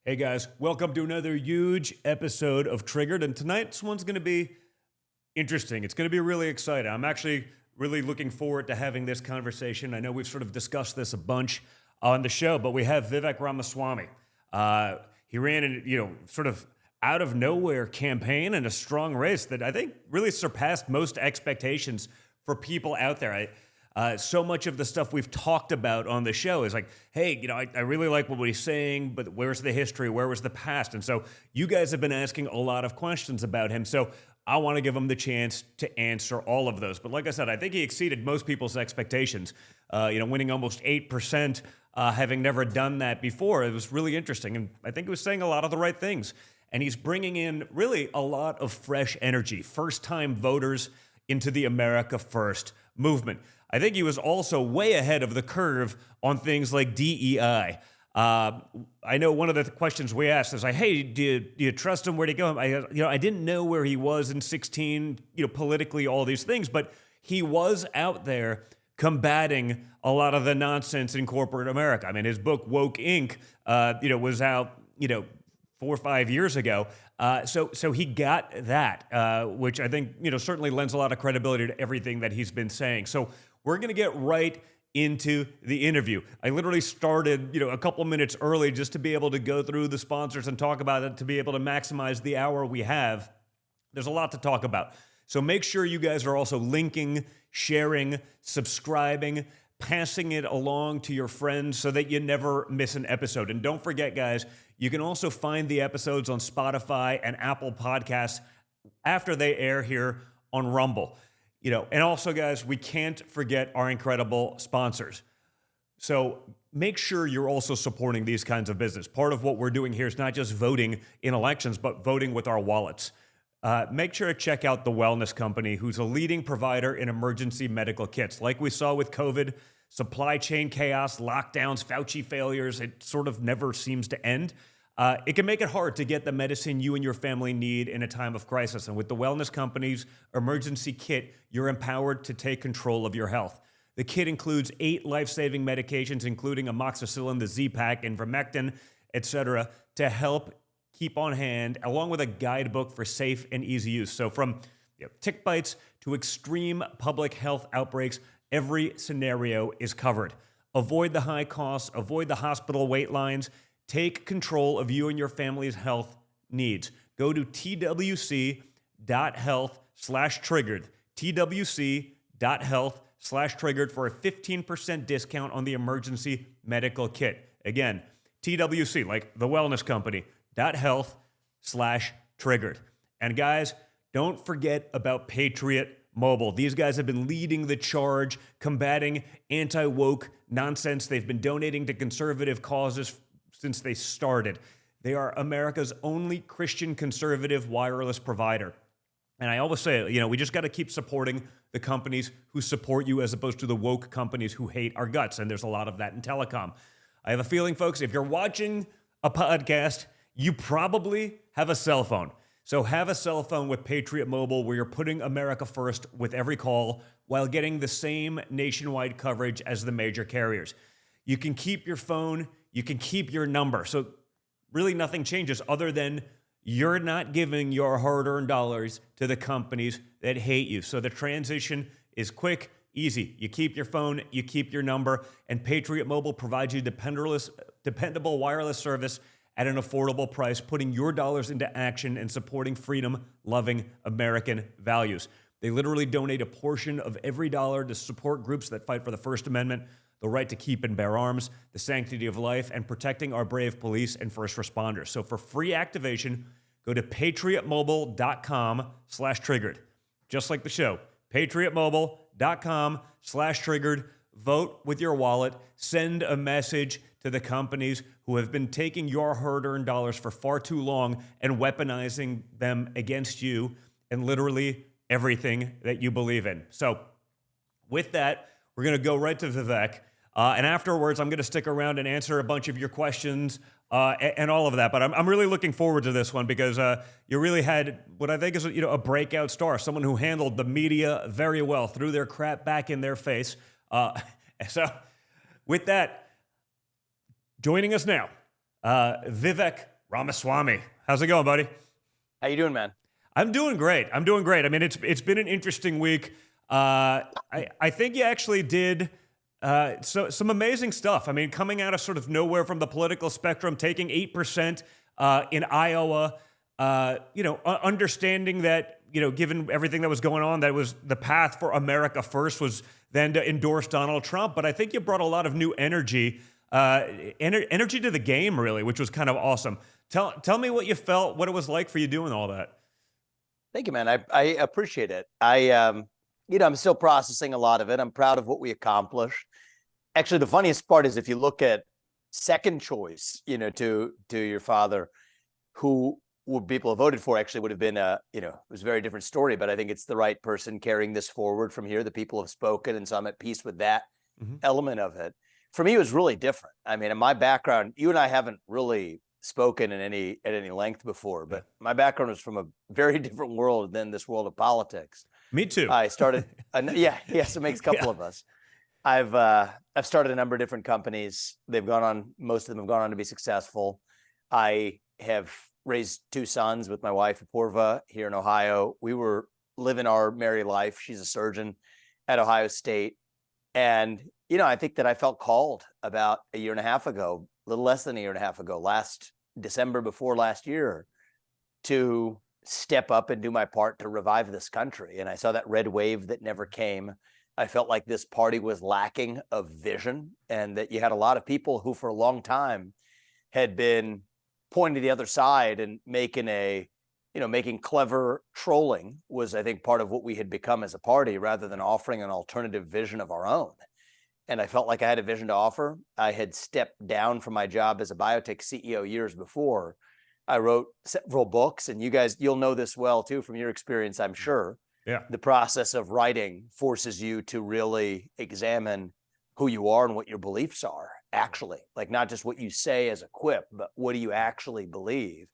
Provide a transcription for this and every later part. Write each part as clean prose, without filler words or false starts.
Hey guys, welcome to another huge episode of Triggered. And tonight's one's going to be interesting. It's going to be really exciting. I'm actually really looking forward to having this conversation. I know we've sort of discussed this a bunch on the show, but we have Vivek Ramaswamy. He ran an, sort of out of nowhere campaign in a strong race that I think really surpassed most expectations for people out there. So much of the stuff we've talked about on the show is like, hey, I really like what he's saying, but where's the history? Where was the past? And so you guys have been asking a lot of questions about him. So I want to give him the chance to answer all of those. But like I said, I think he exceeded most people's expectations. Winning almost 8%, having never done that before. It was really interesting. And I think he was saying a lot of the right things. And he's bringing in really a lot of fresh energy, first-time voters into the America First movement. I think he was also way ahead of the curve on things like DEI. I know one of the questions we asked is like, hey, do you trust him? Where'd he go? I didn't know where he was in 16, politically, all these things, but he was out there combating a lot of the nonsense in corporate America. I mean, his book, Woke Inc., was out, 4 or 5 years ago. So he got that, which I think, certainly lends a lot of credibility to everything that he's been saying. So we're going to get right into the interview. I literally started, a couple minutes early just to be able to go through the sponsors and talk about it, to be able to maximize the hour we have. There's a lot to talk about. So make sure you guys are also linking, sharing, subscribing, passing it along to your friends so that you never miss an episode. And don't forget, guys, you can also find the episodes on Spotify and Apple Podcasts after they air here on Rumble. And also, guys, we can't forget our incredible sponsors. So make sure you're also supporting these kinds of business. Part of what we're doing here is not just voting in elections, but voting with our wallets. Make sure to check out The Wellness Company, who's a leading provider in emergency medical kits. Like we saw with COVID, supply chain chaos, lockdowns, Fauci failures, it sort of never seems to end. It can make it hard to get the medicine you and your family need in a time of crisis. And with the Wellness Company's emergency kit, you're empowered to take control of your health. The kit includes 8 life-saving medications, including amoxicillin, the Z-Pak, and ivermectin, etc., to help keep on hand, along with a guidebook for safe and easy use. So from tick bites to extreme public health outbreaks, every scenario is covered. Avoid the high costs, avoid the hospital wait lines. Take control of you and your family's health needs. Go to twc.health/triggered. twc.health/triggered for a 15% discount on the emergency medical kit. Again, TWC, like the Wellness Company, .health/triggered. And guys, don't forget about Patriot Mobile. These guys have been leading the charge, combating anti-woke nonsense. They've been donating to conservative causes since they started. They are America's only Christian conservative wireless provider. And I always say, we just got to keep supporting the companies who support you as opposed to the woke companies who hate our guts. And there's a lot of that in telecom. I have a feeling, folks, if you're watching a podcast, you probably have a cell phone. So have a cell phone with Patriot Mobile where you're putting America first with every call while getting the same nationwide coverage as the major carriers. You can keep your phone, you can keep your number. So really nothing changes other than you're not giving your hard-earned dollars to the companies that hate you. So the transition is quick, easy. You keep your phone, you keep your number, and Patriot Mobile provides you dependable wireless service at an affordable price, putting your dollars into action and supporting freedom-loving American values. They literally donate a portion of every dollar to support groups that fight for the First Amendment, the right to keep and bear arms, the sanctity of life, and protecting our brave police and first responders. So for free activation, go to patriotmobile.com/triggered. Just like the show, patriotmobile.com/triggered. Vote with your wallet. Send a message to the companies who have been taking your hard-earned dollars for far too long and weaponizing them against you and literally everything that you believe in. So with that, we're going to go right to Vivek. And afterwards, I'm going to stick around and answer a bunch of your questions and all of that. But I'm really looking forward to this one because you really had what I think is a breakout star, someone who handled the media very well, threw their crap back in their face. So with that, joining us now, Vivek Ramaswamy. How's it going, buddy? How you doing, man? I'm doing great. I'm doing great. I mean, it's been an interesting week. I think you actually did some amazing stuff. I mean, coming out of sort of nowhere from the political spectrum, taking 8% in Iowa. Understanding that given everything that was going on, that was the path for America First was then to endorse Donald Trump. But I think you brought a lot of new energy to the game, really, which was kind of awesome. Tell me what you felt, what it was like for you doing all that. Thank you, man. I appreciate it. I'm still processing a lot of it. I'm proud of what we accomplished. Actually, the funniest part is if you look at second choice, to your father, who people have voted for actually would have been it was a very different story, but I think it's the right person carrying this forward from here. The people have spoken, and so I'm at peace with that element of it. For me, it was really different. I mean, in my background, you and I haven't really spoken at any length before, but my background was from a very different world than this world of politics. Me too. I started, yes, it makes a couple of us. I've started a number of different companies. Most of them have gone on to be successful. I have raised two sons with my wife, Apoorva, here in Ohio. We were living our merry life. She's a surgeon at Ohio State. And, I think that I felt called about a year and a half ago, a little less than a year and a half ago, last December before last year, to step up and do my part to revive this country. And I saw that red wave that never came. I felt like this party was lacking of vision, and that you had a lot of people who for a long time had been pointing to the other side and making clever trolling was, I think, part of what we had become as a party, rather than offering an alternative vision of our own. And I felt like I had a vision to offer. I had stepped down from my job as a biotech CEO years before. I wrote several books, and you'll know this well too from your experience, I'm sure. Yeah. The process of writing forces you to really examine who you are and what your beliefs are, actually. Like, not just what you say as a quip, but what do you actually believe?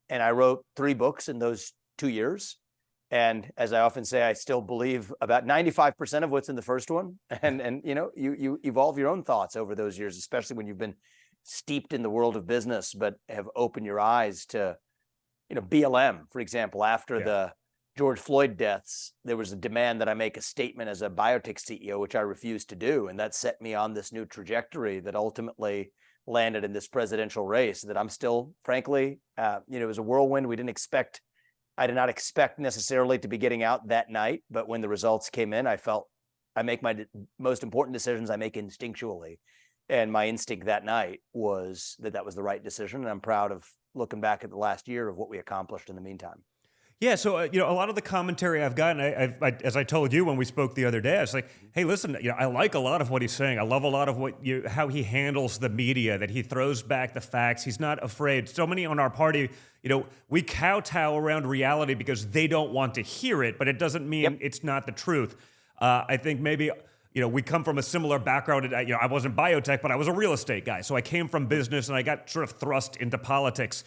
And I wrote 3 books in those 2 years. And as I often say, I still believe about 95% of what's in the first one. And you evolve your own thoughts over those years, especially when you've been steeped in the world of business, but have opened your eyes to, BLM, for example. After the George Floyd deaths, there was a demand that I make a statement as a biotech CEO, which I refused to do. And that set me on this new trajectory that ultimately landed in this presidential race that I'm still, frankly, it was a whirlwind. I did not expect necessarily to be getting out that night, but when the results came in, I felt I make my most important decisions I make instinctually. And my instinct that night was that was the right decision. And I'm proud of looking back at the last year of what we accomplished in the meantime. Yeah, so a lot of the commentary I've gotten, as I told you when we spoke the other day, I was like, hey, listen, I like a lot of what he's saying. I love a lot of how he handles the media, that he throws back the facts. He's not afraid. So many on our party, we kowtow around reality because they don't want to hear it, but it doesn't mean it's not the truth. I think maybe we come from a similar background. I wasn't biotech, but I was a real estate guy. So I came from business and I got sort of thrust into politics.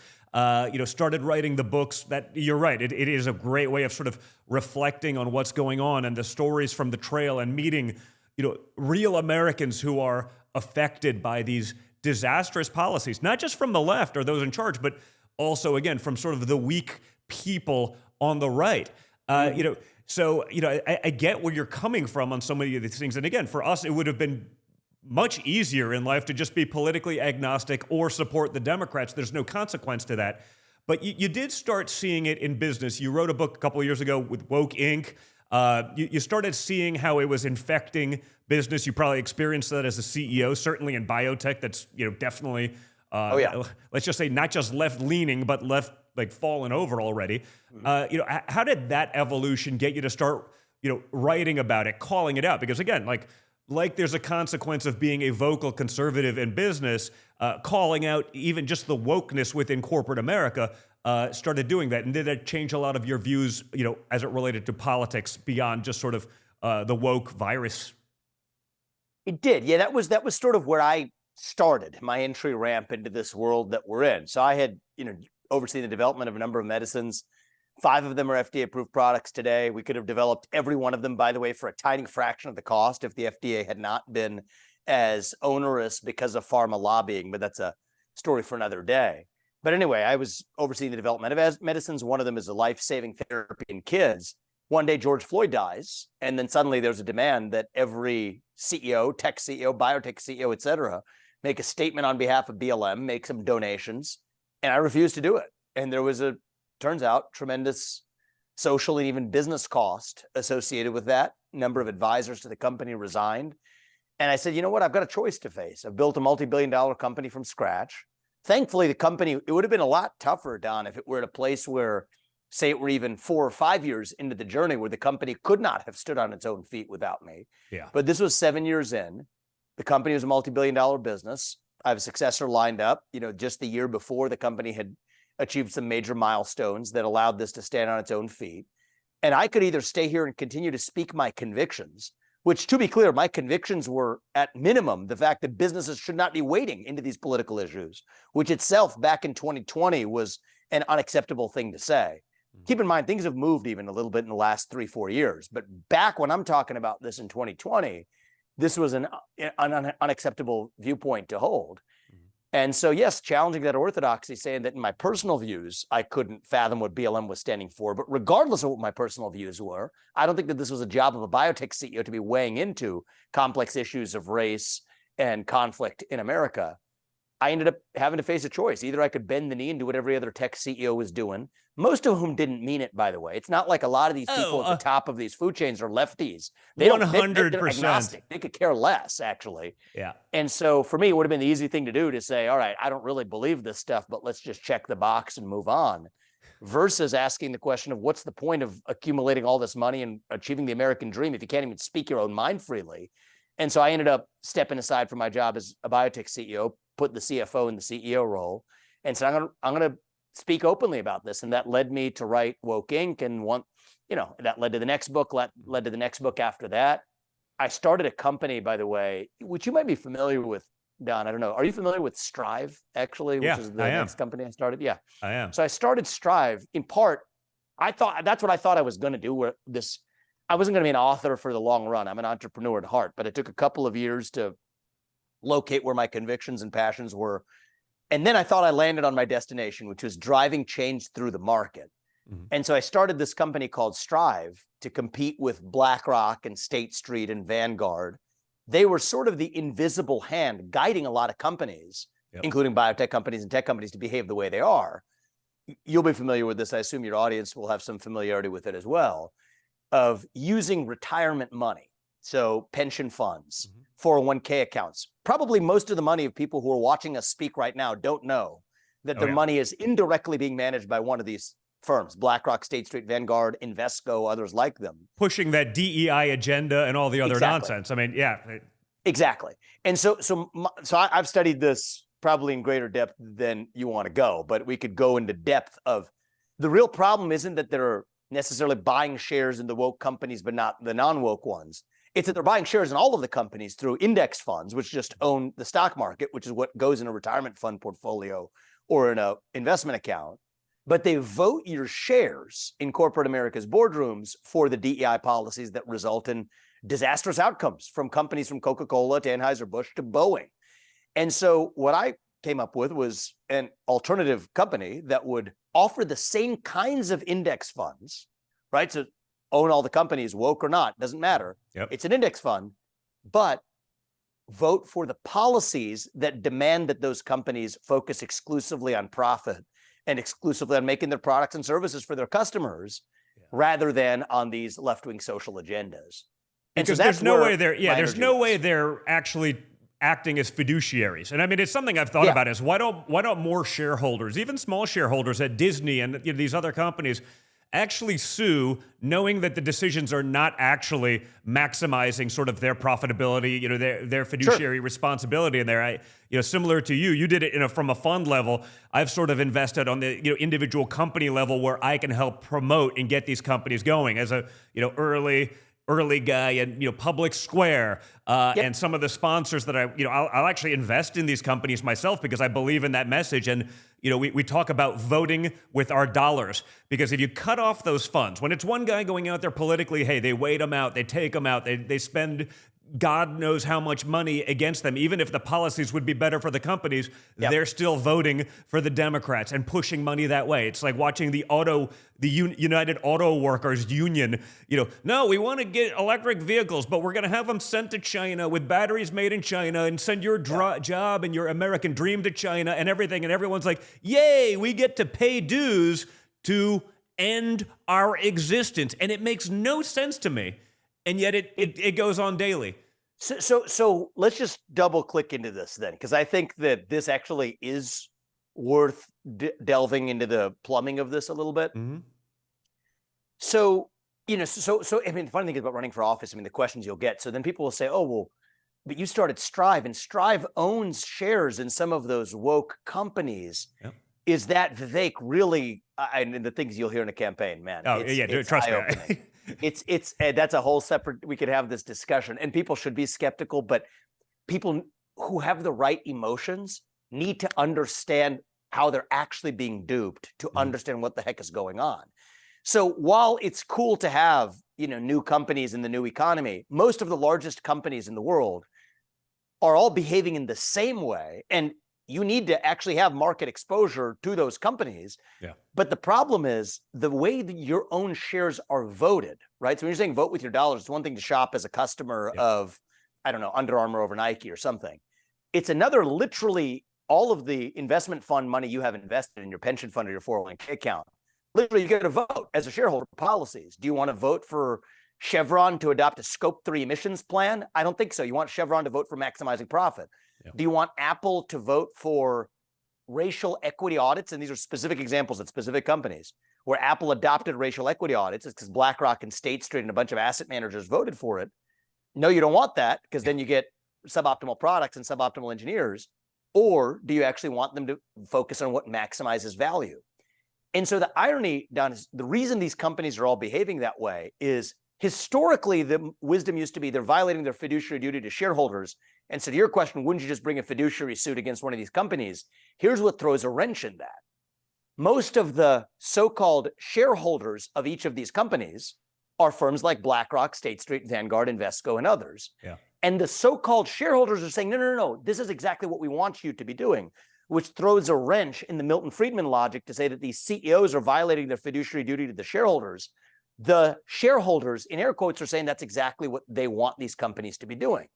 Started writing the books. That you're right. It is a great way of sort of reflecting on what's going on and the stories from the trail, and meeting, real Americans who are affected by these disastrous policies, not just from the left or those in charge, but also, again, from sort of the weak people on the right. So, I get where you're coming from on so many of these things. And again, for us, it would have been much easier in life to just be politically agnostic or support the Democrats. There's no consequence to that. But you did start seeing it in business. You wrote a book a couple of years ago with Woke Inc. You started seeing how it was infecting business. You probably experienced that as a CEO, certainly in biotech. That's, definitely, let's just say not just left-leaning, but left, like, fallen over already. How did that evolution get you to start, writing about it, calling it out? Because again, like there's a consequence of being a vocal conservative in business, calling out even just the wokeness within corporate America, started doing that. And did that change a lot of your views, as it related to politics beyond just sort of the woke virus? It did. Yeah, that was sort of where I started my entry ramp into this world that we're in. So I had, overseen the development of a number of medicines. 5 of them are FDA-approved products today. We could have developed every one of them, by the way, for a tiny fraction of the cost if the FDA had not been as onerous because of pharma lobbying, but that's a story for another day. But anyway, I was overseeing the development of medicines. One of them is a life-saving therapy in kids. One day, George Floyd dies, and then suddenly there's a demand that every CEO, tech CEO, biotech CEO, et cetera, make a statement on behalf of BLM, make some donations, and I refused to do it. And there was turns out, tremendous social and even business cost associated with that. A number of advisors to the company resigned. And I said, you know what? I've got a choice to face. I've built a multi-billion-dollar company from scratch. Thankfully, the company, it would have been a lot tougher, Don, if it were at a place where, say it were even 4 or 5 years into the journey where the company could not have stood on its own feet without me. Yeah. But this was 7 years in. The company was a multi-billion-dollar business. I have a successor lined up. Just the year before, the company had achieved some major milestones that allowed this to stand on its own feet. And I could either stay here and continue to speak my convictions, which, to be clear, my convictions were at minimum the fact that businesses should not be wading into these political issues, which itself back in 2020 was an unacceptable thing to say. Keep in mind, things have moved even a little bit in the last 3-4 years. But back when I'm talking about this in 2020, this was an unacceptable viewpoint to hold. And so, yes, challenging that orthodoxy, saying that in my personal views, I couldn't fathom what BLM was standing for. But regardless of what my personal views were, I don't think that this was a job of a biotech CEO to be weighing into complex issues of race and conflict in America. I ended up having to face a choice. Either I could bend the knee and do what every other tech CEO was doing, most of whom didn't mean it, by the way. It's not like a lot of these people at the top of these food chains are lefties. They 100%. They're agnostic. They could care less, actually. Yeah. And so for me, it would have been the easy thing to do to say, all right, I don't really believe this stuff, but let's just check the box and move on, versus asking the question of what's the point of accumulating all this money and achieving the American dream if you can't even speak your own mind freely. And so I ended up stepping aside from my job as a biotech CEO, put the CFO in the CEO role, and said, I'm going to speak openly about this. And that led me to write Woke Inc. And that led to the next book, led to the next book after that. I started a company, by the way, which you might be familiar with, Don. I don't know. Are you familiar with Strive, actually? Yeah, which is the I am. next company I started? Yeah. I am. So I started Strive in part. That's what I thought I was going to do. I wasn't going to be an author for the long run. I'm an entrepreneur at heart, but it took a couple of years to locate where my convictions and passions were. And then I thought I landed on my destination, which was driving change through the market. Mm-hmm. And so I started this company called Strive to compete with BlackRock and State Street and Vanguard. They were sort of the invisible hand guiding a lot of companies, including biotech companies and tech companies, to behave the way they are. You'll be familiar with this. I assume your audience will have some familiarity with it as well, of using retirement money. So pension funds, 401k accounts. Probably most of the money of people who are watching us speak right now don't know that their money is indirectly being managed by one of these firms: BlackRock, State Street, Vanguard, Invesco, others like them. Pushing that DEI agenda and all the other nonsense. I mean, yeah. Exactly. And so I've studied this probably in greater depth than you want to go, but we could go into depth of the real problem isn't that they're necessarily buying shares in the woke companies, but not the non-woke ones. It's that they're buying shares in all of the companies through index funds, which just own the stock market, which is what goes in a retirement fund portfolio or in an investment account. But they vote your shares in corporate America's boardrooms for the DEI policies that result in disastrous outcomes from companies from Coca-Cola to Anheuser-Busch to Boeing. And so what I came up with was an alternative company that would offer the same kinds of index funds, right? So own all the companies, woke or not, doesn't matter. Yep. It's an index fund, but vote for the policies that demand that those companies focus exclusively on profit and exclusively on making their products and services for their customers, rather than on these left-wing social agendas. And because so there's no way they're actually acting as fiduciaries. And I mean, it's something I've thought about is why don't more shareholders, even small shareholders at Disney and these other companies, actually sue, knowing that the decisions are not actually maximizing sort of their profitability, their fiduciary responsibility in there. Similar to you did it, from a fund level. I've sort of invested on the, individual company level where I can help promote and get these companies going as a, early guy and Public Square and some of the sponsors that I'll actually invest in these companies myself because I believe in that message. And we talk about voting with our dollars, because if you cut off those funds, when it's one guy going out there politically, hey, they wait them out, they take them out, they spend God knows how much money against them. Even if the policies would be better for the companies, Yep. they're still voting for the Democrats and pushing money that way. It's like watching the United Auto Workers Union, no, we want to get electric vehicles, but we're going to have them sent to China with batteries made in China and send your job and your American dream to China and everything. And everyone's like, yay, we get to pay dues to end our existence. And it makes no sense to me. And yet it goes on daily. So let's just double click into this then, because I think that this actually is worth delving into the plumbing of this a little bit. Mm-hmm. So I mean, the funny thing is about running for office, I mean, the questions you'll get. So then people will say, oh, well, but you started Strive, and Strive owns shares in some of those woke companies. Yep. Is that, Vivek, really, and the things you'll hear in a campaign, man. Oh, it's trust me. It's that's a whole separate, we could have this discussion, and people should be skeptical, but people who have the right emotions need to understand how they're actually being duped to understand what the heck is going on. So while it's cool to have, new companies in the new economy, most of the largest companies in the world are all behaving in the same way. And you need to actually have market exposure to those companies. Yeah. But the problem is the way that your own shares are voted, right? So when you're saying vote with your dollars, it's one thing to shop as a customer of, I don't know, Under Armour over Nike or something. It's another, literally all of the investment fund money you have invested in your pension fund or your 401k account. Literally, you get to vote as a shareholder for policies. Do you want to vote for Chevron to adopt a Scope 3 emissions plan? I don't think so. You want Chevron to vote for maximizing profit. Do you want Apple to vote for racial equity audits? And these are specific examples at specific companies where Apple adopted racial equity audits. It's because BlackRock and State Street and a bunch of asset managers voted for it. No, you don't want that, because then you get suboptimal products and suboptimal engineers. Or do you actually want them to focus on what maximizes value? And so the irony, Don, is the reason these companies are all behaving that way is historically the wisdom used to be they're violating their fiduciary duty to shareholders. And so to your question, wouldn't you just bring a fiduciary suit against one of these companies? Here's what throws a wrench in that. Most of the so-called shareholders of each of these companies are firms like BlackRock, State Street, Vanguard, Invesco, and others. Yeah. And the so-called shareholders are saying, no, this is exactly what we want you to be doing, which throws a wrench in the Milton Friedman logic to say that these CEOs are violating their fiduciary duty to the shareholders. The shareholders, in air quotes, are saying that's exactly what they want these companies to be doing.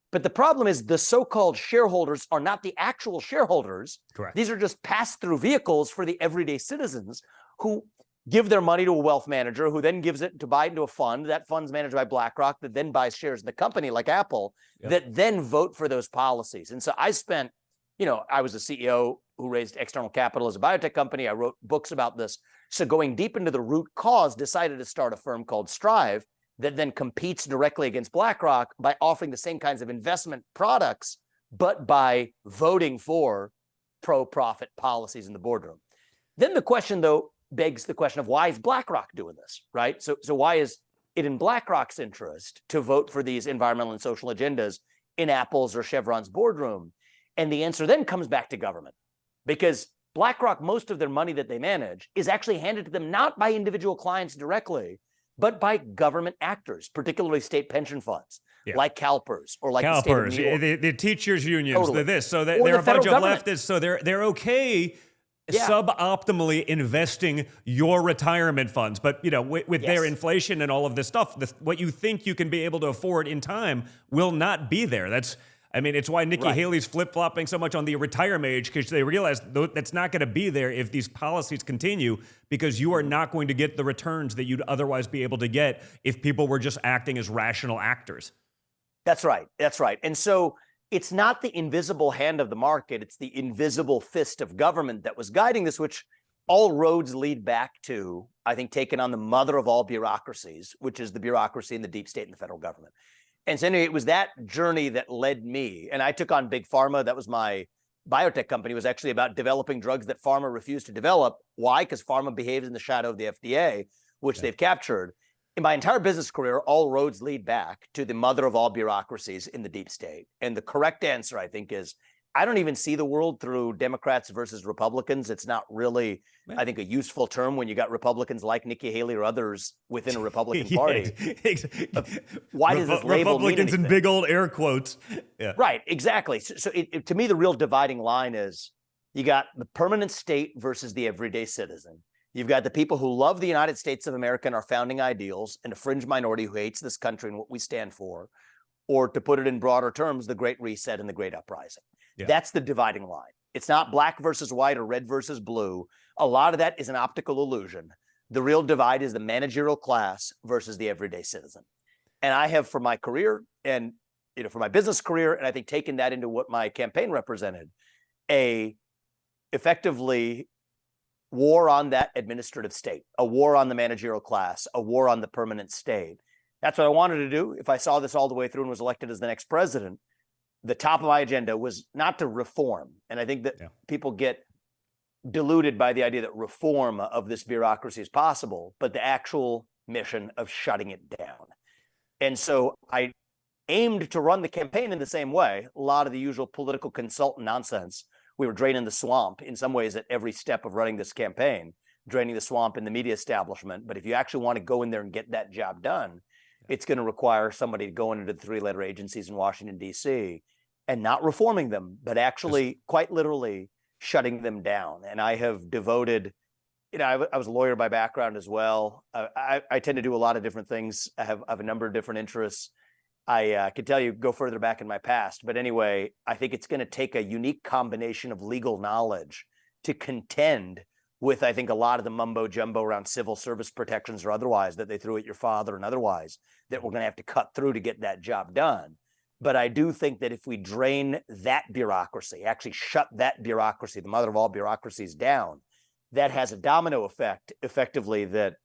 But the problem is the so-called shareholders are not the actual shareholders. Correct. These are just pass-through vehicles for the everyday citizens who give their money to a wealth manager who then gives it to buy into a fund. That fund's managed by BlackRock that then buys shares in the company like Apple that then vote for those policies. And so I spent, I was a CEO who raised external capital as a biotech company. I wrote books about this. So going deep into the root cause, decided to start a firm called Strive that then competes directly against BlackRock by offering the same kinds of investment products, but by voting for pro-profit policies in the boardroom. Then the question, though, begs the question of why is BlackRock doing this, right? So why is it in BlackRock's interest to vote for these environmental and social agendas in Apple's or Chevron's boardroom? And the answer then comes back to government, because BlackRock, most of their money that they manage is actually handed to them not by individual clients directly, but by government actors, particularly state pension funds, like CalPERS or like the state of New York. The teachers unions, so they're a bunch of leftists, so they're okay suboptimally investing your retirement funds. But with their inflation and all of this stuff, what you think you can be able to afford in time will not be there. It's why Nikki Haley's flip-flopping so much on the retirement age, because they realize that's not going to be there if these policies continue, because you are not going to get the returns that you'd otherwise be able to get if people were just acting as rational actors. That's right. And so it's not the invisible hand of the market, it's the invisible fist of government that was guiding this, which all roads lead back to, I think, taking on the mother of all bureaucracies, which is the bureaucracy in the deep state and the federal government. And so anyway, it was that journey that led me. And I took on Big Pharma. That was my biotech company. It was actually about developing drugs that pharma refused to develop. Why? Because pharma behaves in the shadow of the FDA, which they've captured. In my entire business career, all roads lead back to the mother of all bureaucracies in the deep state. And the correct answer, I think, is I don't even see the world through Democrats versus Republicans. It's not really, I think, a useful term when you got Republicans like Nikki Haley or others within a Republican Party. Why does this label mean Republicans anything? in big old air quotes. Yeah. Right, exactly. So to me, the real dividing line is you got the permanent state versus the everyday citizen. You've got the people who love the United States of America and our founding ideals, and a fringe minority who hates this country and what we stand for, or to put it in broader terms, the Great Reset and the Great Uprising. Yeah. That's the dividing line. It's not black versus white or red versus blue. A lot of that is an optical illusion. The real divide is the managerial class versus the everyday citizen. And I have, for my career and for my business career, and I think taken that into what my campaign represented, a effectively war on that administrative state, a war on the managerial class, a war on the permanent state. That's what I wanted to do. If I saw this all the way through and was elected as the next president, the top of my agenda was not to reform. And I think that people get deluded by the idea that reform of this bureaucracy is possible, but the actual mission of shutting it down. And so I aimed to run the campaign in the same way. A lot of the usual political consultant nonsense. We were draining the swamp in some ways at every step of running this campaign, draining the swamp in the media establishment. But if you actually want to go in there and get that job done, it's going to require somebody to go into the three-letter agencies in Washington, D.C. and not reforming them, but actually quite literally shutting them down. And I have devoted, I was a lawyer by background as well. I tend to do a lot of different things. I have a number of different interests. I could tell you, go further back in my past. But anyway, I think it's going to take a unique combination of legal knowledge to contend with, I think, a lot of the mumbo jumbo around civil service protections or otherwise that they threw at your father and otherwise that we're going to have to cut through to get that job done. But I do think that if we drain that bureaucracy, actually shut that bureaucracy, the mother of all bureaucracies, down, that has a domino effect, effectively, that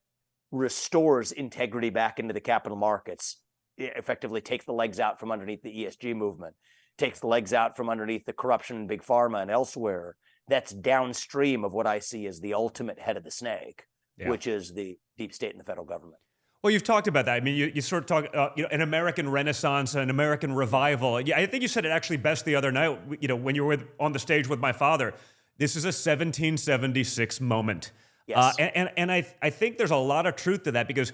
restores integrity back into the capital markets, it effectively takes the legs out from underneath the ESG movement, takes the legs out from underneath the corruption in big pharma and elsewhere. That's downstream of what I see as the ultimate head of the snake, which is the deep state and the federal government. Well, you've talked about that. I mean, you sort of talk, an American Renaissance, an American revival. Yeah, I think you said it actually best the other night, when you were on the stage with my father. This is a 1776 moment. Yes. And I think there's a lot of truth to that, because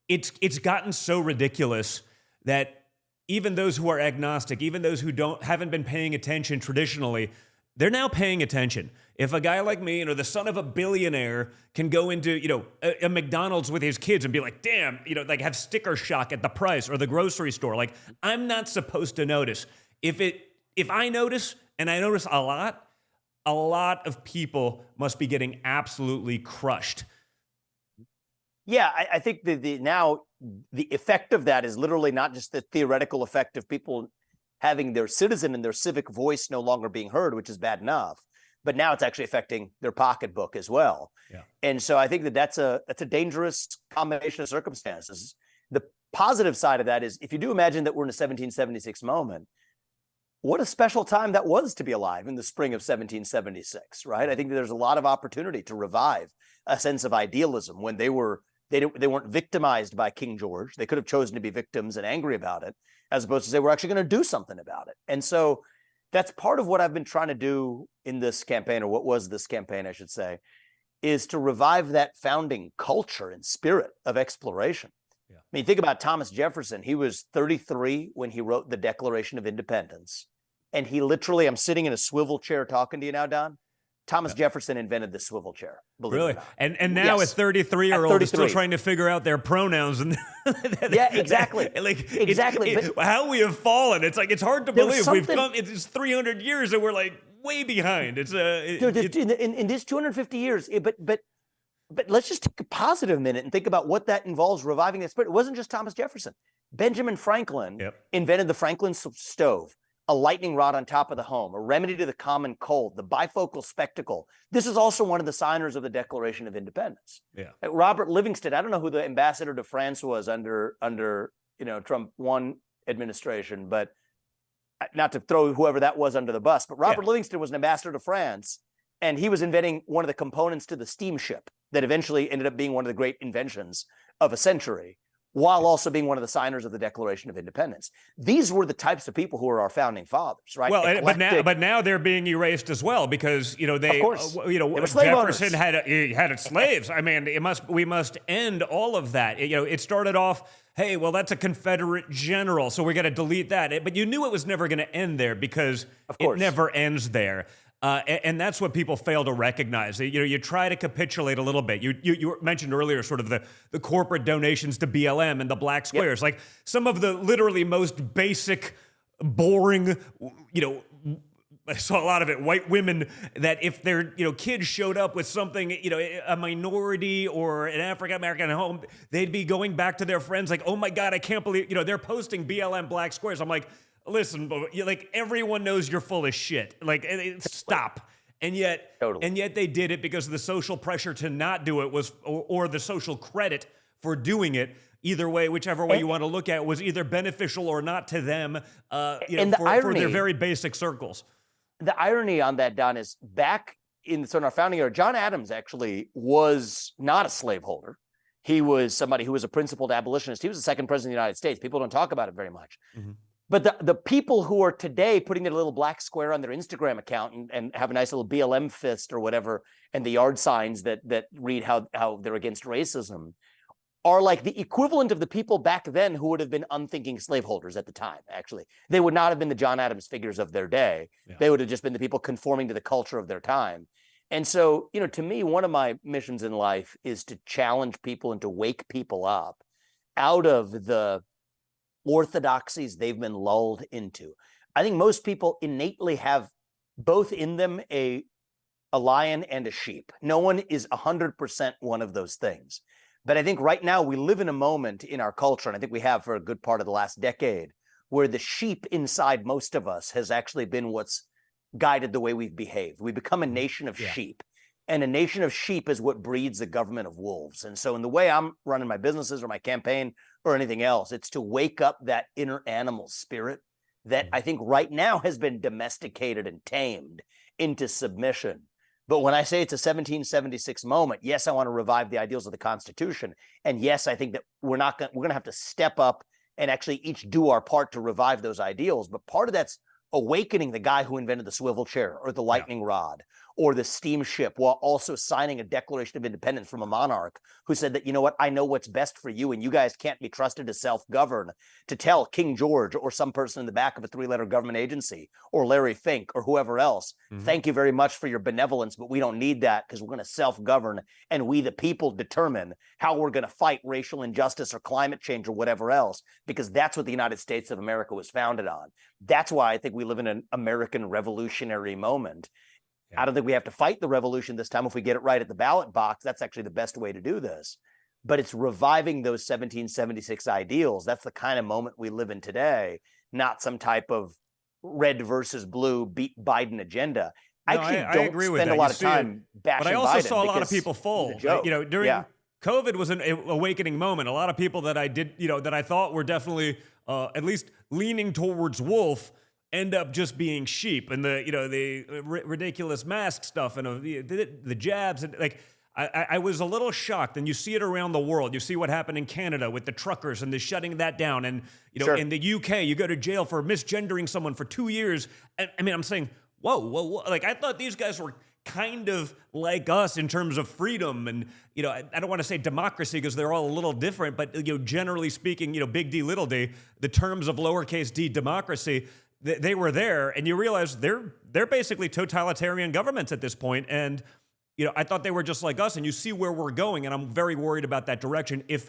it's gotten so ridiculous that even those who are agnostic, even those who haven't been paying attention traditionally, they're now paying attention. If a guy like me, the son of a billionaire, can go into, a McDonald's with his kids and be like, damn, have sticker shock at the price, or the grocery store. Like, I'm not supposed to notice. If I notice, and I notice a lot of people must be getting absolutely crushed. Yeah, I think now the effect of that is literally not just the theoretical effect of people having their citizen and their civic voice no longer being heard, which is bad enough, but now it's actually affecting their pocketbook as well. Yeah. And so I think that's a dangerous combination of circumstances. The positive side of that is, if you do imagine that we're in a 1776 moment, what a special time that was to be alive in the spring of 1776, right? I think there's a lot of opportunity to revive a sense of idealism when they weren't victimized by King George. They could have chosen to be victims and angry about it, as opposed to say, we're actually going to do something about it. And so that's part of what I've been trying to do in this campaign, or what was this campaign, I should say, is to revive that founding culture and spirit of exploration. Yeah. I mean, think about Thomas Jefferson. He was 33 when he wrote the Declaration of Independence. And he literally, I'm sitting in a swivel chair talking to you now, Don. Thomas Jefferson invented the swivel chair. Really? And now a 33-year-old is still trying to figure out their pronouns. And yeah, exactly. Exactly. How we have fallen. It's like, it's hard to believe we've come. It's 300 years and we're like way behind. It's in this 250 years. But let's just take a positive minute and think about what that involves, reviving that spirit. It wasn't just Thomas Jefferson. Benjamin Franklin invented the Franklin stove, a lightning rod on top of the home, a remedy to the common cold, the bifocal spectacle. This is also one of the signers of the Declaration of Independence. Yeah. Robert Livingston, I don't know who the ambassador to France was under Trump 1 administration, but not to throw whoever that was under the bus, but Robert Livingston was an ambassador to France, and he was inventing one of the components to the steamship that eventually ended up being one of the great inventions of a century. while also being one of the signers of the Declaration of Independence. These were the types of people who were our founding fathers, right? Well, but now they're being erased as well because of course, they were slave Jefferson owners. had slaves. I mean, we must end all of that. It started off, hey, well, that's a Confederate general, so we got to delete that. But you knew it was never going to end there because it never ends there. And that's what people fail to recognize. You try to capitulate a little bit. You mentioned earlier sort of the corporate donations to BLM and the black squares. Like some of the literally most basic, boring, I saw a lot of it, white women that if their kids showed up with something, a minority or an African-American home, they'd be going back to their friends like, oh my God, I can't believe, they're posting BLM black squares. I'm like, listen, like everyone knows you're full of shit. Like, stop. And yet, they did it because the social pressure to not do it was, or the social credit for doing it. Either way, whichever way you want to look at it, was either beneficial or not to them. For their very basic circles. The irony on that, Don, is back in our founding era, John Adams actually was not a slaveholder. He was somebody who was a principled abolitionist. He was the second president of the United States. People don't talk about it very much. Mm-hmm. But the people who are today putting their little black square on their Instagram account and have a nice little BLM fist or whatever, and the yard signs that read how they're against racism, are like the equivalent of the people back then who would have been unthinking slaveholders at the time, actually. They would not have been the John Adams figures of their day. Yeah. They would have just been the people conforming to the culture of their time. And so, to me, one of my missions in life is to challenge people and to wake people up out of the orthodoxies they've been lulled into. I think most people innately have both in them a lion and a sheep. No one is 100% one of those things. But I think right now we live in a moment in our culture, and I think we have for a good part of the last decade, where the sheep inside most of us has actually been what's guided the way we've behaved. We become a nation of sheep. And a nation of sheep is what breeds a government of wolves. And so in the way I'm running my businesses or my campaign or anything else, it's to wake up that inner animal spirit that I think right now has been domesticated and tamed into submission. But when I say it's a 1776 moment, yes, I want to revive the ideals of the Constitution. And yes, I think that we're going to have to step up and actually each do our part to revive those ideals. But part of that's awakening the guy who invented the swivel chair or the lightning rod or the steamship, while also signing a Declaration of Independence from a monarch who said that, I know what's best for you, and you guys can't be trusted to self-govern, to tell King George or some person in the back of a 3-letter government agency or Larry Fink or whoever else, thank you very much for your benevolence, but we don't need that because we're going to self-govern, and we the people determine how we're going to fight racial injustice or climate change or whatever else, because that's what the United States of America was founded on. That's why I think we live in an American revolutionary moment. I don't think we have to fight the revolution this time. If we get it right at the ballot box, that's actually the best way to do this. But it's reviving those 1776 ideals. That's the kind of moment we live in today, not some type of red versus blue beat Biden agenda. I don't agree spend a lot of time bashing Biden. But I also saw a lot of people fold. During COVID was an awakening moment. A lot of people that I thought were definitely at least leaning towards wolf end up just being sheep, and the ridiculous mask stuff and the jabs, and I was a little shocked. And you see it around the world. You see what happened in Canada with the truckers and the shutting that down, and in the UK you go to jail for misgendering someone for 2 years. I mean, I'm saying, whoa, like I thought these guys were kind of like us in terms of freedom, and I don't want to say democracy because they're all a little different, but generally speaking, big D, little d, the terms of lowercase d democracy. They were there, and you realize they're basically totalitarian governments at this point. And I thought they were just like us. And you see where we're going, and I'm very worried about that direction if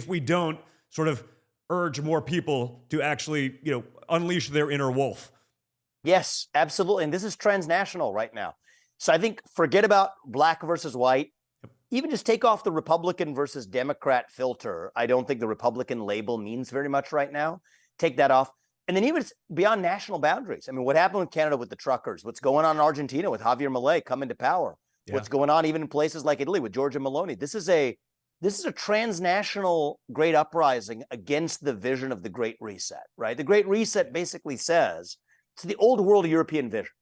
we don't sort of urge more people to actually unleash their inner wolf. Yes, absolutely. And this is transnational right now. So I think forget about black versus white. Even just take off the Republican versus Democrat filter. I don't think the Republican label means very much right now. Take that off. And then even beyond national boundaries. I mean, what happened in Canada with the truckers? What's going on in Argentina with Javier Milei coming to power? Yeah. What's going on even in places like Italy with Giorgia Meloni? This is a transnational great uprising against the vision of the Great Reset, right? The Great Reset basically says, it's the old world European vision,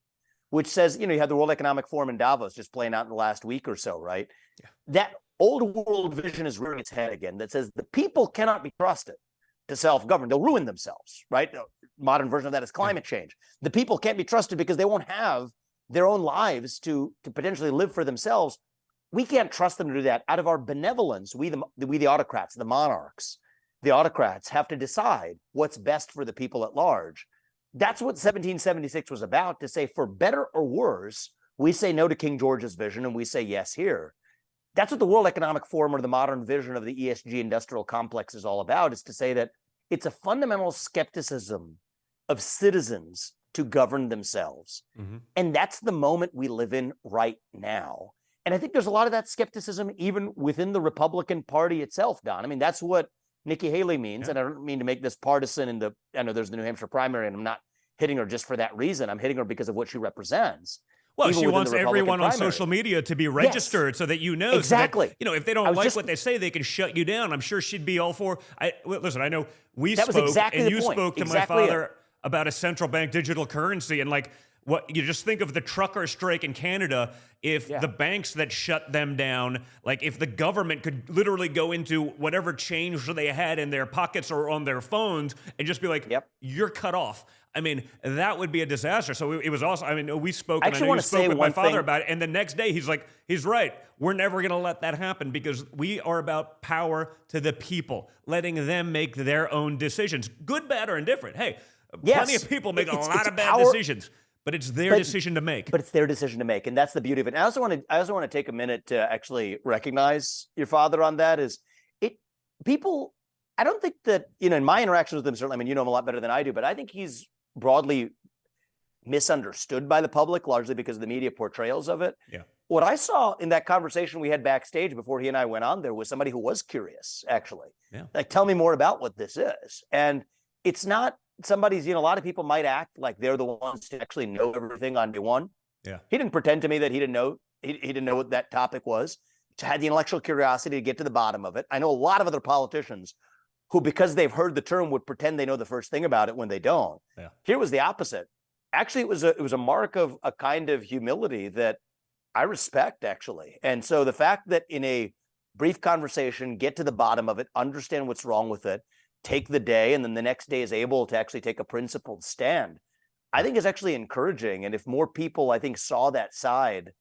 which says, you had the World Economic Forum in Davos just playing out in the last week or so, right? Yeah. That old world vision is rearing its head again that says the people cannot be trusted to self-govern. They'll ruin themselves, right? The modern version of that is climate change. The people can't be trusted because they won't have their own lives to potentially live for themselves. We can't trust them to do that. Out of our benevolence, we the autocrats, the monarchs, the autocrats have to decide what's best for the people at large. That's what 1776 was about, to say, for better or worse, we say no to King George's vision and we say yes here. That's what the World Economic Forum, or the modern vision of the ESG industrial complex, is all about, is to say that it's a fundamental skepticism of citizens to govern themselves. Mm-hmm. And that's the moment we live in right now. And I think there's a lot of that skepticism even within the Republican Party itself, Don. I mean, that's what Nikki Haley means. Yeah. And I don't mean to make this partisan I know there's the New Hampshire primary, and I'm not hitting her just for that reason. I'm hitting her because of what she represents. Well, she wants everyone on social media to be registered, so that you know. Exactly. So that, if they don't like what they say, they can shut you down. I'm sure she'd be all for. Listen, I know we spoke, and you spoke to my father about a central bank digital currency, and what you just think of the trucker strike in Canada. If the banks that shut them down, if the government could literally go into whatever change they had in their pockets or on their phones and just be like, you're cut off. I mean, that would be a disaster. So it was also, we spoke, and I know you spoke with my father about it. And the next day he's like, he's right. We're never going to let that happen, because we are about power to the people, letting them make their own decisions, good, bad, or indifferent. Hey, plenty of people make a lot of bad decisions, but it's their decision to make. But it's their decision to make. And that's the beauty of it. And I also want to take a minute to actually recognize your father on that. I don't think that, in my interactions with him, certainly, you know him a lot better than I do, but I think he's broadly misunderstood by the public, largely because of the media portrayals of it. Yeah. What I saw in that conversation we had backstage before he and I went on there was somebody who was curious, actually. Yeah. Tell me more about what this is. And it's not somebody's, a lot of people might act like they're the ones to actually know everything on day one. Yeah. He didn't pretend to me that he didn't know. He didn't know what that topic was. He had the intellectual curiosity to get to the bottom of it. I know a lot of other politicians who, because they've heard the term, would pretend they know the first thing about it when they don't. Yeah. Here was the opposite. Actually, it was a mark of a kind of humility that I respect, actually. And so the fact that in a brief conversation, get to the bottom of it, understand what's wrong with it, take the day, and then the next day is able to actually take a principled stand, I think is actually encouraging. And if more people, I think, saw that side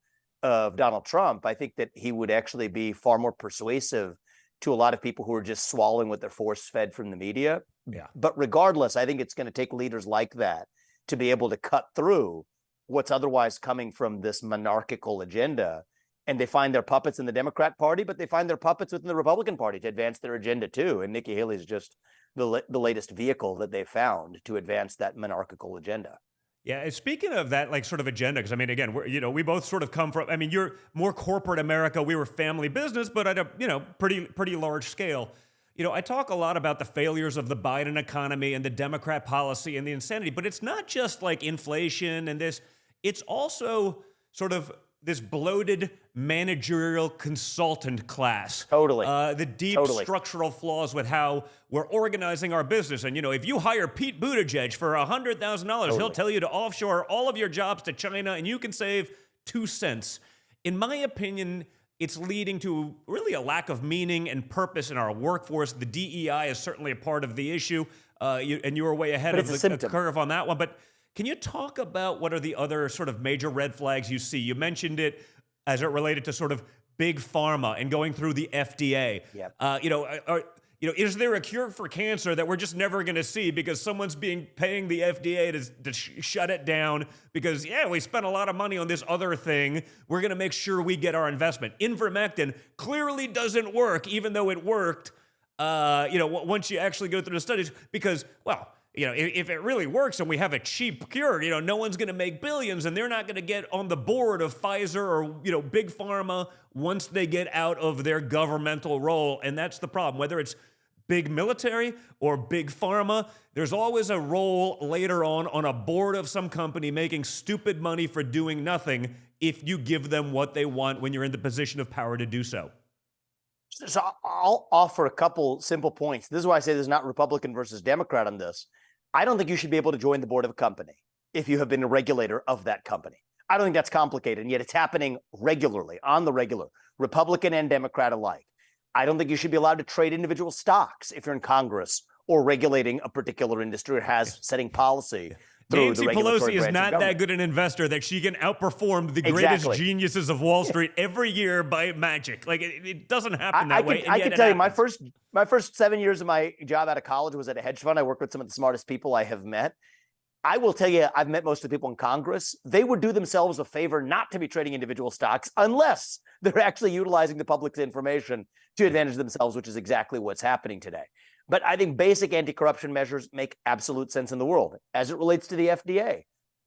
of Donald Trump, I think that he would actually be far more persuasive to a lot of people who are just swallowing what they're force-fed from the media. Yeah. But regardless, I think it's going to take leaders like that to be able to cut through what's otherwise coming from this monarchical agenda. And they find their puppets in the Democrat Party, but they find their puppets within the Republican Party to advance their agenda too. And Nikki Haley is just the latest vehicle that they found to advance that monarchical agenda. Yeah, and speaking of that, sort of agenda, because again, we both sort of come from. You're more corporate America. We were family business, but at a pretty large scale. I talk a lot about the failures of the Biden economy and the Democrat policy and the insanity, but it's not just inflation and this. It's also sort of this bloated managerial consultant class. Totally. The deep structural flaws with how we're organizing our business. And, if you hire Pete Buttigieg for $100,000, he'll tell you to offshore all of your jobs to China and you can save 2 cents. In my opinion, it's leading to really a lack of meaning and purpose in our workforce. The DEI is certainly a part of the issue, and you were way ahead of the curve on that one. But can you talk about what are the other sort of major red flags you see? You mentioned it as it related to sort of big pharma and going through the FDA. Yep. Is there a cure for cancer that we're just never going to see because someone's paying the FDA to shut it down because, we spent a lot of money on this other thing. We're going to make sure we get our investment. Ivermectin clearly doesn't work, even though it worked, once you actually go through the studies because, if it really works and we have a cheap cure, no one's going to make billions and they're not going to get on the board of Pfizer or, big pharma once they get out of their governmental role. And that's the problem. Whether it's big military or big pharma, there's always a role later on a board of some company making stupid money for doing nothing if you give them what they want when you're in the position of power to do so. So I'll offer a couple simple points. This is why I say there's not Republican versus Democrat on this. I don't think you should be able to join the board of a company if you have been a regulator of that company. I don't think that's complicated, and yet it's happening regularly, on the regular, Republican and Democrat alike. I don't think you should be allowed to trade individual stocks if you're in Congress or regulating a particular industry or has setting policy. Nancy Pelosi is not that good an investor that she can outperform the greatest geniuses of Wall Street every year by magic. Like it doesn't happen that way. I can tell you, my first 7 years of my job out of college was at a hedge fund. I worked with some of the smartest people I have met. I will tell you, I've met most of the people in Congress. They would do themselves a favor not to be trading individual stocks unless they're actually utilizing the public's information to advantage themselves, which is exactly what's happening today. But I think basic anti-corruption measures make absolute sense in the world. As it relates to the FDA,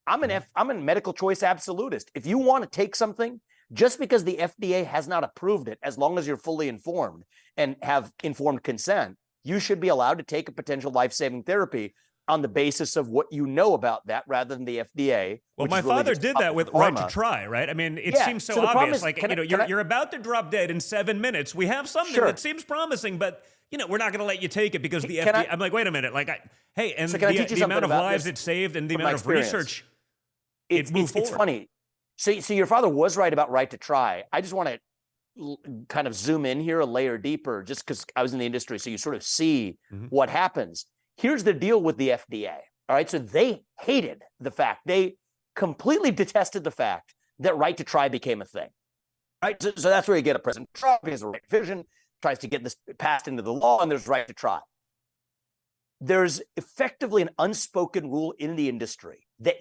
I'm a medical choice absolutist. If you want to take something, just because the FDA has not approved it, as long as you're fully informed and have informed consent, you should be allowed to take a potential life-saving therapy on the basis of what you know about that rather than the FDA. Well, my father did that with Right to Try, right? I mean, it seems so obvious. Like, you're about to drop dead in 7 minutes. We have something that seems promising, but we're not going to let you take it because the FDA. I'm like, wait a minute. Like, the amount of lives it saved and the amount of research it moved forward. It's funny. So your father was right about Right to Try. I just want to kind of zoom in here a layer deeper, just because I was in the industry, so you sort of see what happens. Here's the deal with the FDA. All right. So they hated the fact, they completely detested the fact that Right to Try became a thing. Right. So that's where you get a President Trump. He has a right vision, tries to get this passed into the law, and there's Right to Try. There's effectively an unspoken rule in the industry that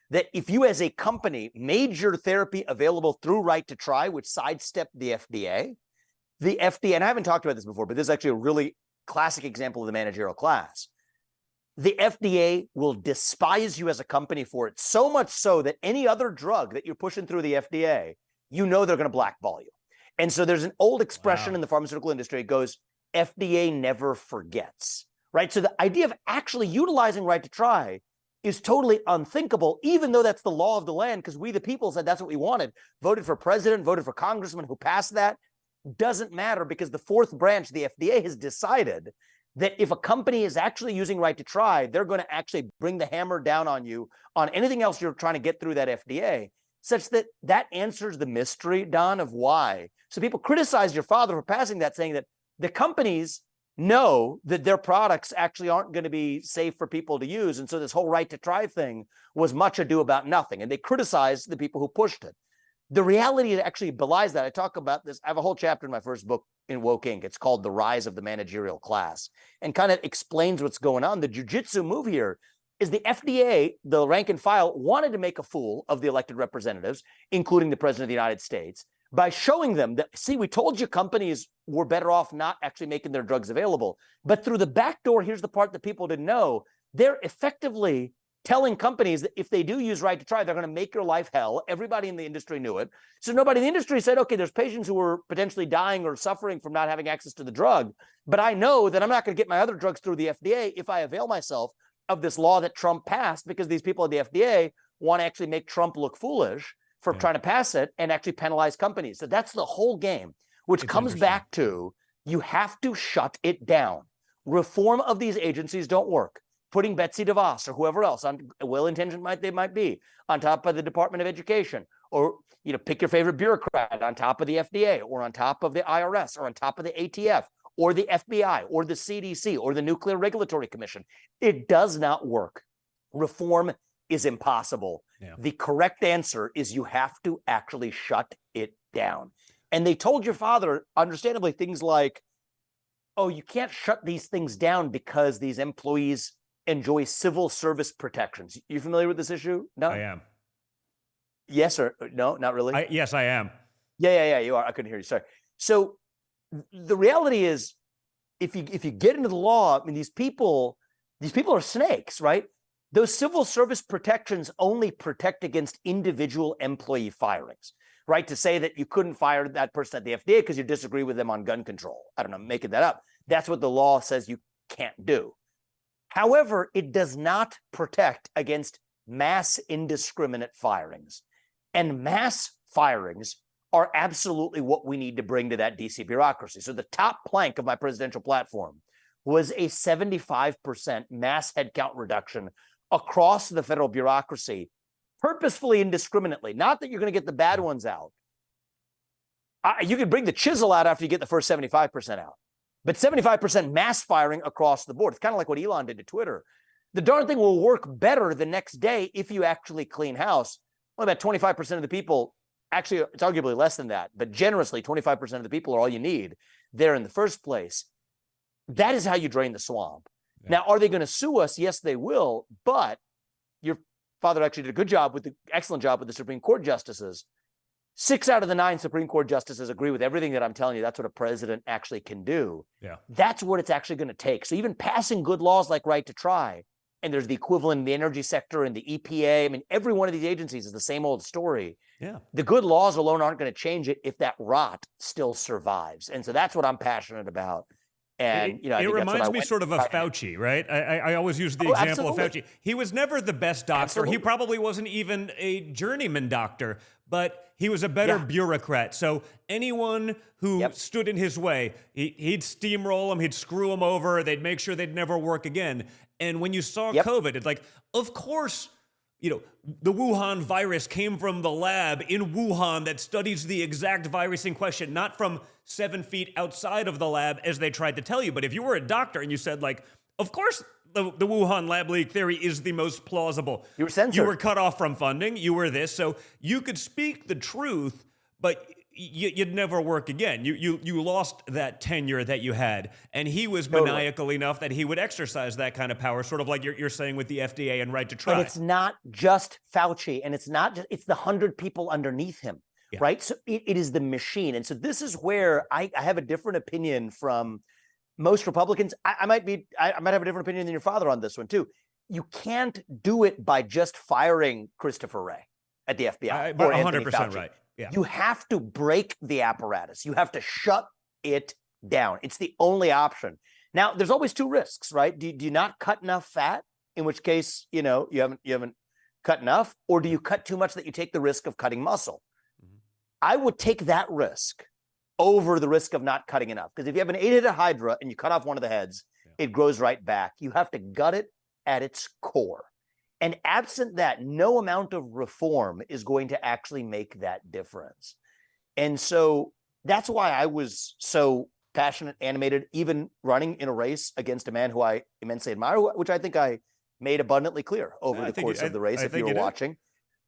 that if you as a company made your therapy available through Right to Try, which sidestepped the FDA, and I haven't talked about this before, but this is actually a really classic example of the managerial class. The FDA will despise you as a company for it, so much so that any other drug that you're pushing through the FDA, they're going to blackball you. And so there's an old expression in the pharmaceutical industry. It goes, FDA never forgets, right? So the idea of actually utilizing Right to Try is totally unthinkable, even though that's the law of the land, because we, the people, said that's what we wanted, voted for president, voted for congressman who passed that. Doesn't matter, because the fourth branch, the FDA, has decided that if a company is actually using Right to Try, they're going to actually bring the hammer down on you on anything else you're trying to get through that FDA, such that answers the mystery, Don, of why. So people criticize your father for passing that, saying that the companies know that their products actually aren't going to be safe for people to use. And so this whole Right to Try thing was much ado about nothing. And they criticized the people who pushed it. The reality actually belies that. I talk about this. I have a whole chapter in my first book in Woke Inc. It's called The Rise of the Managerial Class, and kind of explains what's going on. The jujitsu move here is the FDA, the rank and file, wanted to make a fool of the elected representatives, including the President of the United States, by showing them that, see, we told you companies were better off not actually making their drugs available. But through the back door, here's the part that people didn't know, they're effectively telling companies that if they do use Right to Try, they're going to make your life hell. Everybody in the industry knew it. So nobody in the industry said, okay, there's patients who are potentially dying or suffering from not having access to the drug, but I know that I'm not going to get my other drugs through the FDA if I avail myself of this law that Trump passed, because these people at the FDA want to actually make Trump look foolish for trying to pass it and actually penalize companies. So that's the whole game, which comes back to you have to shut it down. Reform of these agencies don't work. Putting Betsy DeVos or whoever else, on well-intentioned they might be, on top of the Department of Education, or pick your favorite bureaucrat on top of the FDA, or on top of the IRS, or on top of the ATF, or the FBI, or the CDC, or the Nuclear Regulatory Commission. It does not work. Reform is impossible. Yeah. The correct answer is you have to actually shut it down. And they told your father, understandably, things like, oh, you can't shut these things down because these employees enjoy civil service protections. You familiar with this issue? No? I am. Yes or no? Not really? Yes, I am. Yeah, you are. I couldn't hear you. Sorry. So the reality is, if you get into the law, I mean, these people are snakes, right? Those civil service protections only protect against individual employee firings, right? To say that you couldn't fire that person at the FDA because you disagree with them on gun control. I don't know, I'm making that up. That's what the law says you can't do. However, it does not protect against mass indiscriminate firings. And mass firings are absolutely what we need to bring to that DC bureaucracy. So the top plank of my presidential platform was a 75% mass headcount reduction across the federal bureaucracy purposefully, indiscriminately, not that you're going to get the bad ones out. You can bring the chisel out after you get the first 75% out. But 75% mass firing across the board. It's kind of like what Elon did to Twitter. The darn thing will work better the next day if you actually clean house. Only about 25% of the people, actually, it's arguably less than that, but generously, 25% of the people are all you need there in the first place. That is how you drain the swamp. Yeah. Now, are they going to sue us? Yes, they will. But your father actually did excellent job with the Supreme Court justices. 6 out of the 9 Supreme Court justices agree with everything that I'm telling you. That's what a president actually can do. Yeah. That's what it's actually going to take. So even passing good laws like right to try, and there's the equivalent in the energy sector and the EPA. I mean, every one of these agencies is the same old story. Yeah. The good laws alone aren't going to change it if that rot still survives. And so that's what I'm passionate about. And it reminds me sort of Fauci, right? I always use the example of Fauci. He was never the best doctor. Absolutely. He probably wasn't even a journeyman doctor, but he was a better bureaucrat. So anyone who stood in his way, he'd steamroll him, he'd screw him over, they'd make sure they'd never work again. And when you saw COVID, it's like, of course, the Wuhan virus came from the lab in Wuhan that studies the exact virus in question, not from 7 feet outside of the lab, as they tried to tell you. But if you were a doctor and you said, like, of course the Wuhan lab leak theory is the most plausible. You were censored. You were cut off from funding. You were this. So you could speak the truth, but you'd never work again. You lost that tenure that you had. And he was maniacal enough that he would exercise that kind of power, sort of like you're saying with the FDA and right to try. But it's not just Fauci, and it's the 100 people underneath him. Yeah. Right. So it is the machine. And so this is where I have a different opinion from most Republicans. I might have a different opinion than your father on this one, too. You can't do it by just firing Christopher Wray at the FBI. Or 100% right. Yeah. You have to break the apparatus. You have to shut it down. It's the only option. Now, there's always 2 risks, right? Do you not cut enough fat, in which case, you haven't cut enough, or do you cut too much that you take the risk of cutting muscle? I would take that risk over the risk of not cutting enough. Because if you have an 8-headed hydra and you cut off one of the heads, it grows right back. You have to gut it at its core. And absent that, no amount of reform is going to actually make that difference. And so that's why I was so passionate, animated, even running in a race against a man who I immensely admire, which I think I made abundantly clear over the course of the race, if you were watching.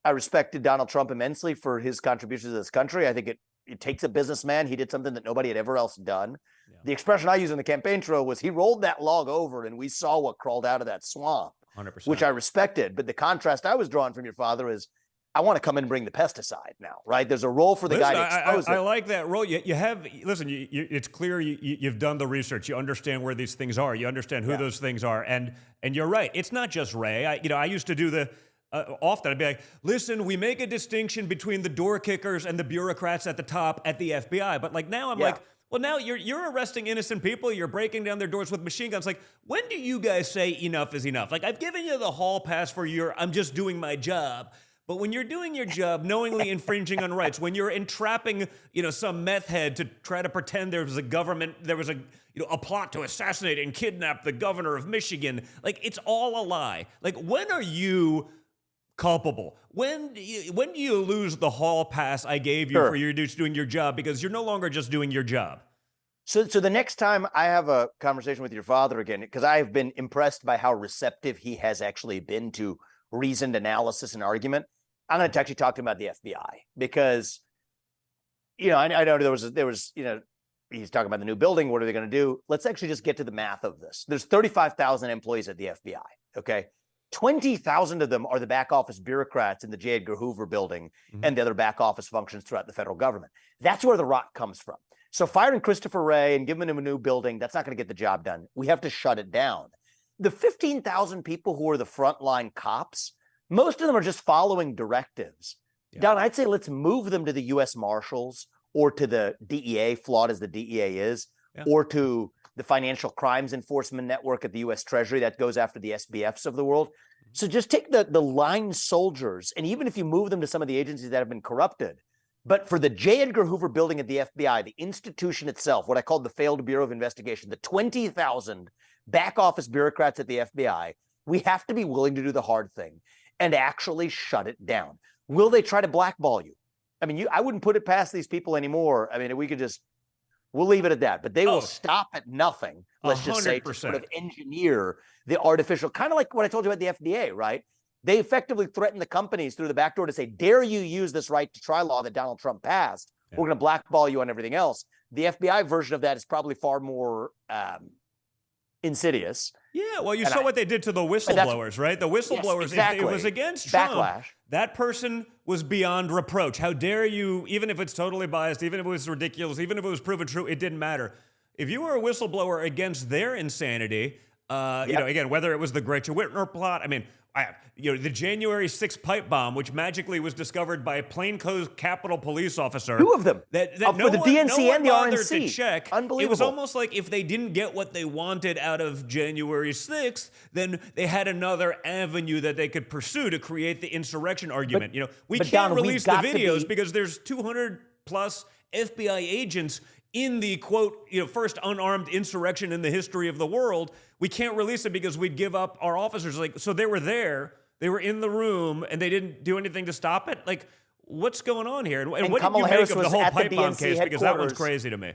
I respected Donald Trump immensely for his contributions to this country. I think it takes a businessman. He did something that nobody had ever else done. Yeah. The expression I used in the campaign trail was he rolled that log over and we saw what crawled out of that swamp, 100%. Which I respected. But the contrast I was drawing from your father is I want to come in and bring the pesticide now, right? There's a role for the guy to expose it. I like that role. It's clear you've done the research. You understand where these things are. You understand who those things are. And you're right. It's not just Ray. I used to do the... often I'd be like, listen, we make a distinction between the door kickers and the bureaucrats at the top at the FBI. But like now I'm like, well, now you're arresting innocent people. You're breaking down their doors with machine guns. Like, when do you guys say enough is enough? Like, I've given you the hall pass for I'm just doing my job. But when you're doing your job, knowingly infringing on rights, when you're entrapping, some meth head to try to pretend there was a plot to assassinate and kidnap the governor of Michigan, like, it's all a lie. Like, when are you culpable? When do you lose the hall pass I gave you for you just doing your job, because you're no longer just doing your job? So the next time I have a conversation with your father again, because I've been impressed by how receptive he has actually been to reasoned analysis and argument, I'm going to actually talk to him about the FBI, because, I know there was, he's talking about the new building. What are they going to do? Let's actually just get to the math of this. There's 35,000 employees at the FBI. Okay. 20,000 of them are the back office bureaucrats in the J. Edgar Hoover building and the other back office functions throughout the federal government. That's where the rot comes from. So firing Christopher Wray and giving him a new building, that's not going to get the job done. We have to shut it down. The 15,000 people who are the frontline cops, most of them are just following directives. Yeah. Don, I'd say let's move them to the U.S. Marshals or to the DEA, flawed as the DEA is, or to the Financial Crimes Enforcement Network at the U.S. Treasury that goes after the SBFs of the world. So just take the line soldiers, and even if you move them to some of the agencies that have been corrupted, but for the J. Edgar Hoover building at the FBI, the institution itself, what I called the failed Bureau of Investigation, the 20,000 back office bureaucrats at the FBI, we have to be willing to do the hard thing. and actually shut it down. Will they try to blackball you? I mean, I wouldn't put it past these people anymore. I mean, we'll leave it at that. But they will stop at nothing. Let's just say to sort of engineer the artificial, kind of like what I told you about the FDA, right? They effectively threaten the companies through the back door to say, dare you use this right to try law that Donald Trump passed? Yeah. We're going to blackball you on everything else. The FBI version of that is probably far more insidious. Yeah, well, you saw what they did to the whistleblowers, right? The whistleblowers, yes, exactly. If it was against Trump, backlash. That person was beyond reproach. How dare you, even if it's totally biased, even if it was ridiculous, even if it was proven true, it didn't matter. If you were a whistleblower against their insanity, you know, again, whether it was the Gretchen Whitmer plot, I mean, the January 6th pipe bomb, which magically was discovered by a plainclothes Capitol police officer. Two of them. That no for the one, DNC no and the RNC. To check. Unbelievable. It was almost like if they didn't get what they wanted out of January 6th, then they had another avenue that they could pursue to create the insurrection argument. But, we can't release the videos because there's 200 plus FBI agents in the, quote, first unarmed insurrection in the history of the world. We can't release it because we'd give up our officers. So they were there, they were in the room, and they didn't do anything to stop it? What's going on here? And what did you make of the whole pipe bomb case? Because that one's crazy to me.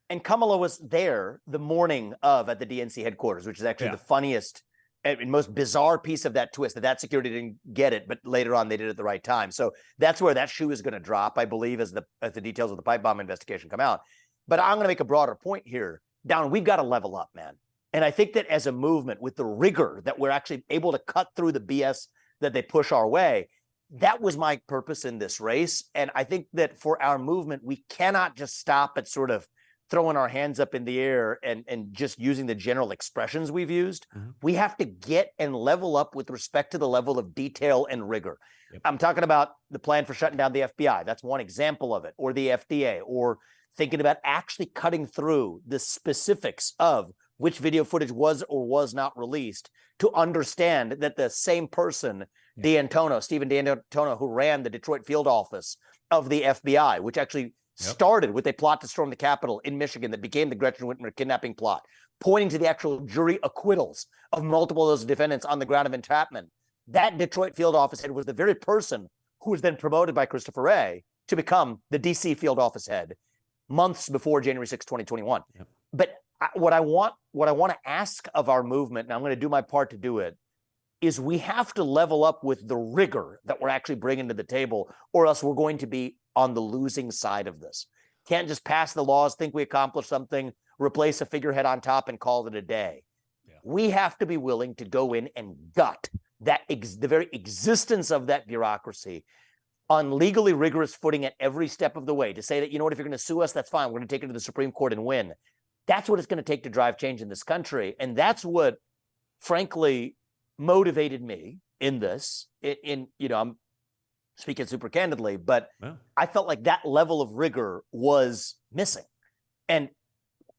And Kamala was there the morning of at the DNC headquarters, which is actually the funniest and most bizarre piece of that twist, that security didn't get it, but later on they did it at the right time. So that's where that shoe is going to drop, I believe, as the details of the pipe bomb investigation come out. But I'm going to make a broader point here. Down, we've got to level up, man. And I think that as a movement, with the rigor that we're actually able to cut through the BS that they push our way, that was my purpose in this race. And I think that for our movement, we cannot just stop at sort of throwing our hands up in the air and just using the general expressions we've used. Mm-hmm. We have to get and level up with respect to the level of detail and rigor. Yep. I'm talking about the plan for shutting down the FBI. That's one example of it, or the FDA, or thinking about actually cutting through the specifics of which video footage was or was not released to understand that the same person, Stephen D'Antonio, who ran the Detroit field office of the FBI, which actually started with a plot to storm the Capitol in Michigan that became the Gretchen Whitmer kidnapping plot, pointing to the actual jury acquittals of multiple of those defendants on the ground of entrapment. That Detroit field office head was the very person who was then promoted by Christopher Wray to become the DC field office head months before January 6, 2021. Yep. But what I want to ask of our movement, and I'm going to do my part to do it, is we have to level up with the rigor that we're actually bringing to the table, or else we're going to be on the losing side of this. Can't just pass the laws, think we accomplished something, replace a figurehead on top, and call it a day. Yeah. We have to be willing to go in and gut the very existence of that bureaucracy on legally rigorous footing at every step of the way, to say that, you know what, if you're going to sue us, that's fine. We're going to take it to the Supreme Court and win. That's what it's going to take to drive change in this country. And that's what, frankly, motivated me in this. I'm speaking super candidly, but I felt like that level of rigor was missing. And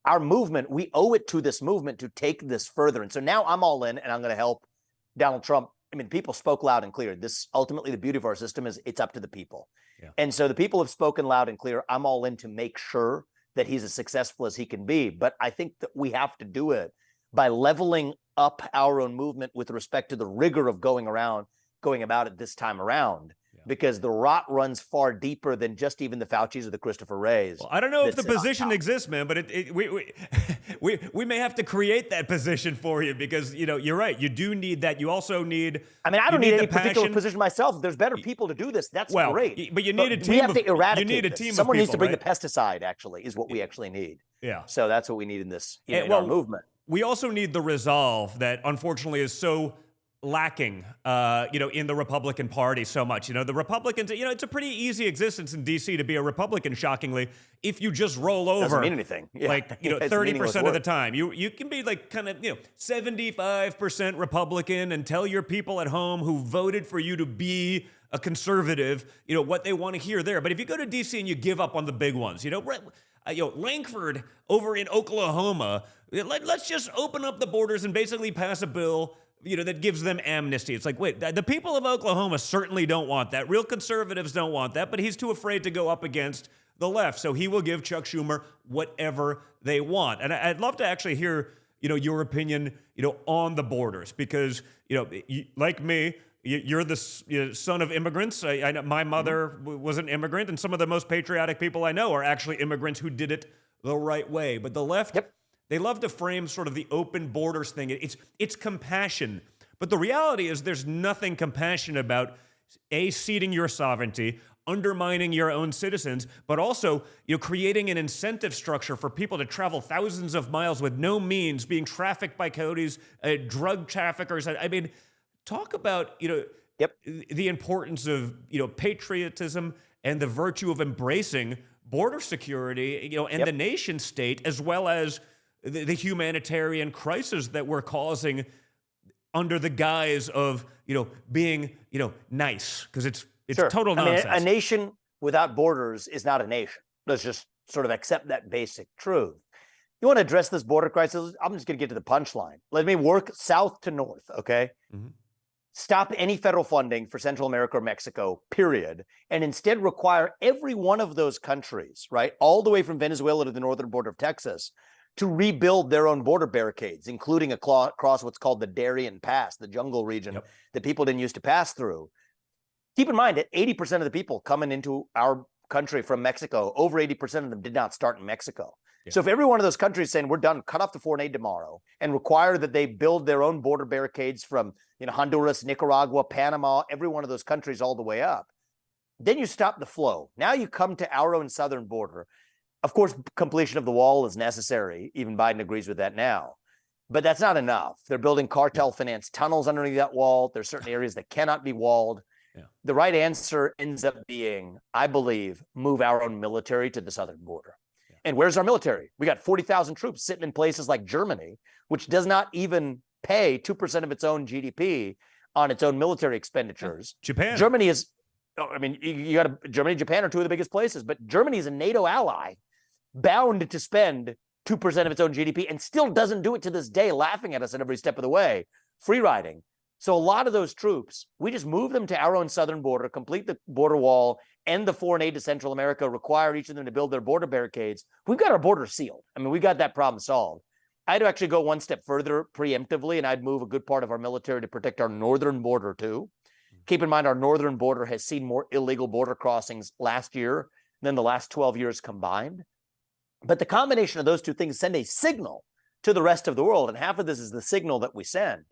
our movement, we owe it to this movement to take this further. And so now I'm all in, and I'm going to help Donald Trump. I mean, people spoke loud and clear. This, ultimately, the beauty of our system is it's up to the people. Yeah. And so the people have spoken loud and clear. I'm all in to make sure that he's as successful as he can be. But I think that we have to do it by leveling up our own movement with respect to the rigor of going about it this time around. Because the rot runs far deeper than just even the Faucis or the Christopher Wrays. Well, I don't know if the position exists, man, but we may have to create that position for you, because you're right. You do need that. You also need. I mean, I don't need any particular position myself. If there's better people to do this, that's great. But you need a team. We have to eradicate. You need a team. Someone of people, needs to bring right? the pesticide. Actually, is what we actually need. Yeah. So that's what we need in this in our movement. We also need the resolve that, unfortunately, is so lacking, in the Republican Party so much. The Republicans, it's a pretty easy existence in D.C. to be a Republican, shockingly, if you just roll over. Doesn't mean anything. Yeah. 30% of the time. You can be 75% Republican and tell your people at home who voted for you to be a conservative, what they want to hear there. But if you go to D.C. and you give up on the big ones, Langford over in Oklahoma, let's just open up the borders and basically pass a bill that gives them amnesty. It's like, wait, the people of Oklahoma certainly don't want that. Real conservatives don't want that, but he's too afraid to go up against the left. So he will give Chuck Schumer whatever they want. And I'd love to actually hear, your opinion, on the borders, because, like me, you're the son of immigrants. I know my mother was an immigrant, and some of the most patriotic people I know are actually immigrants who did it the right way. But the left, Yep. they love to frame sort of the open borders thing. It's compassion. But the reality is there's nothing compassionate about ceding your sovereignty, undermining your own citizens, but also creating an incentive structure for people to travel thousands of miles with no means, being trafficked by coyotes, drug traffickers. I mean, talk about Yep. the importance of patriotism and the virtue of embracing border security, and Yep. the nation state, as well as the humanitarian crisis that we're causing under the guise of being nice, because it's Sure. total I mean, nonsense. a nation without borders is not a nation. Let's just sort of accept that basic truth. You want to address this border crisis? I'm just going to get to the punchline. Let me work south to north, okay? Mhm. Stop any federal funding for Central America or Mexico, period, and instead require every one of those countries, right, all the way from Venezuela to the northern border of Texas, to rebuild their own border barricades, including across what's called the Darien Pass, the jungle region Yep. that people didn't used to pass through. Keep in mind that 80% of the people coming into our country from Mexico, over 80% of them did not start in Mexico. Yeah. So if every one of those countries saying we're done, cut off the foreign aid tomorrow and require that they build their own border barricades from Honduras, Nicaragua, Panama, every one of those countries all the way up, then you stop the flow. Now you come to our own southern border. Of course, completion of the wall is necessary. Even Biden agrees with that now. But that's not enough. They're building cartel-financed tunnels underneath that wall. There's certain areas that cannot be walled. Yeah. The right answer ends up being, I believe, move our own military to the southern border. Yeah. And where's our military? We got 40,000 troops sitting in places like Germany, which does not even pay 2% of its own GDP on its own military expenditures. Yeah. Japan. Germany is, I mean, you got Germany, Japan are two of the biggest places, but Germany is a NATO ally bound to spend 2% of its own GDP and still doesn't do it to this day, laughing at us at every step of the way, free riding. So a lot of those troops, we just move them to our own southern border, complete the border wall, end the foreign aid to Central America, require each of them to build their border barricades. We've got our border sealed. I mean, we got that problem solved. I'd actually go one step further preemptively, and I'd move a good part of our military to protect our northern border too. Keep in mind, our northern border has seen more illegal border crossings last year than the last 12 years combined. But the combination of those two things send a signal to the rest of the world, and half of this is the signal that we send,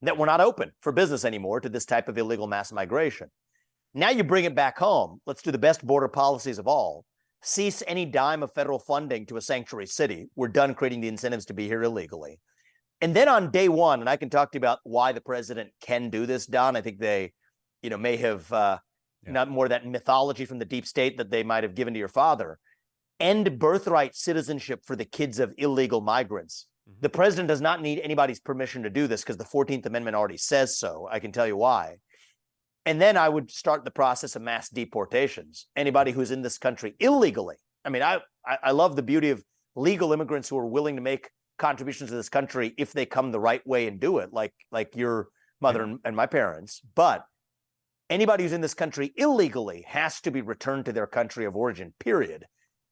that we're not open for business anymore to this type of illegal mass migration. Now you bring it back home. Let's do the best border policies of all. Cease any dime of federal funding to a sanctuary city. We're done creating the incentives to be here illegally. And then on day one, and I can talk to you about why the president can do this, Don. I think they, may have not more of that mythology from the deep state that they might have given to your father. End birthright citizenship for the kids of illegal migrants. Mm-hmm. The president does not need anybody's permission to do this because the 14th Amendment already says so. I can tell you why. And then I would start the process of mass deportations. Anybody who's in this country illegally. I mean, I love the beauty of legal immigrants who are willing to make contributions to this country if they come the right way and do it, like your mother and my parents. But anybody who's in this country illegally has to be returned to their country of origin, period.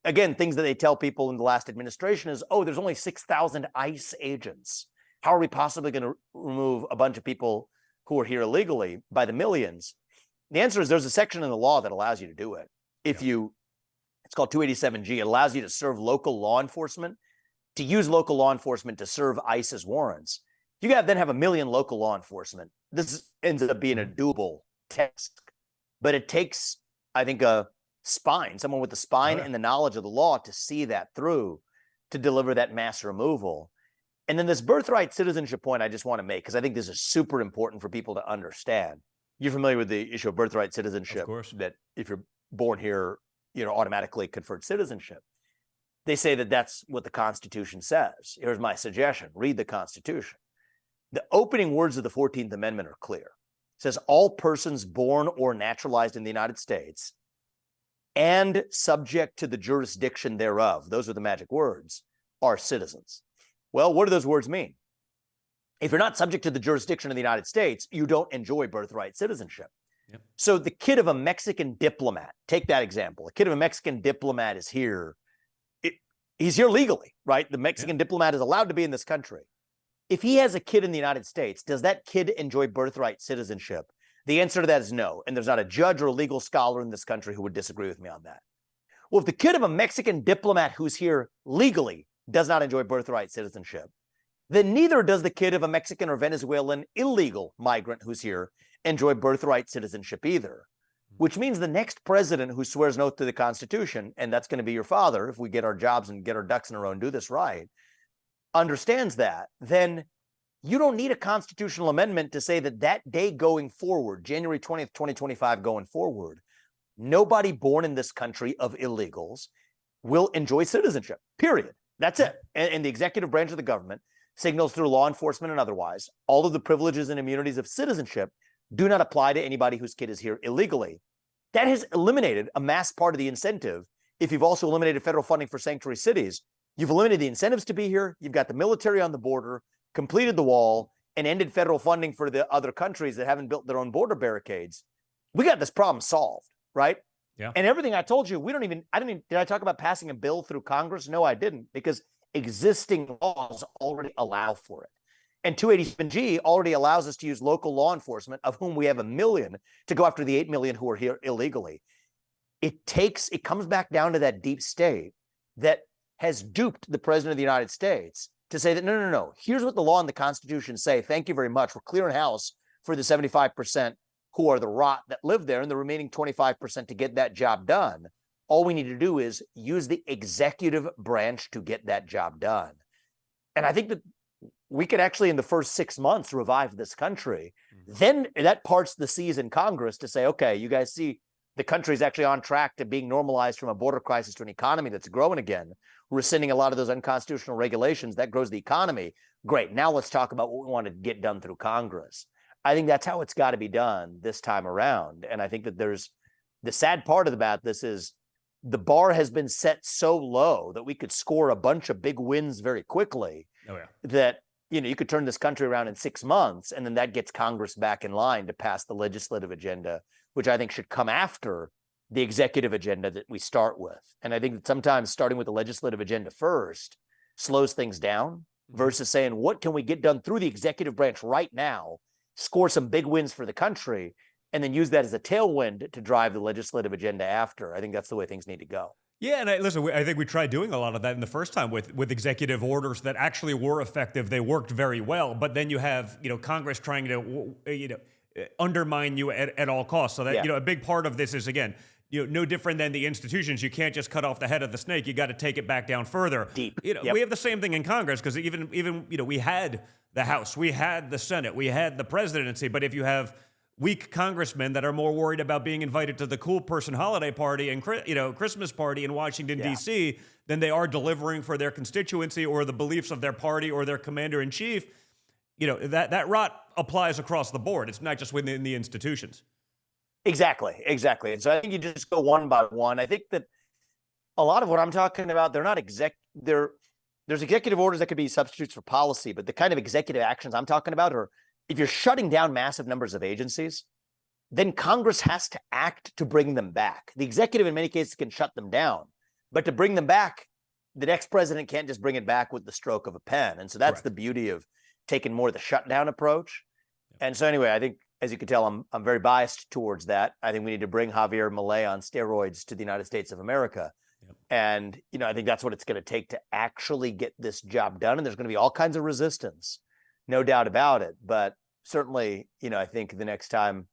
Again, things that they tell people in the last administration is, there's only 6,000 ICE agents. How are we possibly going to remove a bunch of people who are here illegally by the millions? The answer is there's a section in the law that allows you to do it. It's called 287G. It allows you to serve local law enforcement, to use local law enforcement to serve ICE's warrants. You then have 1 million local law enforcement. This ends up being a doable task, but it takes, I think, someone with the spine and the knowledge of the law to see that through, to deliver that mass removal. And then this birthright citizenship point I just want to make, because I think this is super important for people to understand. You're familiar with the issue of birthright citizenship, of course, that if you're born here, automatically conferred citizenship. They say that that's what the Constitution says. Here's my suggestion. Read the Constitution. The opening words of the 14th Amendment are clear. It says, all persons born or naturalized in the United States and subject to the jurisdiction thereof, those are the magic words, are citizens. Well, what do those words mean? If you're not subject to the jurisdiction of the United States, you don't enjoy birthright citizenship. Yep. So the kid of a Mexican diplomat, take that example. A kid of a Mexican diplomat is here. He's here legally, right? The Mexican diplomat is allowed to be in this country. If he has a kid in the United States, does that kid enjoy birthright citizenship? The answer to that is no. And there's not a judge or a legal scholar in this country who would disagree with me on that. Well, if the kid of a Mexican diplomat who's here legally does not enjoy birthright citizenship, then neither does the kid of a Mexican or Venezuelan illegal migrant who's here enjoy birthright citizenship either. Which means the next president who swears an oath to the Constitution, and that's going to be your father if we get our jobs and get our ducks in a row and do this right, understands that, then you don't need a constitutional amendment to say that that day going forward, January 20th, 2025 going forward, nobody born in this country of illegals will enjoy citizenship, period. That's it. And the executive branch of the government signals through law enforcement and otherwise, all of the privileges and immunities of citizenship do not apply to anybody whose kid is here illegally. That has eliminated a mass part of the incentive. If you've also eliminated federal funding for sanctuary cities, you've eliminated the incentives to be here. You've got the military on the border, completed the wall, and ended federal funding for the other countries that haven't built their own border barricades. We got this problem solved, right? Yeah. And everything I told you, did I talk about passing a bill through Congress? No, I didn't, because existing laws already allow for it. And 287G already allows us to use local law enforcement, of whom we have 1 million, to go after the 8 million who are here illegally. It comes back down to that deep state that has duped the president of the United States to say that, no. Here's what the law and the Constitution say. Thank you very much. We're clearing house for the 75% who are the rot that live there and the remaining 25% to get that job done. All we need to do is use the executive branch to get that job done. And I think that we could actually, in the first 6 months, revive this country. Mm-hmm. Then that parts the seas in Congress to say, okay, you guys see the country's actually on track to being normalized from a border crisis to an economy that's growing again. We're rescinding a lot of those unconstitutional regulations. That grows the economy. Great. Now let's talk about what we want to get done through Congress. I think that's how it's got to be done this time around. And I think that the sad part about this is the bar has been set so low that we could score a bunch of big wins very quickly. Oh, yeah. That you could turn this country around in 6 months, and then that gets Congress back in line to pass the legislative agenda, which I think should come after the executive agenda that we start with. And I think that sometimes starting with the legislative agenda first slows things down versus saying, what can we get done through the executive branch right now, score some big wins for the country, and then use that as a tailwind to drive the legislative agenda after. I think that's the way things need to go. Yeah, and I think we tried doing a lot of that in the first time with executive orders that actually were effective. They worked very well, but then you have Congress trying to undermine you at all costs. So that a big part of this is, again, no different than the institutions. You can't just cut off the head of the snake. You got to take it back down further. Deep. We have the same thing in Congress, because even we had the House, we had the Senate, we had the presidency. But if you have weak congressmen that are more worried about being invited to the cool person holiday party and Christmas party in Washington, D.C. than they are delivering for their constituency or the beliefs of their party or their commander in chief, that rot applies across the board. It's not just within the institutions. Exactly. And so I think you just go one by one. I think that a lot of what I'm talking about, they're not there's executive orders that could be substitutes for policy, but the kind of executive actions I'm talking about are, if you're shutting down massive numbers of agencies, then Congress has to act to bring them back. The executive, in many cases, can shut them down, but to bring them back, the next president can't just bring it back with the stroke of a pen. And so that's the beauty of taking more of the shutdown approach. And so anyway, I think, as you can tell, I'm very biased towards that. I think we need to bring Javier Milei on steroids to the United States of America. Yep. And, I think that's what it's going to take to actually get this job done. And there's going to be all kinds of resistance. No doubt about it. But certainly, I think the next time,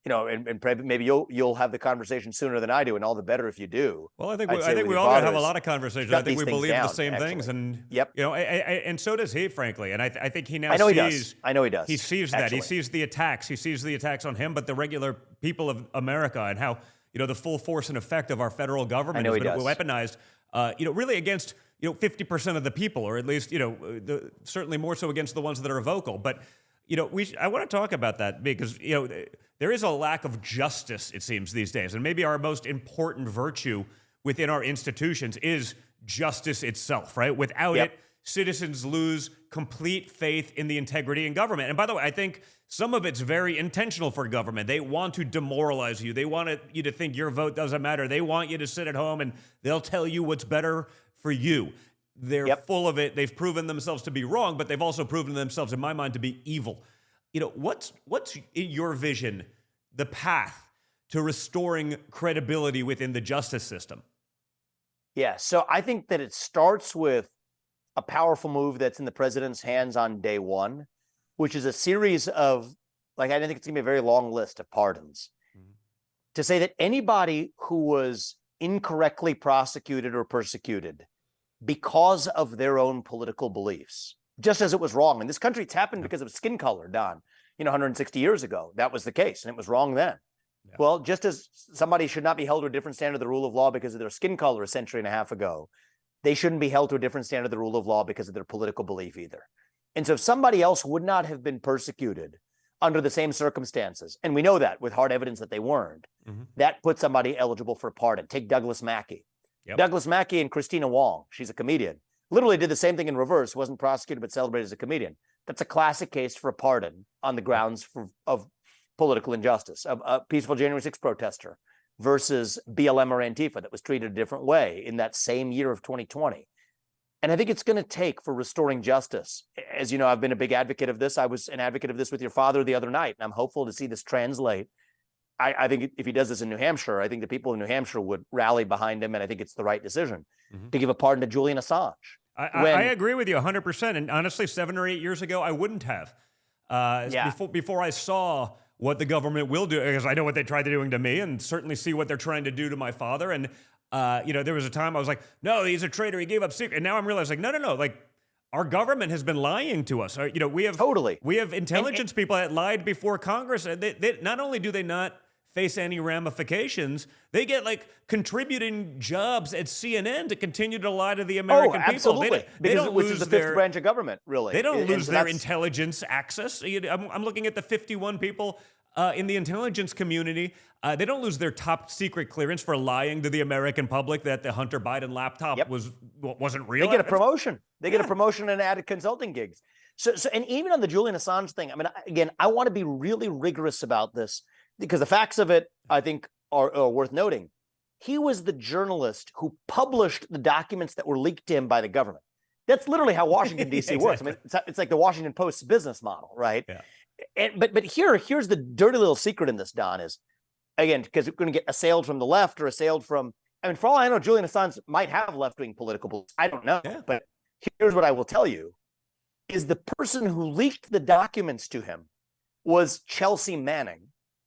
and maybe you'll have the conversation sooner than I do, and all the better if you do. Well, I think we all have a lot of conversations. I think we believe the same things, and and so does he, frankly. And I think he now sees. I know he does. He sees that. He sees the attacks. He sees the attacks on him, but the regular people of America, and how the full force and effect of our federal government has been weaponized. Really against 50% of the people, or at least certainly more so against the ones that are vocal. But I want to talk about that, because there is a lack of justice, it seems, these days, and maybe our most important virtue within our institutions is justice itself. Right? Without it, citizens lose complete faith in the integrity in government. And by the way, I think some of it's very intentional for government. They want to demoralize you. They want you to think your vote doesn't matter. They want you to sit at home and they'll tell you what's better for you. They're full of it. They've proven themselves to be wrong, but they've also proven themselves, in my mind, to be evil. What's in your vision the path to restoring credibility within the justice system? Yeah, so I think that it starts with a powerful move that's in the president's hands on day one, which is a series of, like, I think it's going to be a very long list of pardons. Mm-hmm. To say that anybody who was incorrectly prosecuted or persecuted because of their own political beliefs, just as it was wrong. In this country, it's happened because of skin color, Don. 160 years ago, that was the case, and it was wrong then. Yeah. Well, just as somebody should not be held to a different standard of the rule of law because of their skin color a century and a half ago, they shouldn't be held to a different standard of the rule of law because of their political belief either. And so if somebody else would not have been persecuted under the same circumstances, and we know that with hard evidence that they weren't, that puts somebody eligible for pardon. Take Douglas Mackey. Yep. Douglas Mackey and Christina Wong, she's a comedian, literally did the same thing in reverse, wasn't prosecuted but celebrated as a comedian. That's a classic case for a pardon on the grounds of political injustice. A peaceful January 6th protester versus BLM or Antifa that was treated a different way in that same year of 2020. And I think it's going to take for restoring justice. As you know, I've been a big advocate of this. I was an advocate of this with your father the other night, and I'm hopeful to see this translate. I think if he does this in New Hampshire, I think the people in New Hampshire would rally behind him, and I think it's the right decision to give a pardon to Julian Assange. I agree with you 100%. And honestly, 7 or 8 years ago, I wouldn't have. Before I saw what the government will do, because I know what they tried to doing to me, and certainly see what they're trying to do to my father. And there was a time I was like, no, he's a traitor. He gave up secret. And now I'm realizing, no. Like, our government has been lying to us. We have intelligence people that lied before Congress. And they not only do they not face any ramifications, they get contributing jobs at CNN to continue to lie to the American absolutely. people. They don't which lose is the fifth branch of government, really. They don't lose their intelligence access. I'm looking at the 51 people in the intelligence community. They don't lose their top secret clearance for lying to the American public that the Hunter Biden laptop wasn't real. They get a promotion. They get a promotion and added consulting gigs. So, and even on the Julian Assange thing, I mean, again, I want to be really rigorous about this, because the facts of it, I think, are worth noting. He was the journalist who published the documents that were leaked to him by the government. That's literally how Washington, D.C. works. I mean, it's like the Washington Post's business model, right? Yeah. But here's the dirty little secret in this, Don, is, again, because we're going to get assailed from the left or assailed from, I mean, for all I know, Julian Assange might have left-wing political beliefs. I don't know. Yeah. But here's what I will tell you, is the person who leaked the documents to him was Chelsea Manning,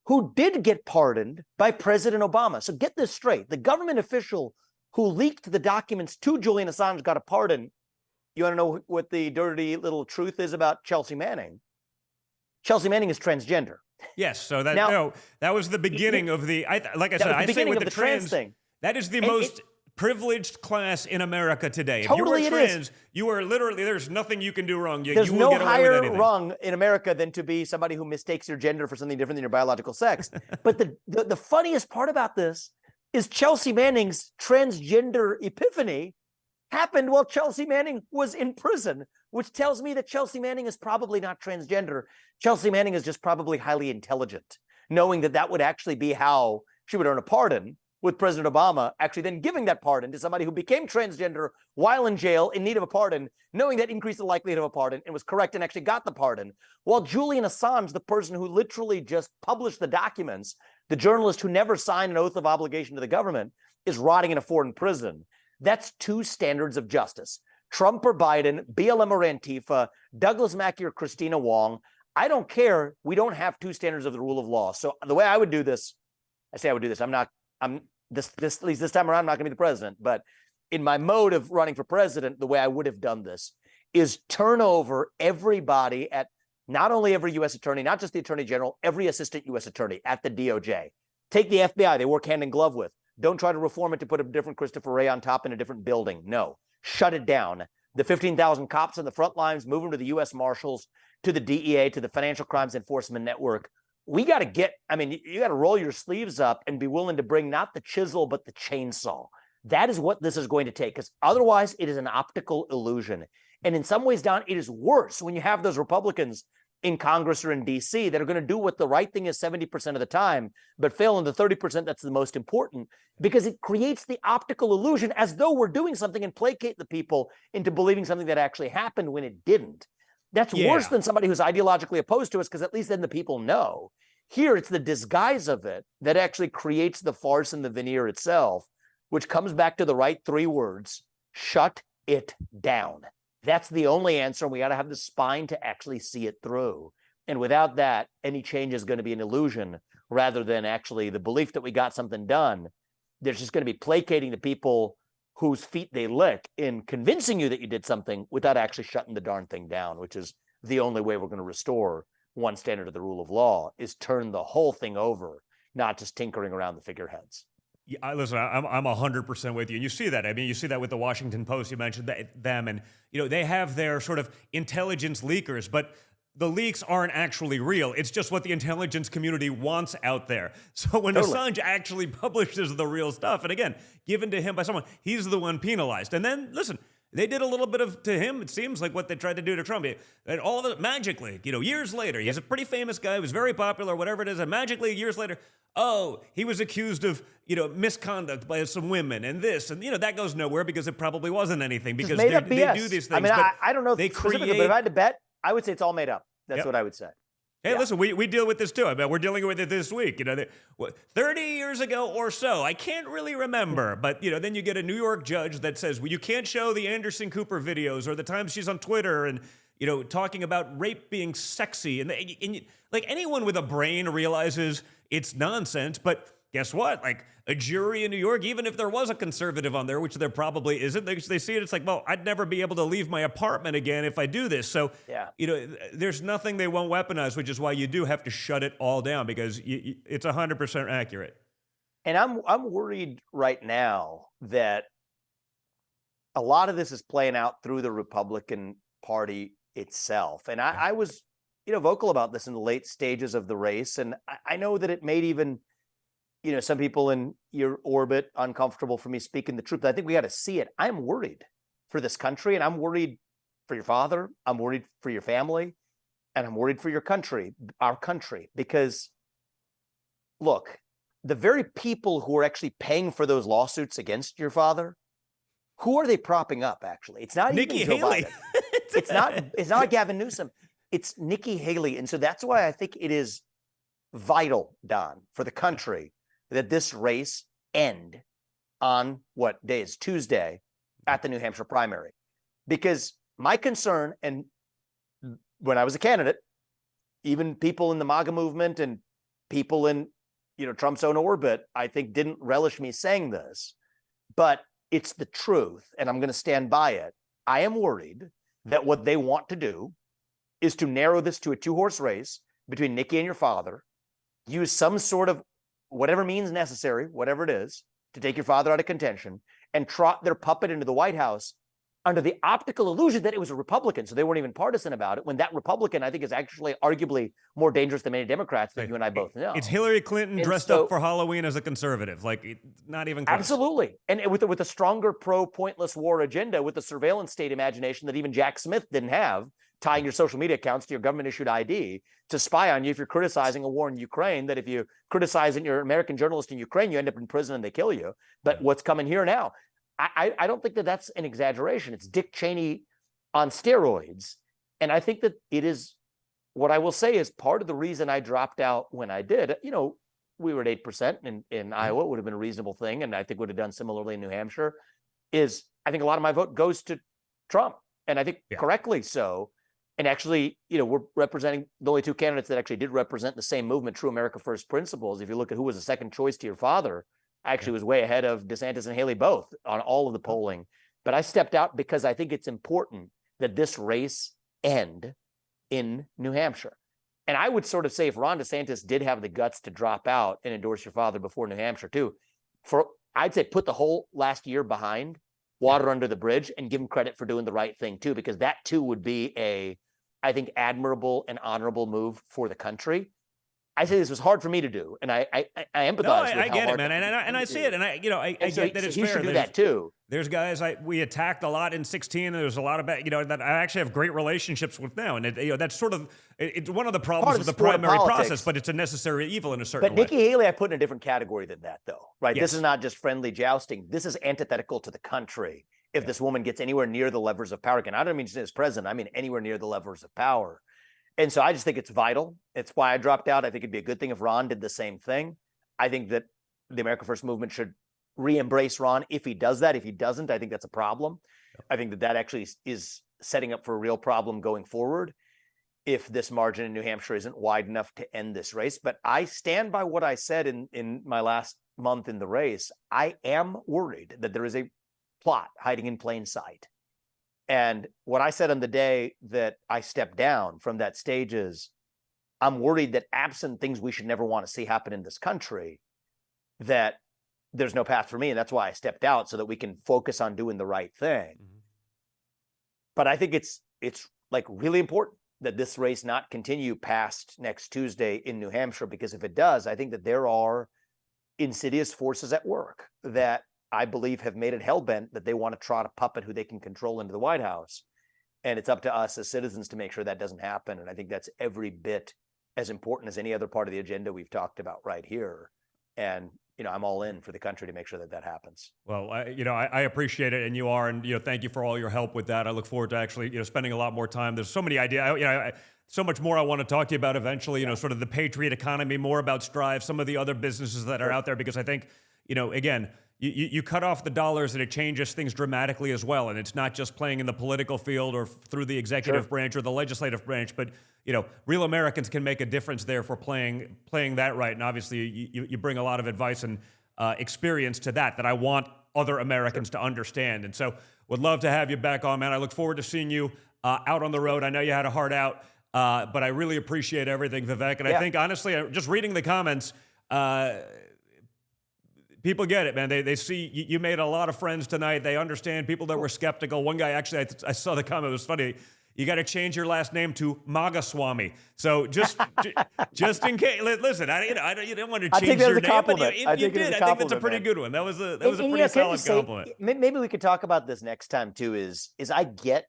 who did get pardoned by President Obama. So get this straight. The government official who leaked the documents to Julian Assange got a pardon. You want to know what the dirty little truth is about Chelsea Manning? Chelsea Manning is transgender. Yes, so that was the beginning of the, like I said, I say with the trans thing. That is the most privileged class in America today. Totally, if you are trans, you are literally, there's nothing you can do wrong. There's you will no get away higher with anything. rung in America than to be somebody who mistakes your gender for something different than your biological sex. But the funniest part about this is Chelsea Manning's transgender epiphany happened while Chelsea Manning was in prison, which tells me that Chelsea Manning is probably not transgender. Chelsea Manning is just probably highly intelligent, knowing that that would actually be how she would earn a pardon, with President Obama actually then giving that pardon to somebody who became transgender while in jail in need of a pardon, knowing that increased the likelihood of a pardon and was correct and actually got the pardon. While Julian Assange, the person who literally just published the documents, the journalist who never signed an oath of obligation to the government, is rotting in a foreign prison. That's two standards of justice. Trump or Biden, BLM or Antifa, Douglas Mackey or Christina Wong. I don't care. We don't have two standards of the rule of law. So the way I would do this, at least this time around, I'm not going to be the president, but in my mode of running for president, the way I would have done this is turn over everybody at, not only every U.S. attorney, not just the attorney general, every assistant U.S. attorney at the DOJ. Take the FBI, they work hand in glove with. Don't try to reform it to put a different Christopher Wray on top in a different building. No, shut it down. The 15,000 cops on the front lines, move them to the U.S. Marshals, to the DEA, to the Financial Crimes Enforcement Network. We got to you got to roll your sleeves up and be willing to bring not the chisel, but the chainsaw. That is what this is going to take, because otherwise it is an optical illusion. And in some ways, Don, it is worse when you have those Republicans in Congress or in DC that are going to do what the right thing is 70% of the time, but fail in the 30% that's the most important, because it creates the optical illusion as though we're doing something and placate the people into believing something that actually happened when it didn't. That's worse than somebody who's ideologically opposed to us, because at least then the people know. Here, it's the disguise of it that actually creates the farce and the veneer itself, which comes back to the right three words: shut it down. That's the only answer. We got to have the spine to actually see it through. And without that, any change is going to be an illusion rather than actually the belief that we got something done. There's just going to be placating the people whose feet they lick in convincing you that you did something without actually shutting the darn thing down, which is the only way we're going to restore one standard of the rule of law, is turn the whole thing over, not just tinkering around the figureheads. Yeah, listen, I'm 100% with you. And you see that. I mean, you see that with the Washington Post. You mentioned them, and they have their sort of intelligence leakers, but the leaks aren't actually real. It's just what the intelligence community wants out there. So when Assange actually publishes the real stuff, and again, given to him by someone, he's the one penalized. And then, listen, they did a little bit of, to him, it seems like what they tried to do to Trump. And all of it, magically, years later, he's a pretty famous guy, he was very popular, whatever it is, and magically, years later, he was accused of, misconduct by some women and this, and, that goes nowhere because it probably wasn't anything, because they do these things. I mean, I don't know specifically, but if I had to bet, I would say it's all made up. That's what I would say. Hey, listen, we deal with this too. I bet we're dealing with it this week. 30 years ago or so, I can't really remember, but then you get a New York judge that says, well, you can't show the Anderson Cooper videos or the times she's on Twitter and talking about rape being sexy, and like anyone with a brain realizes it's nonsense. But guess what? Like a jury in New York, even if there was a conservative on there, which there probably isn't, they see it. It's like, well, I'd never be able to leave my apartment again if I do this. So, there's nothing they won't weaponize, which is why you do have to shut it all down, because it's 100% accurate. And I'm worried right now that a lot of this is playing out through the Republican Party itself. And I was, vocal about this in the late stages of the race. And I know that it made even some people in your orbit uncomfortable for me speaking the truth. But I think we got to see it. I'm worried for this country, and I'm worried for your father. I'm worried for your family, and I'm worried for your country, our country, because look, the very people who are actually paying for those lawsuits against your father, who are they propping up? Actually, it's not Nikki even Joe Haley. Biden. It's not Gavin Newsom. It's Nikki Haley. And so that's why I think it is vital, Don, for the country that this race end on what day is Tuesday at the New Hampshire primary. Because my concern, and when I was a candidate, even people in the MAGA movement and people in Trump's own orbit, I think didn't relish me saying this, but it's the truth, and I'm going to stand by it. I am worried that what they want to do is to narrow this to a two-horse race between Nikki and your father, use some sort of whatever means necessary, whatever it is, to take your father out of contention and trot their puppet into the White House under the optical illusion that it was a Republican. So they weren't even partisan about it, when that Republican, I think, is actually arguably more dangerous than many Democrats that you and I both know. It's Hillary Clinton dressed up for Halloween as a conservative. Like, not even close. Absolutely. And with a stronger pro-pointless war agenda, with the surveillance state imagination that even Jack Smith didn't have, tying your social media accounts to your government-issued ID to spy on you if you're criticizing a war in Ukraine, that if you criticize you're an American journalist in Ukraine, you end up in prison and they kill you. But what's coming here now, I don't think that that's an exaggeration. It's Dick Cheney on steroids. And I think that it is, what I will say is part of the reason I dropped out when I did. We were at 8% in Iowa, it would have been a reasonable thing, and I think would have done similarly in New Hampshire, is I think a lot of my vote goes to Trump. And I think correctly so. And actually, we're representing the only two candidates that actually did represent the same movement, True America First principles. If you look at who was the second choice to your father, I actually was way ahead of DeSantis and Haley both on all of the polling. But I stepped out because I think it's important that this race end in New Hampshire. And I would sort of say, if Ron DeSantis did have the guts to drop out and endorse your father before New Hampshire too, I'd say put the whole last year behind, water under the bridge, and give him credit for doing the right thing too, because that too would be I think, admirable and honorable move for the country. I say this was hard for me to do, and I empathize. No, I get it, man, and I see it, and I get that it's fair. He should do that too. There's guys we attacked a lot in 2016, and there's a lot of that I actually have great relationships with now, and that's sort of it's one of the problems with the primary process, but it's a necessary evil in a certain way. But Nikki Haley, I put in a different category than that, though. Right? Yes. This is not just friendly jousting. This is antithetical to the country. If this woman gets anywhere near the levers of power, again, I don't mean just as president, I mean anywhere near the levers of power. And so I just think it's vital. It's why I dropped out. I think it'd be a good thing if Ron did the same thing. I think that the America First movement should re-embrace Ron if he does that. If he doesn't, I think that's a problem. Yep. I think that that actually is setting up for a real problem going forward if this margin in New Hampshire isn't wide enough to end this race. But I stand by what I said in my last month in the race. I am worried that there is a plot hiding in plain sight. And what I said on the day that I stepped down from that stage is, I'm worried that absent things we should never want to see happen in this country, that there's no path for me. And that's why I stepped out, so that we can focus on doing the right thing. Mm-hmm. But I think it's like really important that this race not continue past next Tuesday in New Hampshire, because if it does, I think that there are insidious forces at work that I believe have made it hellbent that they want to trot a puppet who they can control into the White House. And it's up to us as citizens to make sure that doesn't happen. And I think that's every bit as important as any other part of the agenda we've talked about right here. And, you know, I'm all in for the country to make sure that that happens. Well, I appreciate it, and you are, and thank you for all your help with that. I look forward to actually spending a lot more time. There's so many ideas, so much more I want to talk to you about eventually. Sort of the Patriot economy, more about Strive, some of the other businesses that are out there, because I think again, you cut off the dollars and it changes things dramatically as well. And it's not just playing in the political field or through the executive branch or the legislative branch, but real Americans can make a difference there for playing that right. And obviously you bring a lot of advice and experience to that I want other Americans to understand. And so would love to have you back on, man. I look forward to seeing you out on the road. I know you had a hard out, but I really appreciate everything, Vivek. And I think, honestly, just reading the comments, people get it, man. They see you made a lot of friends tonight. They understand people that were skeptical. One guy, actually, I saw the comment. It was funny. You got to change your last name to Ramaswamy. So just in case, listen, you don't want to change your name, but you did. I think that's a pretty good one. That was a pretty solid compliment. Maybe we could talk about this next time too. Is I get,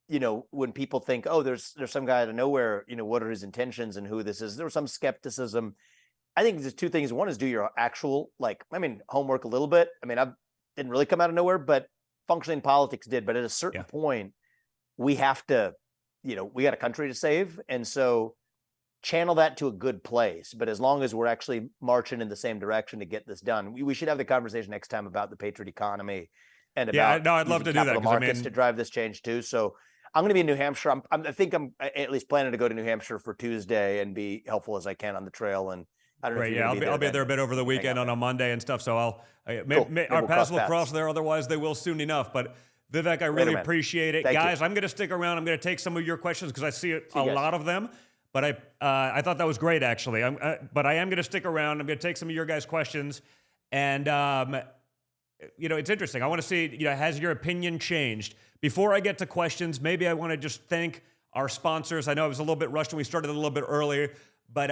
when people think, oh, there's some guy out of nowhere, what are his intentions and who this is? There was some skepticism. I think there's two things. One is do your actual, homework a little bit. I didn't really come out of nowhere, but functioning politics did. But at a certain point, we have to, we got a country to save. And so channel that to a good place. But as long as we're actually marching in the same direction to get this done, we should have the conversation next time about the Patriot economy and about I'd love to do that, markets to drive this change too. So I'm going to be in New Hampshire. I think I'm at least planning to go to New Hampshire for Tuesday and be helpful as I can on the trail. And I don't know. Great, I'll be there a bit over the weekend on a Monday and stuff. So our paths will cross there. Otherwise, they will soon enough. But Vivek, I really appreciate it. Guys, I'm going to stick around. I'm going to take some of your questions because I see a lot of them. But I thought that was great, actually. But I am going to stick around. I'm going to take some of your guys' questions. And, it's interesting. I want to see, has your opinion changed? Before I get to questions, maybe I want to just thank our sponsors. I know I was a little bit rushed when we started a little bit earlier. But,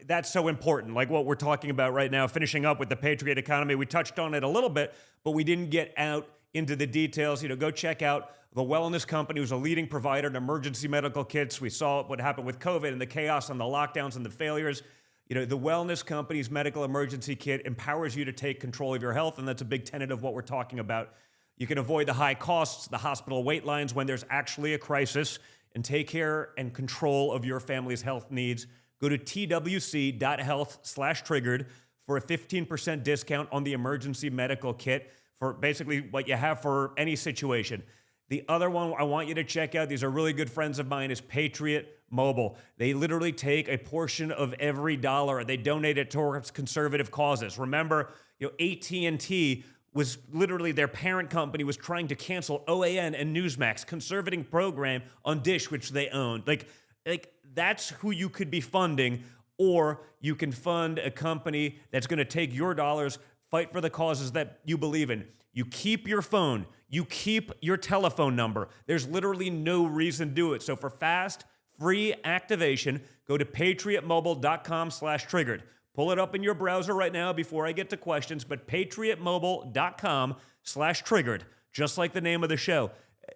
that's so important, like what we're talking about right now, finishing up with the Patriot economy. We touched on it a little bit, but we didn't get out into the details. Go check out the Wellness Company, who's a leading provider in emergency medical kits. We saw what happened with COVID and the chaos and the lockdowns and the failures. The Wellness Company's medical emergency kit empowers you to take control of your health, and that's a big tenet of what we're talking about. You can avoid the high costs, the hospital wait lines when there's actually a crisis, and take care and control of your family's health needs. Go to twc.health/triggered for a 15% discount on the emergency medical kit for basically what you have for any situation. The other one I want you to check out, these are really good friends of mine, is Patriot Mobile. They literally take a portion of every dollar and they donate it towards conservative causes. Remember, AT&T was literally, their parent company was trying to cancel OAN and Newsmax, conservative program on Dish, which they owned. Like that's who you could be funding, or you can fund a company that's going to take your dollars, fight for the causes that you believe in. You keep your phone. You keep your telephone number. There's literally no reason to do it. So for fast, free activation, go to patriotmobile.com/triggered. Pull it up in your browser right now before I get to questions, but patriotmobile.com/triggered, just like the name of the show.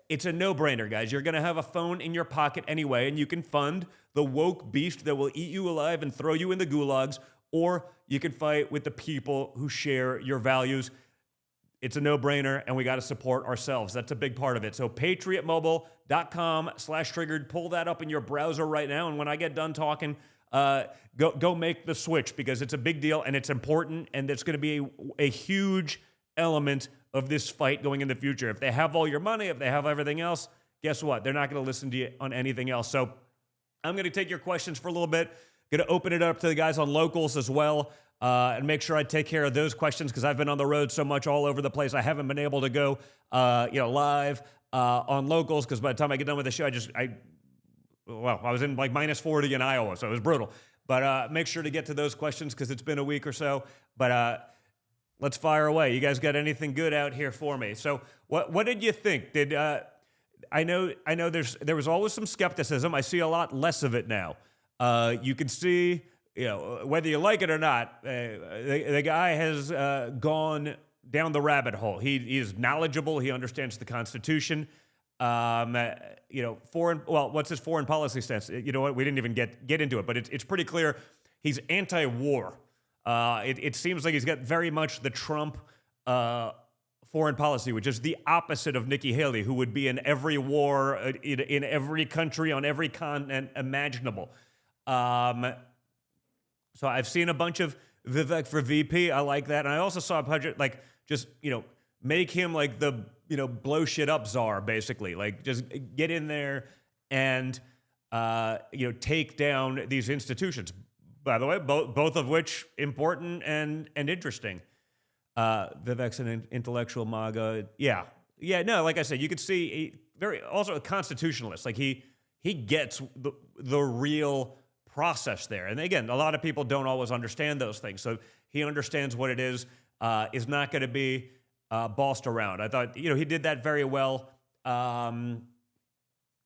It's a no-brainer, guys. You're going to have a phone in your pocket anyway, and you can fund the woke beast that will eat you alive and throw you in the gulags, or you can fight with the people who share your values. It's a no-brainer, and we got to support ourselves. That's a big part of it. So patriotmobile.com/triggered. Pull that up in your browser right now, and when I get done talking, go make the switch, because it's a big deal and it's important, and it's going to be a huge element of this fight going in the future. If they have all your money, if they have everything else, guess what? They're not going to listen to you on anything else. So I'm going to take your questions for a little bit. Going to open it up to the guys on locals as well, and make sure I take care of those questions, because I've been on the road so much all over the place. I haven't been able to go, live on locals, because by the time I get done with the show, I was in like -40 in Iowa, so it was brutal. But make sure to get to those questions, because it's been a week or so. But let's fire away. You guys got anything good out here for me? So what did you think? I know there was always some skepticism. I see a lot less of it now. You can see, whether you like it or not, the guy has gone down the rabbit hole. He is knowledgeable. He understands the Constitution. What's his foreign policy stance? You know what? We didn't even get into it, but it's pretty clear he's anti-war. It seems like he's got very much the Trump foreign policy, which is the opposite of Nikki Haley, who would be in every war, in every country, on every continent imaginable. So I've seen a bunch of Vivek for VP. I like that. And I also saw a bunch of, make him like the, blow shit up czar, basically. Like, just get in there and, take down these institutions. By the way, both of which important and interesting. Vivek's an intellectual MAGA. Yeah. No, like I said, you could see also a constitutionalist. Like he gets the real process there. And again, a lot of people don't always understand those things. So he understands what it is not going to be bossed around. I thought, he did that very well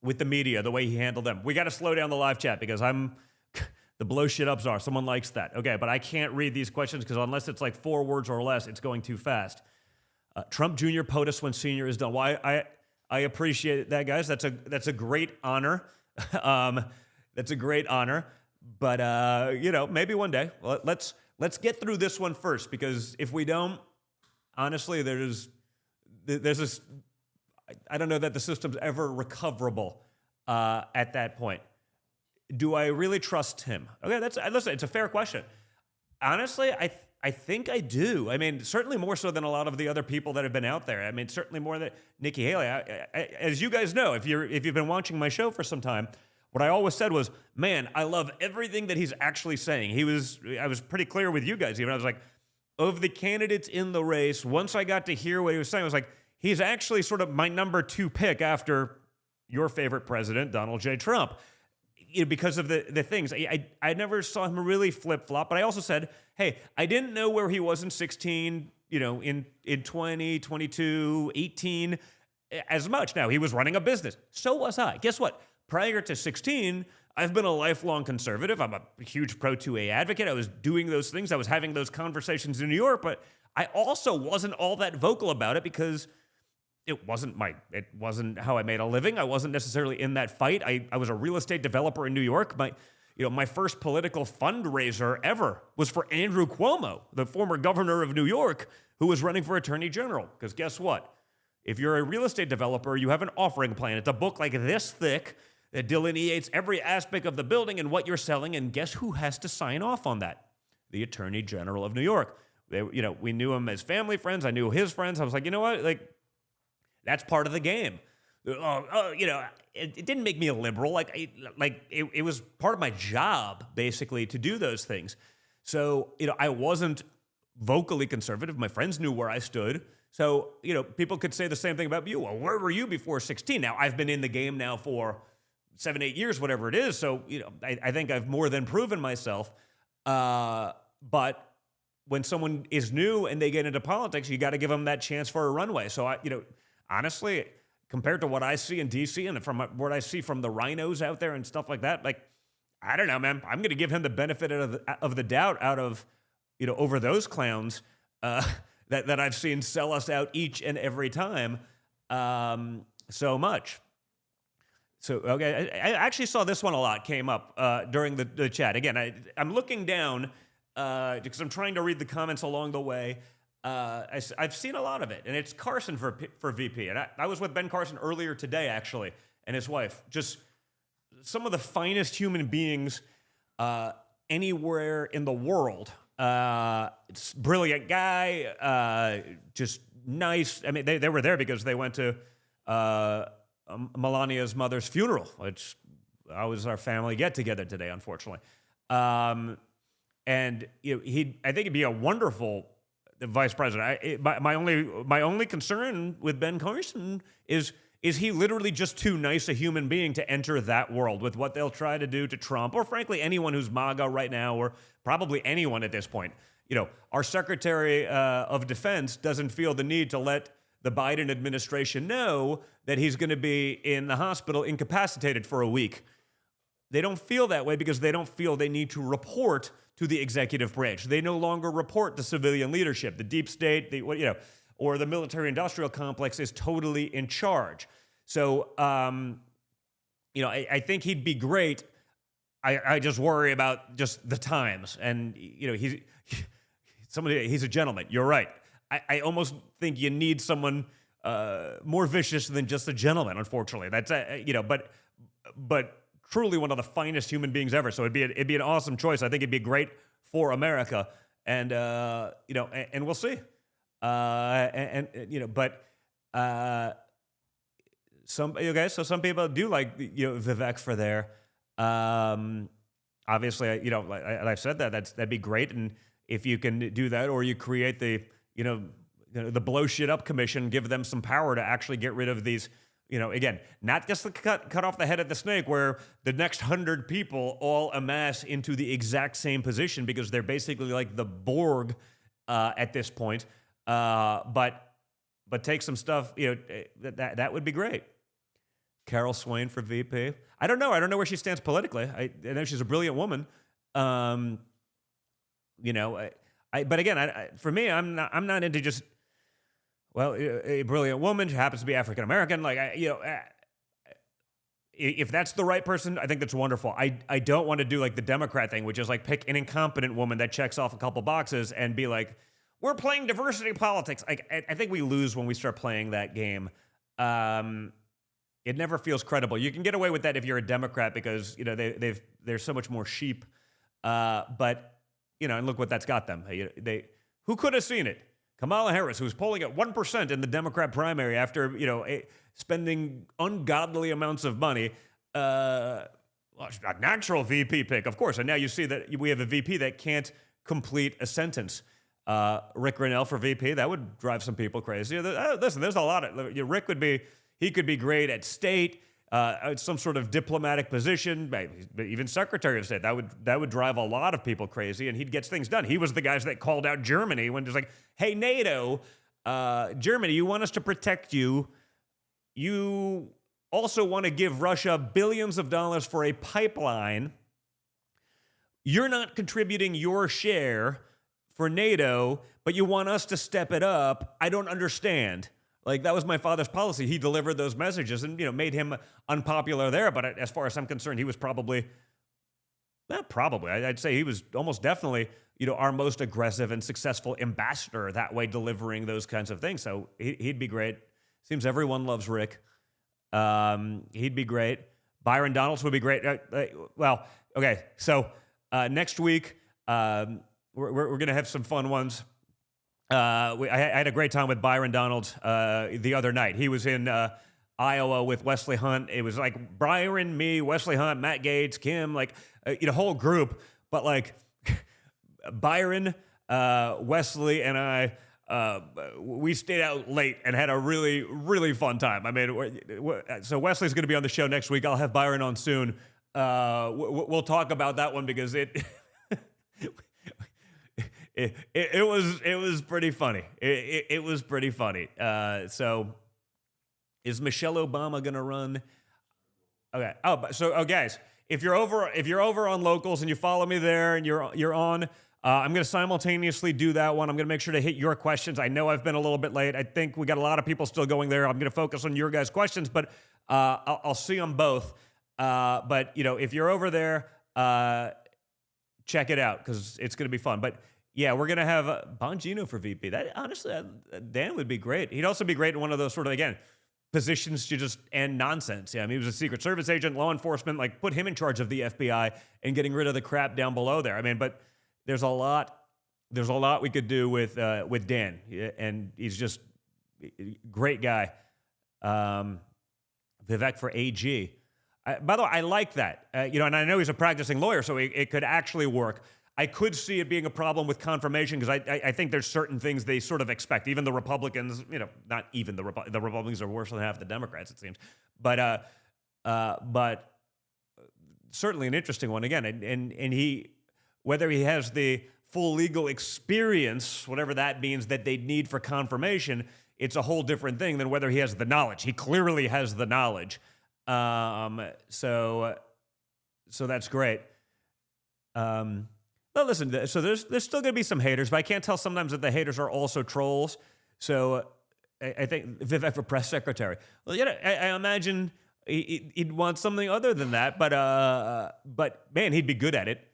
with the media, the way he handled them. We got to slow down the live chat, because I'm the blow shit up czar. Someone likes that. Okay, but I can't read these questions, because unless it's like 4 words or less, it's going too fast. Trump Jr. POTUS when Senior is done. Why I appreciate that, guys. That's a great honor. That's a gret honor. But maybe one day. Well, let's get through this one first, because if we don't, honestly, there's this. I don't know that the system's ever recoverable at that point. Do I really trust him? Okay, listen, it's a fair question. Honestly, I think I do. I mean, certainly more so than a lot of the other people that have been out there. I mean, certainly more than Nikki Haley. As you guys know, if you've been watching my show for some time, what I always said was, man, I love everything that he's actually saying. I was pretty clear with you guys even. I was like, of the candidates in the race, once I got to hear what he was saying, I was like, he's actually sort of my number 2 pick after your favorite president, Donald J. Trump. Because of the things. I never saw him really flip-flop, but I also said, hey, I didn't know where he was in 16, in 20, 22, 18, as much. Now, he was running a business. So was I. Guess what? Prior to 16, I've been a lifelong conservative. I'm a huge Pro-2A advocate. I was doing those things. I was having those conversations in New York, but I also wasn't all that vocal about it, because it wasn't how I made a living. I wasn't necessarily in that fight. I was a real estate developer in New York. My first political fundraiser ever was for Andrew Cuomo, the former governor of New York, who was running for attorney general. Because guess what? If you're a real estate developer, you have an offering plan. It's a book like this thick that delineates every aspect of the building and what you're selling. And guess who has to sign off on that? The attorney general of New York. We knew him as family friends. I knew his friends. I was like, you know what? Like, that's part of the game. It didn't make me a liberal. It was part of my job, basically, to do those things. So, I wasn't vocally conservative. My friends knew where I stood. So, people could say the same thing about you. Well, where were you before 16? Now, I've been in the game now for 7, 8 years, whatever it is. So, I think I've more than proven myself. But when someone is new and they get into politics, you got to give them that chance for a runway. So, honestly, compared to what I see in D.C. and from what I see from the rhinos out there and stuff like that, I don't know, man. I'm going to give him the benefit of the doubt out of, over those clowns that I've seen sell us out each and every time so much. So, okay, I actually saw this one a lot came up during the chat. Again, I'm looking down because I'm trying to read the comments along the way. I've seen a lot of it, and it's Carson for VP. And I was with Ben Carson earlier today, actually, and his wife. Just some of the finest human beings anywhere in the world. It's brilliant guy, just nice. I mean, they were there because they went to Melania's mother's funeral, which was our family get together today, unfortunately. And I think he'd be a wonderful vice president. My only concern with Ben Carson is he literally just too nice a human being to enter that world with what they'll try to do to Trump, or frankly anyone who's MAGA right now, or probably anyone at this point. Our Secretary of Defense doesn't feel the need to let the Biden administration know that he's going to be in the hospital incapacitated for a week. They don't feel that way because they don't feel they need to report to the executive branch. They no longer report to civilian leadership. The deep state, or the military-industrial complex is totally in charge. So, I think he'd be great. I just worry about just the times. And, he's a gentleman. You're right. I almost think you need someone more vicious than just a gentleman, unfortunately. That's, but truly one of the finest human beings ever. So it'd be an awesome choice. I think it'd be great for America. And, and we'll see. So some people do like Vivek for there. Obviously, I've said that'd be great, and if you can do that, or you create the blow shit up commission, give them some power to actually get rid of these. Again, not just to cut off the head of the snake, where the next 100 people all amass into the exact same position because they're basically like the Borg at this point. But take some stuff. That would be great. Carol Swain for VP. I don't know where she stands politically. I know she's a brilliant woman. But again, for me, I'm not into just a brilliant woman who happens to be African American. If that's the right person, I think that's wonderful. I don't want to do like the Democrat thing, which is like pick an incompetent woman that checks off a couple boxes and be like, we're playing diversity politics. I think we lose when we start playing that game. It never feels credible. You can get away with that if you're a Democrat because they're so much more sheep. But and look what that's got them. Who could have seen it? Kamala Harris, who's polling at 1% in the Democrat primary after spending ungodly amounts of money. A natural VP pick, of course. And now you see that we have a VP that can't complete a sentence. Rick Grinnell for VP, that would drive some people crazy. Listen, there's a lot of Rick he could be great at state, some sort of diplomatic position, even Secretary of State. That would drive a lot of people crazy, and he'd get things done. He was the guys that called out Germany when it was like, hey, NATO, Germany, you want us to protect you. You also want to give Russia billions of dollars for a pipeline. You're not contributing your share for NATO, but you want us to step it up. I don't understand. That was my father's policy. He delivered those messages and, made him unpopular there. But as far as I'm concerned, he was I'd say he was almost definitely, our most aggressive and successful ambassador that way, delivering those kinds of things. So he'd be great. Seems everyone loves Rick. He'd be great. Byron Donalds would be great. Okay. So next week, we're going to have some fun ones. I had a great time with Byron Donalds the other night. He was in Iowa with Wesley Hunt. It was like Byron, me, Wesley Hunt, Matt Gaetz, Kim, a whole group. But Byron, Wesley, and I, we stayed out late and had a really, really fun time. I mean, so Wesley's going to be on the show next week. I'll have Byron on soon. We'll talk about that one because it was pretty funny. It was pretty funny. So is Michelle Obama gonna run? Okay. Guys, if you're over on Locals and you follow me there and you're on, I'm gonna simultaneously do that one. I'm gonna make sure to hit your questions. I know I've been a little bit late. I think we got a lot of people still going there. I'm gonna focus on your guys' questions, but I'll see them both. But if you're over there, check it out because it's gonna be fun. But Yeah, we're gonna have Bongino for VP. That honestly, Dan would be great. He'd also be great in one of those sort of, again, positions to just end nonsense. Yeah, I mean, he was a Secret Service agent, law enforcement. Like, put him in charge of the FBI and getting rid of the crap down below there. I mean, but there's a lot. There's a lot we could do with Dan, and he's just a great guy. Vivek for AG. By the way, I like that. And I know he's a practicing lawyer, so it could actually work. I could see it being a problem with confirmation because I think there's certain things they sort of expect. Even the Republicans, not even the Republicans are worse than half the Democrats, it seems. But certainly an interesting one again. And he, whether he has the full legal experience, whatever that means, that they'd need for confirmation, it's a whole different thing than whether he has the knowledge. He clearly has the knowledge. So that's great. Well, listen, so there's still going to be some haters, but I can't tell sometimes that the haters are also trolls. So I think Vivek for press secretary. Well, I imagine he'd want something other than that, but man, he'd be good at it.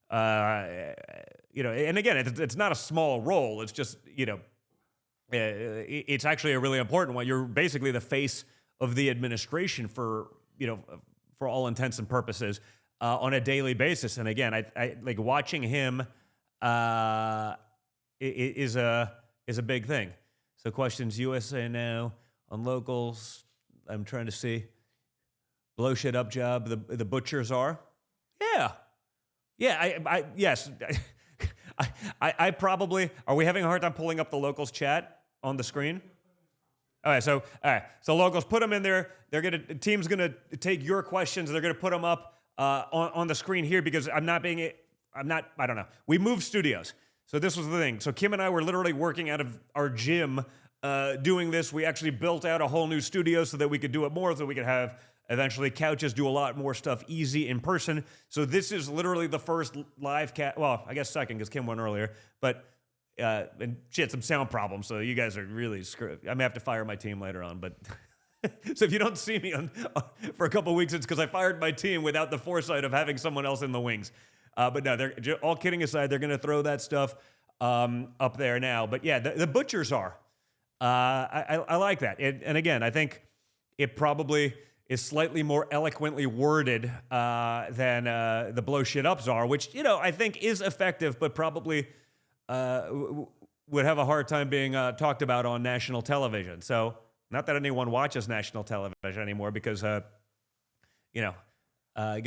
And again, it's not a small role. It's just, it's actually a really important one. You're basically the face of the administration for all intents and purposes. On a daily basis, and again, I like watching him. Is a big thing. So questions USA Now on locals. I'm trying to see. Blow shit up job. The butchers are. Yeah. Yes. I probably are. We having a hard time pulling up the locals chat on the screen? All right. So locals, put them in there. Team's gonna take your questions. They're gonna put them up on the screen here because I don't know. We moved studios. So this was the thing. So Kim and I were literally working out of our gym doing this. We actually built out a whole new studio so that we could do it more, so we could have eventually couches, do a lot more stuff easy in person. So this is literally the first live well, I guess second because Kim went earlier. But and she had some sound problems, so you guys are really screwed. I may have to fire my team later on, but... So if you don't see me for a couple of weeks, it's because I fired my team without the foresight of having someone else in the wings. But no, they're all kidding aside. They're going to throw that stuff up there now. But yeah, the butchers are. I like that. And again, I think it probably is slightly more eloquently worded than the blow shit ups are, which I think is effective, but probably would have a hard time being talked about on national television. So. Not that anyone watches national television anymore because, give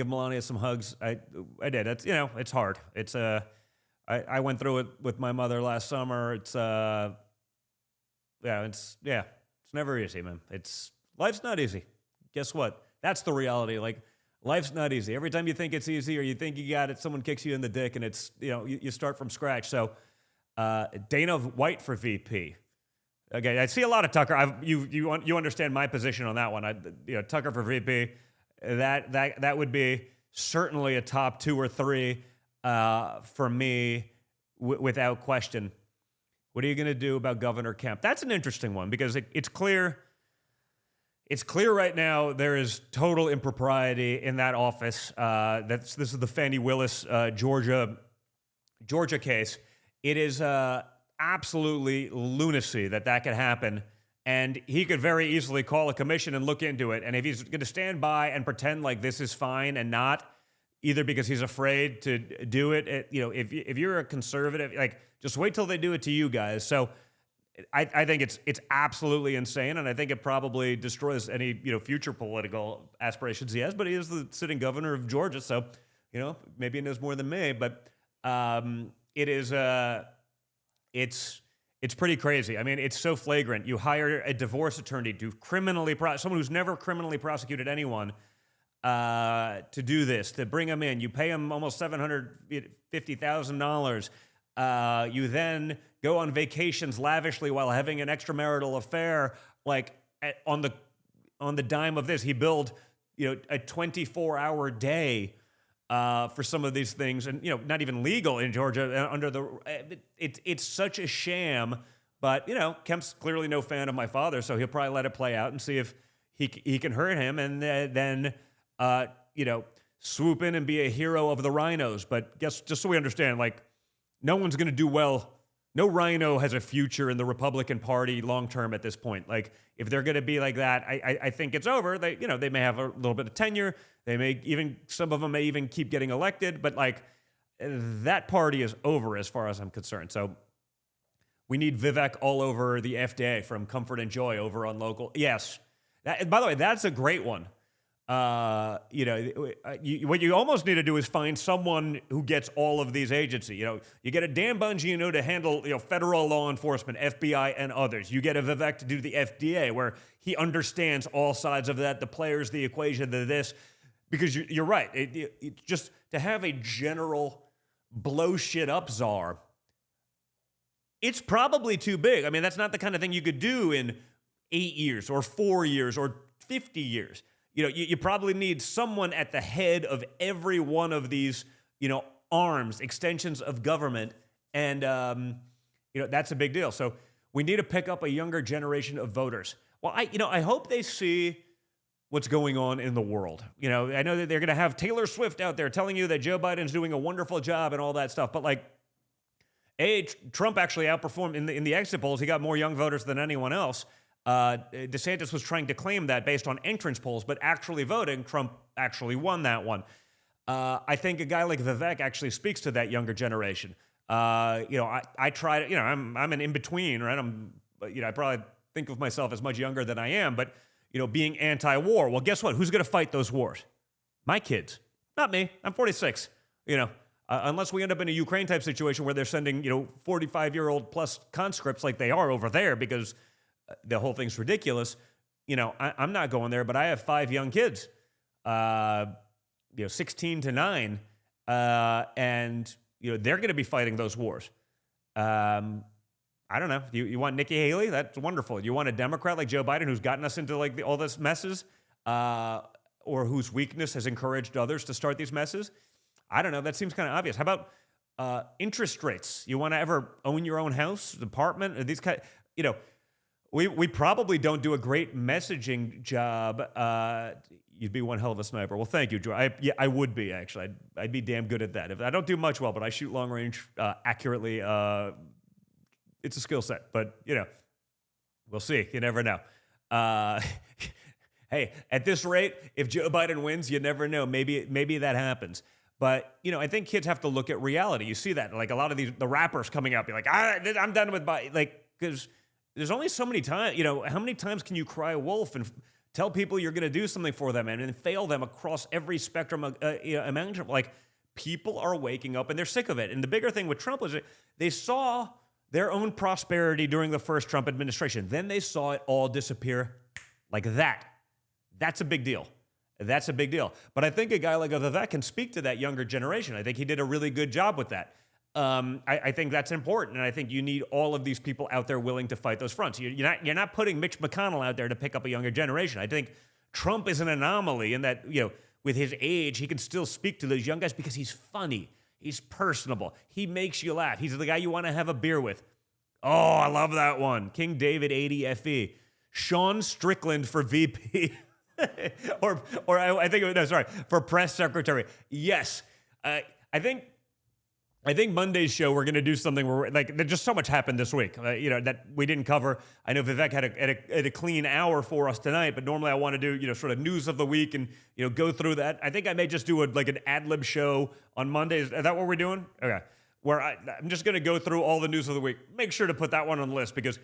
Melania some hugs. I did. It's, it's hard. It's, I went through it with my mother last summer. It's never easy, man. Life's not easy. Guess what? That's the reality. Like, life's not easy. Every time you think it's easy or you think you got it, someone kicks you in the dick and it's, you start from scratch. So, Dana White for VP. Okay, I see a lot of Tucker. You understand my position on that one. Tucker for VP, that would be certainly a top 2 or 3 for me without question. What are you going to do about Governor Kemp? That's an interesting one because it's clear. It's clear right now there is total impropriety in that office. This is the Fannie Willis Georgia case. It is. Absolutely lunacy that could happen, and he could very easily call a commission and look into it. And if he's going to stand by and pretend like this is fine and not, either because he's afraid to do it, if you're a conservative, like just wait till they do it to you guys. So I think it's absolutely insane, and I think it probably destroys any future political aspirations he has. But he is the sitting governor of Georgia, so maybe he knows more than me. But it is. It's pretty crazy. I mean, it's so flagrant. You hire a divorce attorney to someone who's never criminally prosecuted anyone to do this, to bring him in. You pay him almost $750,000. You then go on vacations lavishly while having an extramarital affair, like on the dime of this. He billed a 24-hour day for some of these things, and not even legal in Georgia under it's such a sham. But Kemp's clearly no fan of my father, so he'll probably let it play out and see if he can hurt him, and then swoop in and be a hero of the rhinos. But just so we understand, like no one's going to do well. No rhino has a future in the Republican Party long term at this point. Like, if they're going to be like that, I think it's over. They may have a little bit of tenure. They may even, some of them may even keep getting elected, but like, that party is over as far as I'm concerned. So we need Vivek all over the FDA from Comfort and Joy over on local. Yes. By the way, that's a great one. What you almost need to do is find someone who gets all of these agencies. You get a Dan Bongino to handle, federal law enforcement, FBI, and others. You get a Vivek to do the FDA, where he understands all sides of that, the players, the equation, this. Because you're right. It just to have a general blow shit up czar, it's probably too big. I mean, that's not the kind of thing you could do in 8 years or 4 years or 50 years. You probably need someone at the head of every one of these, arms, extensions of government. And, that's a big deal. So we need to pick up a younger generation of voters. Well, I hope they see what's going on in the world. I know that they're going to have Taylor Swift out there telling you that Joe Biden's doing a wonderful job and all that stuff. But like, Trump actually outperformed in the exit polls. He got more young voters than anyone else. DeSantis was trying to claim that based on entrance polls, but actually voting, Trump actually won that one. I think a guy like Vivek actually speaks to that younger generation. I try to, I'm an in-between, right? I probably think of myself as much younger than I am, but, being anti-war. Well, guess what? Who's going to fight those wars? My kids. Not me. I'm 46. Unless we end up in a Ukraine type situation where they're sending, 45-year-old plus conscripts like they are over there because the whole thing's ridiculous. I'm not going there, but I have 5 young kids, 16 to 9, and they're going to be fighting those wars. I don't know. You want Nikki Haley? That's wonderful. You want a Democrat like Joe Biden who's gotten us into like all this messes, or whose weakness has encouraged others to start these messes? I don't know. That seems kind of obvious. How about interest rates? You want to ever own your own house, apartment, or these kind? We probably don't do a great messaging job. You'd be one hell of a sniper. Well, thank you, Joe. I would be, actually. I'd be damn good at that. If I don't do much well, but I shoot long range accurately. It's a skill set, but, we'll see. You never know. Hey, at this rate, if Joe Biden wins, you never know. Maybe that happens. But, I think kids have to look at reality. You see that. Like, a lot of the rappers coming out, be like, I'm done with Biden. Like, because there's only so many times, how many times can you cry wolf and tell people you're going to do something for them and then fail them across every spectrum of imaginable? Like, people are waking up and they're sick of it. And the bigger thing with Trump was that they saw their own prosperity during the first Trump administration. Then they saw it all disappear like that. That's a big deal. That's a big deal. But I think a guy like Vivek can speak to that younger generation. I think he did a really good job with that. I think that's important, and I think you need all of these people out there willing to fight those fronts. You're not putting Mitch McConnell out there to pick up a younger generation. I think Trump is an anomaly in that, with his age, he can still speak to those young guys because he's funny. He's personable. He makes you laugh. He's the guy you want to have a beer with. Oh, I love that one. King David 80 FE. Sean Strickland for VP. For press secretary. Yes. I think Monday's show, we're going to do something where, there's just so much happened this week, that we didn't cover. I know Vivek had a clean hour for us tonight, but normally I want to do, sort of news of the week and, go through that. I think I may just do an ad-lib show on Monday. Is that what we're doing? Okay. Where I'm just going to go through all the news of the week. Make sure to put that one on the list, because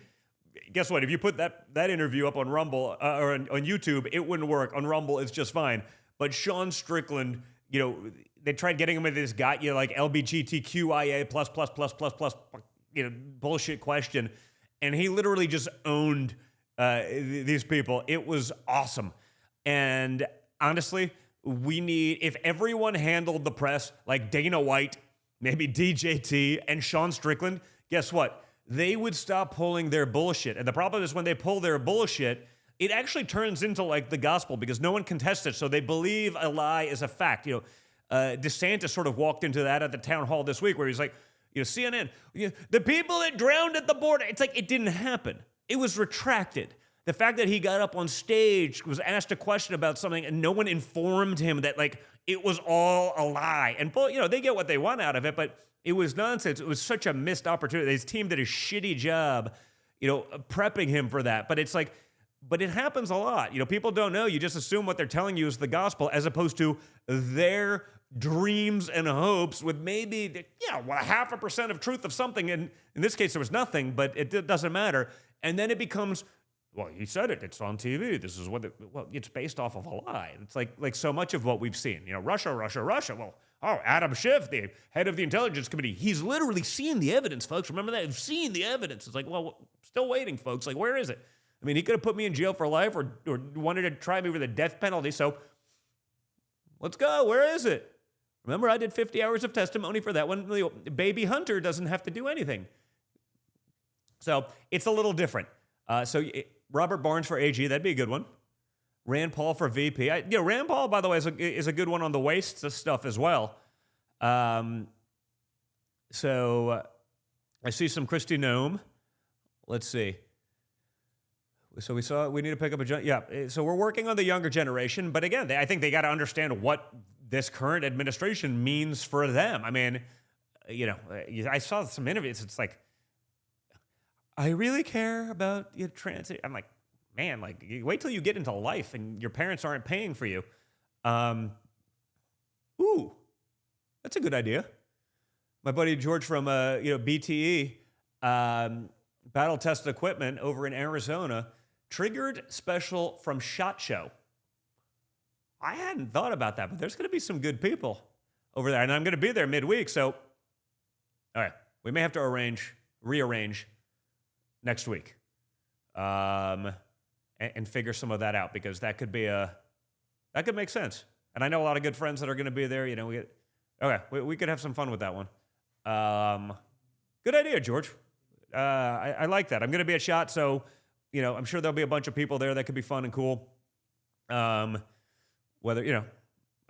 guess what? If you put that interview up on Rumble or on YouTube, it wouldn't work. On Rumble, it's just fine. But Sean Strickland, they tried getting him with this guy, LGBTQIA plus, bullshit question. And he literally just owned these people. It was awesome. And honestly, if everyone handled the press like Dana White, maybe DJT, and Sean Strickland, guess what? They would stop pulling their bullshit. And the problem is when they pull their bullshit, it actually turns into the gospel because no one contests it. So they believe a lie is a fact. DeSantis sort of walked into that at the town hall this week where he's like, CNN, the people that drowned at the border. It's like it didn't happen. It was retracted. The fact that he got up on stage, was asked a question about something, and no one informed him that it was all a lie. And they get what they want out of it, but It was nonsense. It was such a missed opportunity. His team did a shitty job, prepping him for that. But it's like, but it happens a lot. People don't know. You just assume what they're telling you is the gospel as opposed to their dreams and hopes with maybe, 0.5% of truth of something. And in this case, there was nothing, but it doesn't matter. And then it becomes, well, he said it. It's on TV. This is it's based off of a lie. It's like so much of what we've seen. Russia. Well, Adam Schiff, the head of the intelligence committee, he's literally seen the evidence, folks. Remember that? He's seen the evidence. It's like, well, still waiting, folks. Like, where is it? I mean, he could have put me in jail for life or wanted to try me with a death penalty. So let's go. Where is it? Remember, I did 50 hours of testimony for that one. Baby Hunter doesn't have to do anything. So it's a little different. Robert Barnes for AG, that'd be a good one. Rand Paul for VP. Rand Paul, by the way, is a good one on the waste stuff as well. I see some Kristi Noem. Let's see. So we need to pick up so we're working on the younger generation, but again, I think they got to understand what this current administration means for them. I mean, I saw some interviews. It's like, I really care about transit. I'm like, man, you wait till you get into life and your parents aren't paying for you. Ooh, that's a good idea. My buddy George from BTE, Battle Tested Equipment over in Arizona, triggered special from SHOT Show. I hadn't thought about that, but there's going to be some good people over there, and I'm going to be there midweek. So, all right, we may have to rearrange next week, and figure some of that out because that could make sense. And I know a lot of good friends that are going to be there. We could have some fun with that one. Good idea, George. I like that. I'm going to be at SHOT, so I'm sure there'll be a bunch of people there that could be fun and cool. Whether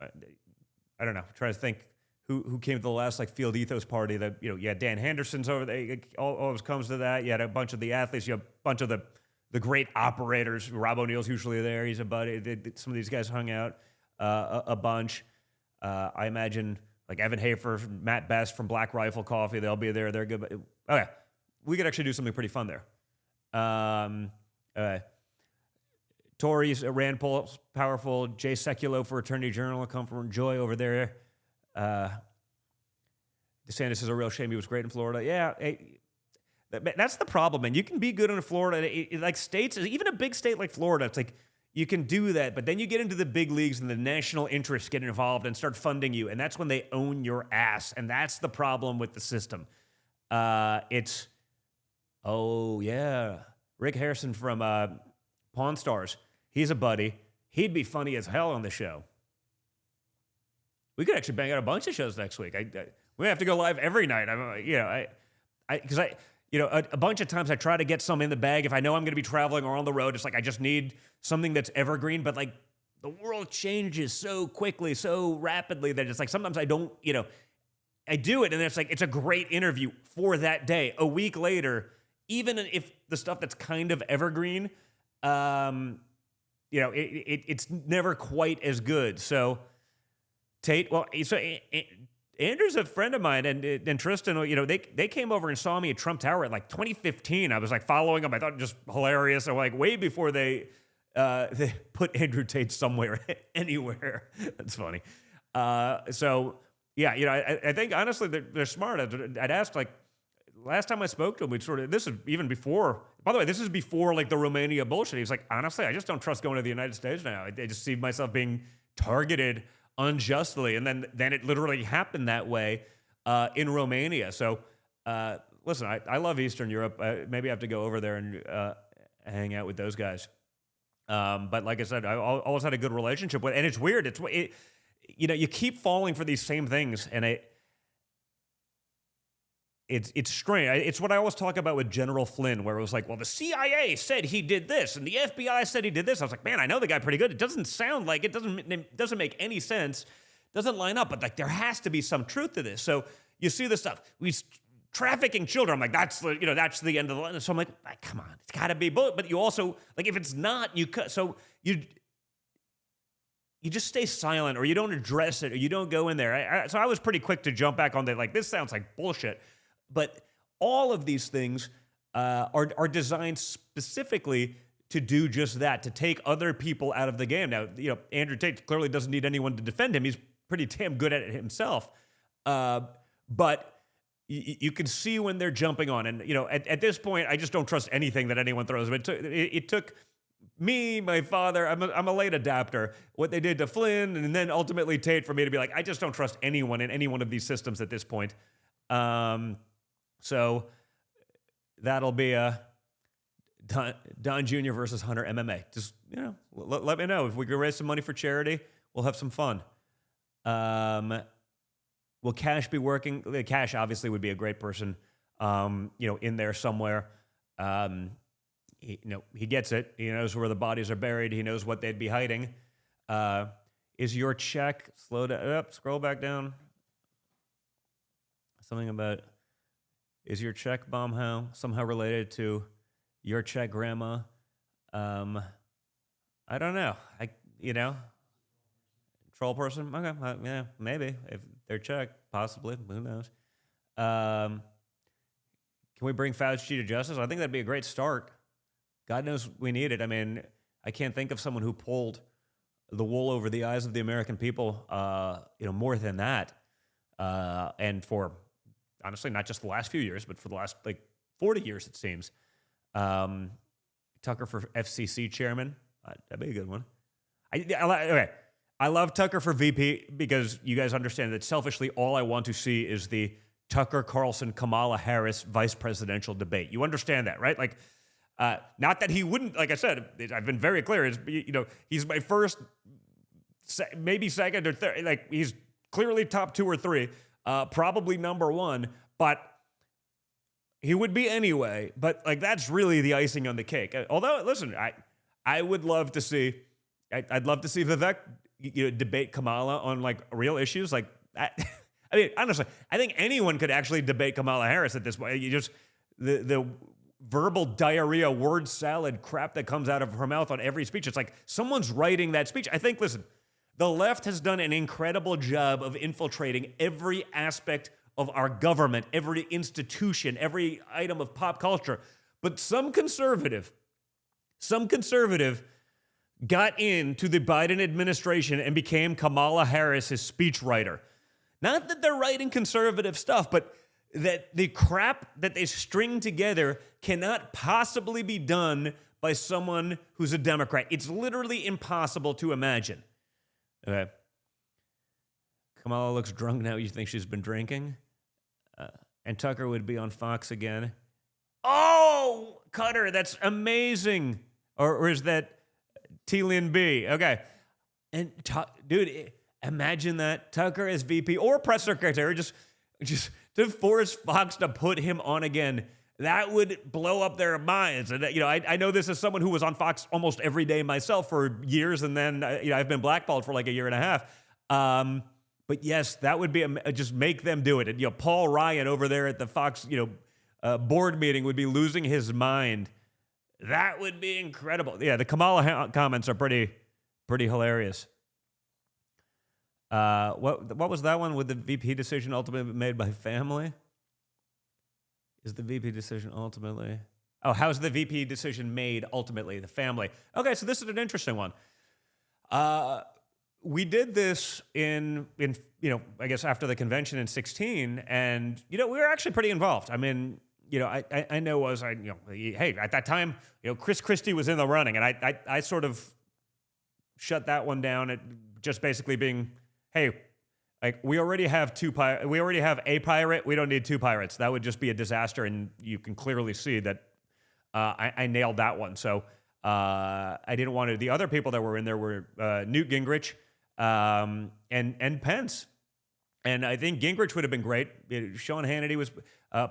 I don't know. I'm trying to think who came to the last Field Ethos party. That you had Dan Henderson's over there. It always comes to that. You had a bunch of the athletes. You have a bunch of the great operators. Rob O'Neill's usually there. He's a buddy. Some of these guys hung out a bunch. I imagine Evan Hafer, Matt Best from Black Rifle Coffee. They'll be there. They're good. Okay, we could actually do something pretty fun there. Tories, Rand Paul's powerful. Jay Sekulow for Attorney General. Come from Joy over there. DeSantis is a real shame. He was great in Florida. Yeah, that's the problem, man. You can be good in Florida. States, even a big state like Florida, it's you can do that, but then you get into the big leagues and the national interests get involved and start funding you, and that's when they own your ass, and that's the problem with the system. Rick Harrison from Pawn Stars. He's a buddy. He'd be funny as hell on the show. We could actually bang out a bunch of shows next week. We have to go live every night. Because a bunch of times I try to get some in the bag. If I know I'm going to be traveling or on the road, it's I just need something that's evergreen. But the world changes so quickly, so rapidly that it's sometimes I don't, I do it and it's a great interview for that day. A week later, even if the stuff that's kind of evergreen, it's never quite as good. So Tate, Andrew's a friend of mine, and Tristan, they came over and saw me at Trump Tower in 2015. I was following them. I thought it was just hilarious. So way before they put Andrew Tate somewhere, anywhere. That's funny. I think honestly they're smart. I'd asked last time I spoke to him, this is even before. By the way, this is before the Romania bullshit. He was honestly, I just don't trust going to the United States now. I just see myself being targeted unjustly, and then it literally happened that way in Romania. So listen, I love Eastern Europe. Maybe I have to go over there and hang out with those guys. But like I said, I always had a good relationship with, and it's weird. You keep falling for these same things, and it's strange. It's what I always talk about with General Flynn, where it was well, the CIA said he did this, and the FBI said he did this. I was man, I know the guy pretty good. It doesn't sound like it. Doesn't make any sense. Doesn't line up. But there has to be some truth to this. So you see this stuff. He's trafficking children. I'm that's the end of the line. So I'm come on, it's got to be. But you also if it's not, you cut. So you just stay silent, or you don't address it, or you don't go in there. So I was pretty quick to jump back on that. Like, this sounds like bullshit. But all of these things are designed specifically to do just that, to take other people out of the game. Now, Andrew Tate clearly doesn't need anyone to defend him. He's pretty damn good at it himself. But you can see when they're jumping on. And, at this point, I just don't trust anything that anyone throws. But it took me, my father, I'm a late adapter, what they did to Flynn, and then ultimately Tate, for me to be like, I just don't trust anyone in any one of these systems at this point. So that'll be a Don Jr. versus Hunter MMA. Just, let me know. If we can raise some money for charity, we'll have some fun. Will Cash be working? Cash obviously would be a great person, in there somewhere. He gets it. He knows where the bodies are buried. He knows what they'd be hiding. Is your check, slow down, scroll back down. Something about, is your check bomb somehow related to your check grandma? I don't know. Troll person? Okay, yeah, maybe. If they're check, possibly. Who knows? Can we bring Fauci to justice? I think that'd be a great start. God knows we need it. I mean, I can't think of someone who pulled the wool over the eyes of the American people, more than that. And for, honestly, not just the last few years, but for the last, 40 years, it seems. Tucker for FCC chairman. That'd be a good one. Okay. I love Tucker for VP because you guys understand that selfishly, all I want to see is the Tucker Carlson, Kamala Harris vice presidential debate. You understand that, right? Not that he wouldn't, like I said, I've been very clear. He's my first, maybe second or third. He's clearly top 2 or 3, probably number 1, but he would be anyway. But that's really the icing on the cake. Although, listen, I would love to see, I'd love to see Vivek, debate Kamala on real issues. Honestly, I think anyone could actually debate Kamala Harris at this point. You just, the verbal diarrhea, word salad crap that comes out of her mouth on every speech. It's like someone's writing that speech. I think, listen, the left has done an incredible job of infiltrating every aspect of our government, every institution, every item of pop culture. But some conservative got into the Biden administration and became Kamala Harris's speechwriter. Not that they're writing conservative stuff, but that the crap that they string together cannot possibly be done by someone who's a Democrat. It's literally impossible to imagine. Okay. Kamala looks drunk now. You think she's been drinking? And Tucker would be on Fox again. Oh, Cutter, that's amazing. Or is that T-Lin B? Okay. And dude, imagine that. Tucker as VP or press secretary, just to force Fox to put him on again. That would blow up their minds. And, I know this as someone who was on Fox almost every day myself for years. And then, I've been blackballed for a year and a half. But yes, that would be, just make them do it. And, Paul Ryan over there at the Fox, board meeting would be losing his mind. That would be incredible. Yeah, the Kamala comments are pretty hilarious. What was that one with the VP decision ultimately made by family? Is the VP decision ultimately? Oh, how's the VP decision made ultimately? The family. Okay, so this is an interesting one. We did this in I guess after the convention in 2016, and we were actually pretty involved. I mean, I know hey, at that time, Chris Christie was in the running, and I sort of shut that one down at just basically being, hey, we already have a pirate. We don't need 2 pirates. That would just be a disaster, and you can clearly see that I nailed that one. So I didn't want to. The other people that were in there were Newt Gingrich and Pence. And I think Gingrich would have been great. Sean Hannity was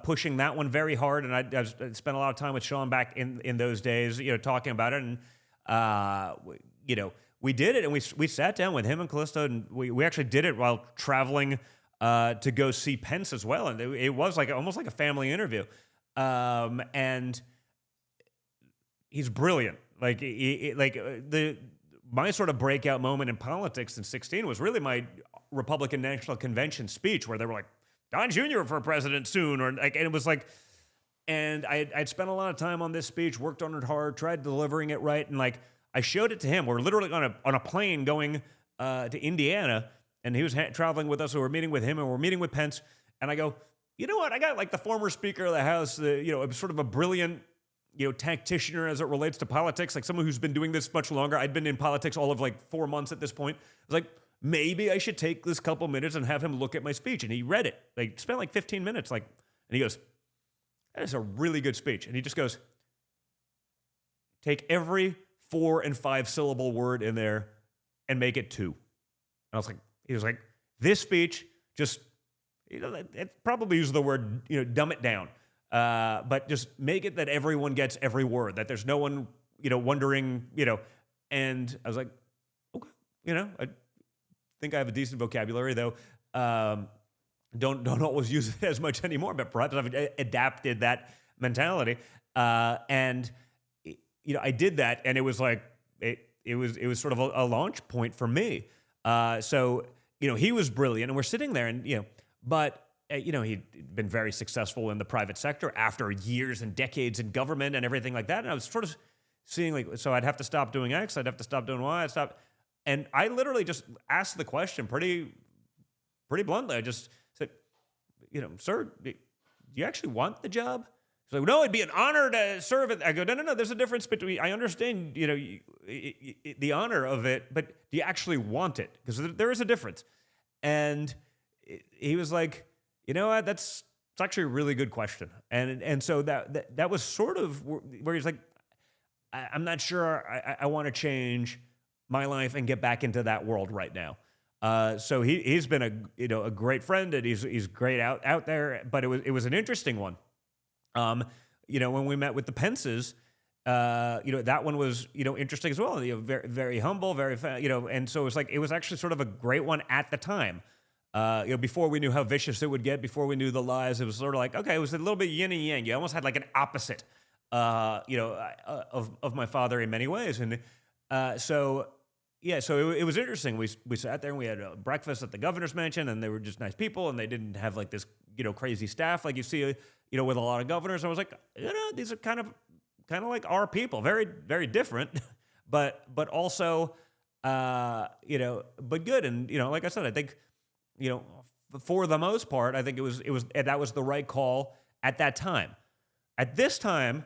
pushing that one very hard, and I spent a lot of time with Sean back in those days, talking about it. And we did it, and we sat down with him and Callisto, and we actually did it while traveling to go see Pence as well. And it was almost like a family interview. And he's brilliant. my sort of breakout moment in politics in 16 was really my Republican National Convention speech, where they were like, Don Jr. for president soon, or like, and it was like, and I'd spent a lot of time on this speech, worked on it hard, tried delivering it right, and like I showed it to him. We're literally on a plane going to Indiana, and he was traveling with us, so we're meeting with him, and we're meeting with Pence, and I go, you know what? I got like the former Speaker of the House, sort of a brilliant, tactician as it relates to politics, like someone who's been doing this much longer. I'd been in politics all of like 4 months at this point. I was like, maybe I should take this couple minutes and have him look at my speech. And he read it. Like, spent like 15 minutes. And he goes, that is a really good speech. And he just goes, take every 4 and 5 syllable word in there and make it 2. And I was like, he was like, this speech just, it probably uses the word, dumb it down. But just make it that everyone gets every word, that there's no one, wondering, and I was like, okay, I think I have a decent vocabulary, though. Don't always use it as much anymore, but perhaps I've adapted that mentality. And I did that, and it was like, it was sort of a launch point for me. So he was brilliant, and we're sitting there, and, but he'd been very successful in the private sector after years and decades in government and everything like that. And I was sort of seeing so I'd have to stop doing X, I'd have to stop doing Y, and I literally just asked the question pretty bluntly. I just said, sir, do you actually want the job? He's like, no, it'd be an honor to serve it. I go, no, there's a difference between, I understand, the honor of it, but do you actually want it? Because there is a difference. And he was like, you know what? It's actually a really good question. And so that was sort of where he's like, I'm not sure I want to change my life and get back into that world right now. So he's been a great friend, and he's great out there. But it was an interesting one. When we met with the Pences, that one was interesting as well. Very, very humble, very and so it was actually sort of a great one at the time. Before we knew how vicious it would get, before we knew the lies, it was sort of like, okay, it was a little bit yin and yang. You almost had like an opposite, of my father in many ways. And so it was interesting. We sat there and we had a breakfast at the governor's mansion, and they were just nice people, and they didn't have like this, crazy staff like you see, with a lot of governors. I was like, these are kind of like our people, very, very different, but also, but good. And, like I said, I think, for the most part, I think that was the right call at that time. At this time,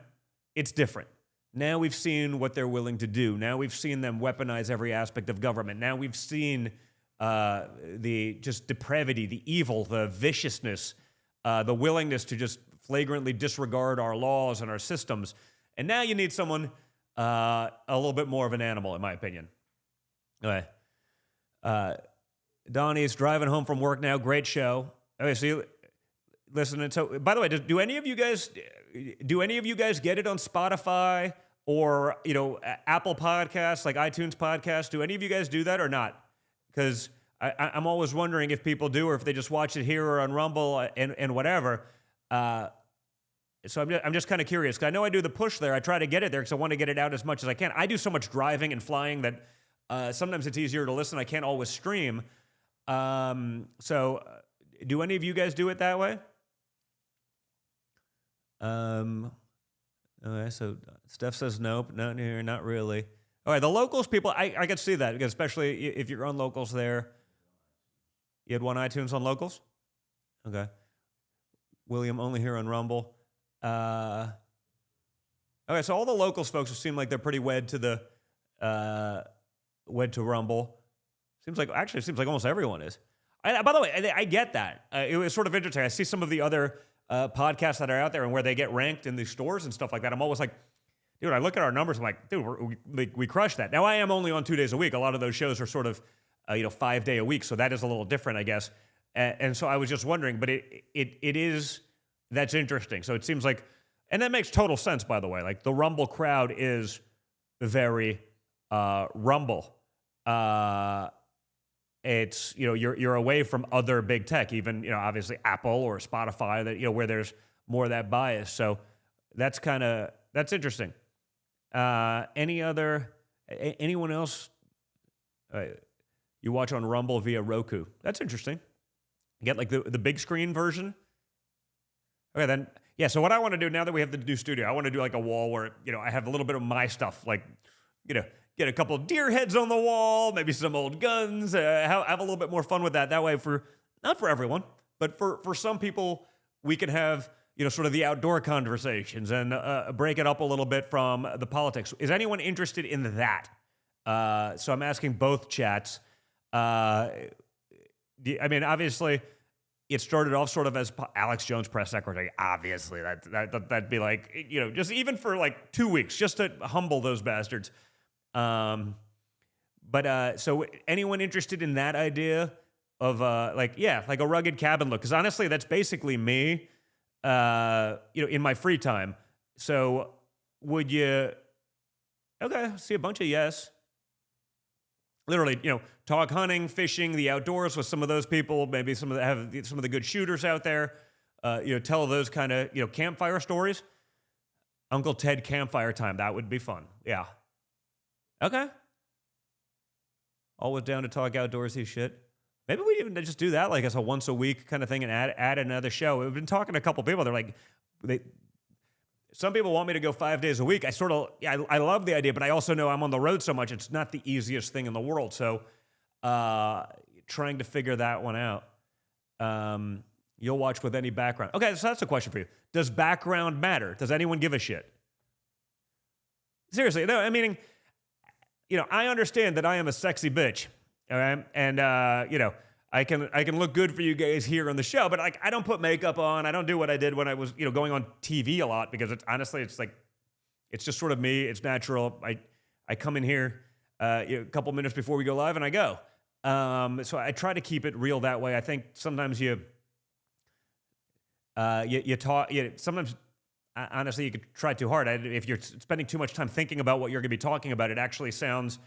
it's different. Now we've seen what they're willing to do. Now we've seen them weaponize every aspect of government. Now we've seen the just depravity, the evil, the viciousness, the willingness to just flagrantly disregard our laws and our systems. And now you need someone a little bit more of an animal, in my opinion. Okay. Donnie's driving home from work now. Great show. Okay, so listening. So, by the way, do any of you guys get it on Spotify or Apple Podcasts, like iTunes Podcasts? Do any of you guys do that or not? Because I'm always wondering if people do, or if they just watch it here or on Rumble and whatever. So I'm just kind of curious, because I know I do the push there. I try to get it there because I want to get it out as much as I can. I do so much driving and flying that sometimes it's easier to listen. I can't always stream. So do any of you guys do it that way? Okay, so Steph says nope, not here, not really. All right, the locals people, I can see that, especially if you're on locals there. You had one iTunes on locals? Okay. William, only here on Rumble. Okay, so all the locals folks seem like they're pretty wed to Rumble. Seems like almost everyone is. By the way, I get that. It was sort of interesting. I see some of the other podcasts that are out there and where they get ranked in the stores and stuff like that. I'm always like, dude, I look at our numbers. I'm like, dude, we crushed that. Now I am only on 2 days a week. A lot of those shows are sort of 5 day a week, so that is a little different, I guess. And so I was just wondering, but that's interesting. So it seems like, and that makes total sense, by the way. Like the Rumble crowd is very Rumble. It's you're away from other big tech, even obviously Apple or Spotify, that where there's more of that bias. So that's interesting. Anyone else You watch on Rumble via Roku. That's interesting. You get like the big screen version. Okay, then, yeah, so what I want to do now that we have the new studio, I want to do like a wall where, I have a little bit of my stuff, like, get a couple of deer heads on the wall, maybe some old guns, have a little bit more fun with that. That way not for everyone, but for some people, we can have, sort of the outdoor conversations and break it up a little bit from the politics. Is anyone interested in that? So I'm asking both chats. I mean, obviously, it started off sort of as Alex Jones press secretary. Obviously, that'd be like, just even for like 2 weeks, just to humble those bastards. So anyone interested in that idea of like a rugged cabin look? Because honestly, that's basically me, in my free time. So would you? Okay, see a bunch of yes. Literally, talk hunting, fishing, the outdoors with some of those people. Maybe some of the good shooters out there. Tell those kind of campfire stories. Uncle Ted campfire time. That would be fun. Yeah. Okay. Always down to talk outdoorsy shit. Maybe we even just do that like as a once a week kind of thing and add another show. We've been talking to a couple people. They're like, some people want me to go 5 days a week. I love the idea, but I also know I'm on the road so much. It's not the easiest thing in the world. So trying to figure that one out. You'll watch with any background. Okay, so that's a question for you. Does background matter? Does anyone give a shit? Seriously, no, I mean, I understand that I am a sexy bitch. All right? And, I can look good for you guys here on the show, but like I don't put makeup on. I don't do what I did when I was, going on TV a lot because it's just sort of me. It's natural. I come in here a couple minutes before we go live and I go. So I try to keep it real that way. I think sometimes you talk. Sometimes honestly you could try too hard. If you're spending too much time thinking about what you're going to be talking about, it actually sounds.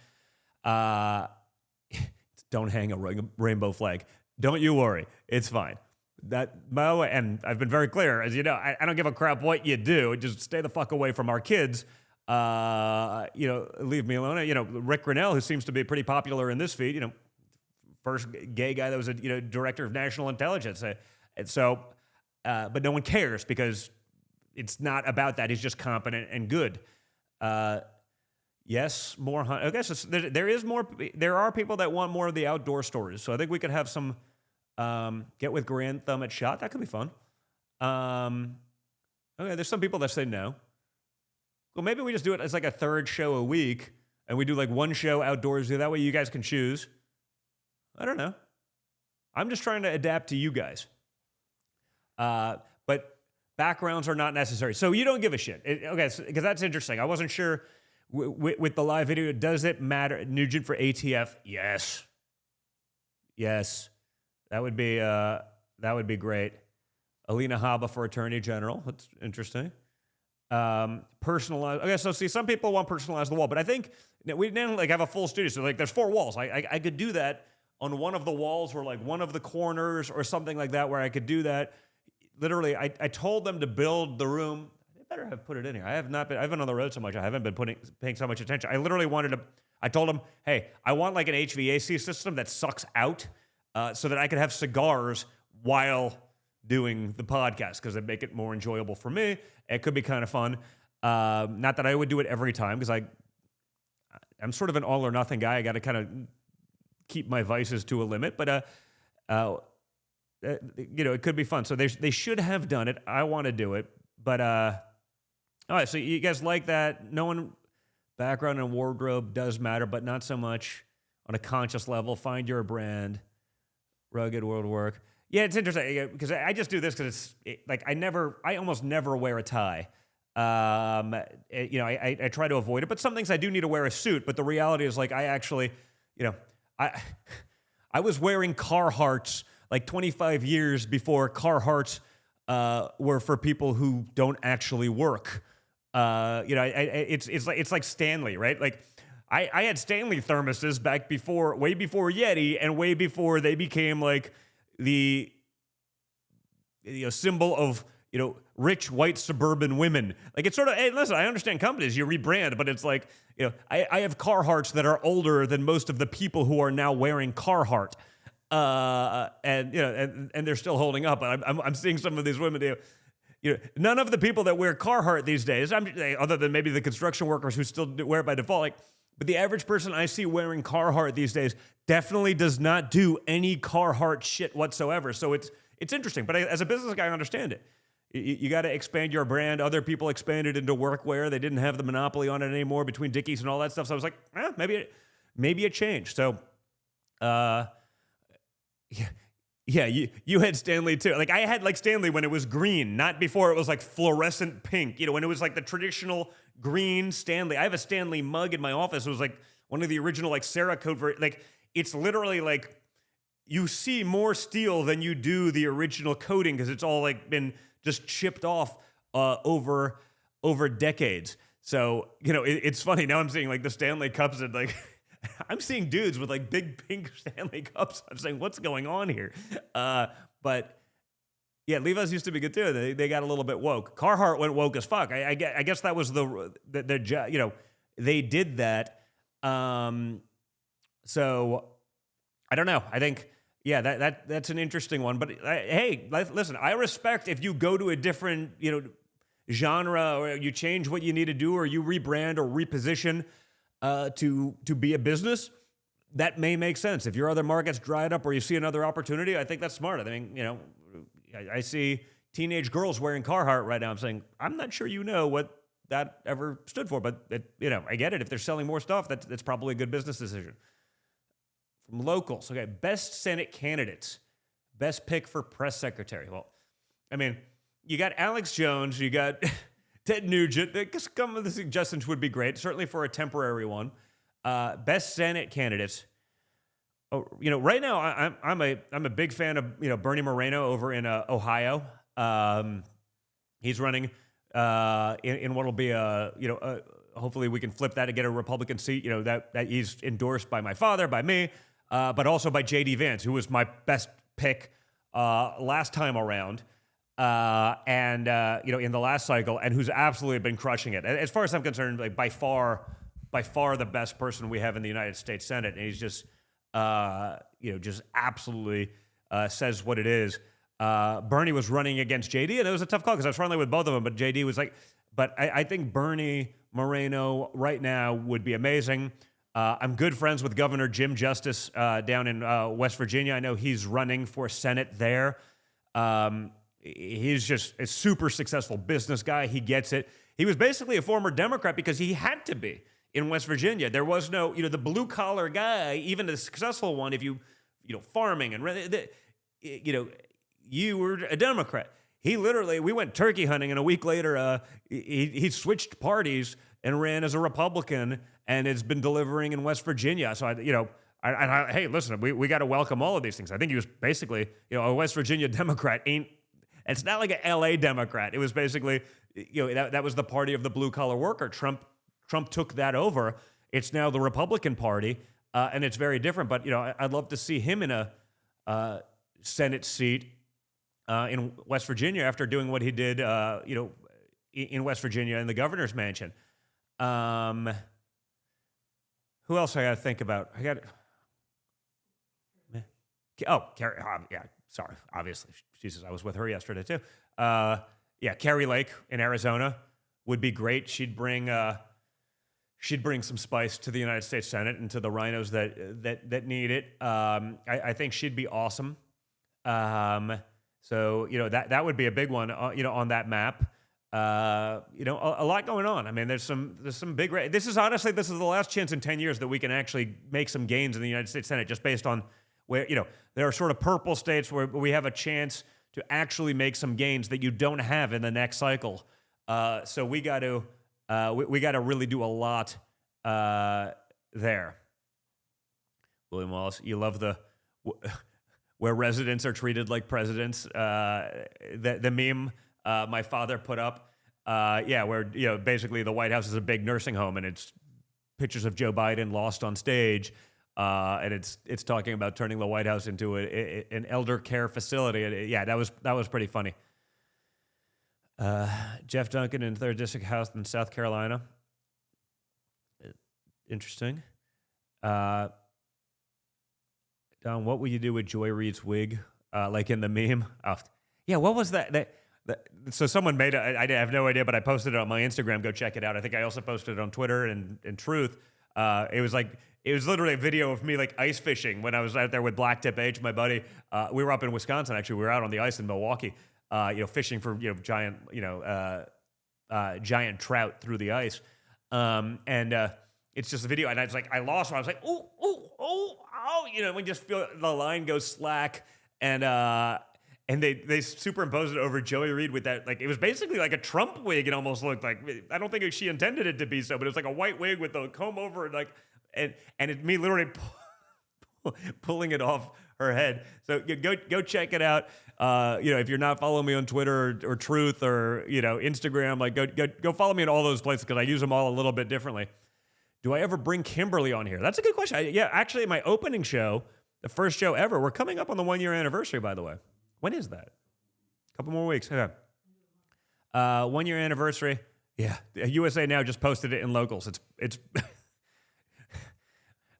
Don't hang a rainbow flag. Don't you worry. It's fine. That, by the way, and I've been very clear, as you know, I don't give a crap what you do. Just stay the fuck away from our kids. Leave me alone. Rick Grinnell, who seems to be pretty popular in this feed, first gay guy that was a director of national intelligence. And so, but no one cares because it's not about that. He's just competent and good. Yes, more hunt. Okay, so there is more. There are people that want more of the outdoor stories. So I think we could have some get with Grand Thumb at Shot. That could be fun. Okay, there's some people that say no. Well, maybe we just do it as like a third show a week, and we do like one show outdoors. That way, you guys can choose. I don't know. I'm just trying to adapt to you guys. But backgrounds are not necessary. So you don't give a shit. Okay, because that's interesting. I wasn't sure. With the live video, does it matter? Nugent for ATF? Yes. That would be great. Alina Habba for Attorney General. That's interesting. Personalized. Okay, so see, some people want personalized the wall, but I think we now like have a full studio. So like, there's 4 walls. I could do that on one of the walls, or like one of the corners, or something like that, where I could do that. Literally, I told them to build the room. Better have put it in here. I've been on the road so much. I haven't been paying so much attention. I literally I told them, hey, I want like an HVAC system that sucks out so that I could have cigars while doing the podcast because it'd make it more enjoyable for me. It could be kind of fun. Not that I would do it every time because I'm sort of an all or nothing guy. I got to kind of keep my vices to a limit, but it could be fun. So they should have done it. I want to do it, but all right, so you guys like that? Knowing background and wardrobe does matter, but not so much on a conscious level. Find your brand. Rugged world work. Yeah, it's interesting because I just do this because I almost never wear a tie. I try to avoid it, but some things I do need to wear a suit. But the reality is, like, I actually, I was wearing Carhartts like 25 years before Carhartts were for people who don't actually work. It's like Stanley, right? Like I had Stanley thermoses way before Yeti, and way before they became like the symbol of rich white suburban women. Like it's sort of, hey, listen, I understand companies, you rebrand, but it's like, I have Carhartts that are older than most of the people who are now wearing Carhartt. And they're still holding up. I'm seeing some of these women, none of the people that wear Carhartt these days, other than maybe the construction workers who still wear it by default, but the average person I see wearing Carhartt these days definitely does not do any Carhartt shit whatsoever. So it's interesting. But as a business guy, I understand it. You got to expand your brand. Other people expanded into workwear. They didn't have the monopoly on it anymore between Dickies and all that stuff. So I was like, maybe it changed. So, yeah, you had Stanley too. Like I had like Stanley when it was green, not before it was like fluorescent pink. When it was like the traditional green Stanley. I have a Stanley mug in my office. It was like one of the original like Cerakote. Like it's literally like you see more steel than you do the original coating because it's all like been just chipped off over decades. So it's funny now. I'm seeing like the Stanley cups and like. I'm seeing dudes with like big pink Stanley cups. I'm saying, what's going on here? But yeah, Levi's used to be good too. They got a little bit woke. Carhartt went woke as fuck. I guess that was they did that. So I don't know. I think that's an interesting one. But hey, listen, I respect if you go to a different genre or you change what you need to do or you rebrand or reposition. To be a business, that may make sense. If your other market's dried up or you see another opportunity, I think that's smart. I mean, I see teenage girls wearing Carhartt right now. I'm saying, I'm not sure what that ever stood for, but I get it. If they're selling more stuff, that's probably a good business decision. From locals, okay, best Senate candidates, best pick for press secretary. Well, I mean, you got Alex Jones, you got... Ted Nugent, some of the suggestions would be great, certainly for a temporary one. Best Senate candidates. Oh, right now I'm a big fan of Bernie Moreno over in Ohio. He's running in what'll be hopefully we can flip that to get a Republican seat. That he's endorsed by my father, by me, but also by J.D. Vance, who was my best pick last time around. In the last cycle, and who's absolutely been crushing it. As far as I'm concerned, like by far the best person we have in the United States Senate, and he's just, just absolutely says what it is. Bernie was running against JD, and it was a tough call because I was friendly with both of them, but JD was like, but I think Bernie Moreno right now would be amazing. I'm good friends with Governor Jim Justice down in West Virginia. I know he's running for Senate there. He's just a super successful business guy. He gets it. He was basically a former Democrat because he had to be in West Virginia. There was no, the blue collar guy, even the successful one, if you farming and, you were a Democrat. He literally, we went turkey hunting and a week later, he switched parties and ran as a Republican and has been delivering in West Virginia. So, hey, listen, we got to welcome all of these things. I think he was basically, a West Virginia Democrat it's not like an LA Democrat. It was basically, that was the party of the blue collar worker. Trump took that over. It's now the Republican Party, and it's very different. But I'd love to see him in a Senate seat in West Virginia after doing what he did, in West Virginia in the governor's mansion. Who else I got to think about? Carrie. Yeah. Sorry, obviously. Jesus, I was with her yesterday too. Carrie Lake in Arizona would be great. She'd bring some spice to the United States Senate and to the rhinos that need it. I think she'd be awesome. So that would be a big one. On that map. A lot going on. I mean, there's some big. This is the last chance in 10 years that we can actually make some gains in the United States Senate, just based on where there are sort of purple states where we have a chance to actually make some gains that you don't have in the next cycle. So we got to really do a lot there. William Wallace, you love where residents are treated like presidents. The meme my father put up, where basically the White House is a big nursing home and it's pictures of Joe Biden lost on stage. And it's talking about turning the White House into an elder care facility. And that was pretty funny. Jeff Duncan in 3rd District House in South Carolina. Interesting. Don, what would you do with Joy Reid's wig? Like in the meme? Oh, yeah, what was that? So someone made it. I have no idea, but I posted it on my Instagram. Go check it out. I think I also posted it on Twitter and Truth. It was literally a video of me like ice fishing when I was out there with Blacktip H, my buddy. We were up in Wisconsin, actually. We were out on the ice in Milwaukee, fishing for giant trout through the ice. It's just a video, and I was like, I lost one. I was like, oh, we just feel the line goes slack, and they superimposed it over Joey Reid with that, like, it was basically like a Trump wig. It almost looked like. I don't think she intended it to be so, but it was like a white wig with the comb over it, like, and it me literally pulling it off her head. So go check it out. If you're not following me on Twitter or Truth or Instagram, like go follow me in all those places because I use them all a little bit differently. Do I ever bring Kimberly on here? That's a good question. Actually, my opening show, the first show ever, we're coming up on the 1-year anniversary, by the way. When is that? A couple more weeks. Okay. 1-year anniversary. Yeah. USA Now just posted it in locals. It's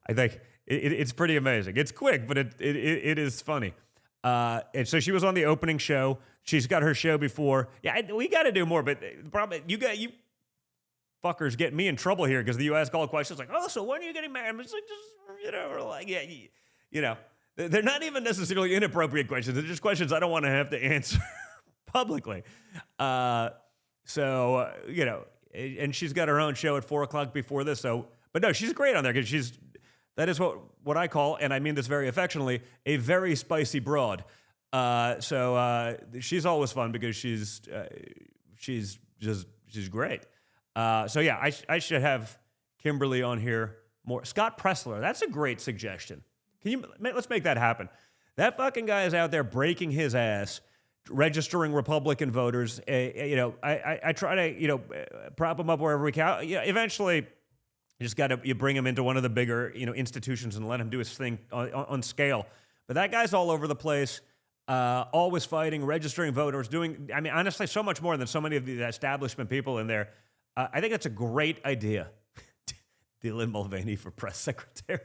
I think it's pretty amazing. It's quick, but it is funny. And so she was on the opening show. She's got her show before. Yeah, we got to do more, but the problem, you fuckers get me in trouble here because you ask all the questions like, oh, so when are you getting married? It's like, they're not even necessarily inappropriate questions. They're just questions I don't want to have to answer publicly. And she's got her own show at 4:00 before this. So, but no, she's great on there because that is what I call, and I mean this very affectionately, a very spicy broad. She's always fun because she's great. I should have Kimberly on here more. Scott Pressler, that's a great suggestion. Let's make that happen. That fucking guy is out there breaking his ass, registering Republican voters. I try to prop him up wherever we can. Eventually, you just got to bring him into one of the bigger institutions and let him do his thing on scale. But that guy's all over the place. Always fighting, registering voters, honestly, so much more than so many of the establishment people in there. I think that's a great idea. Dylan Mulvaney for press secretary.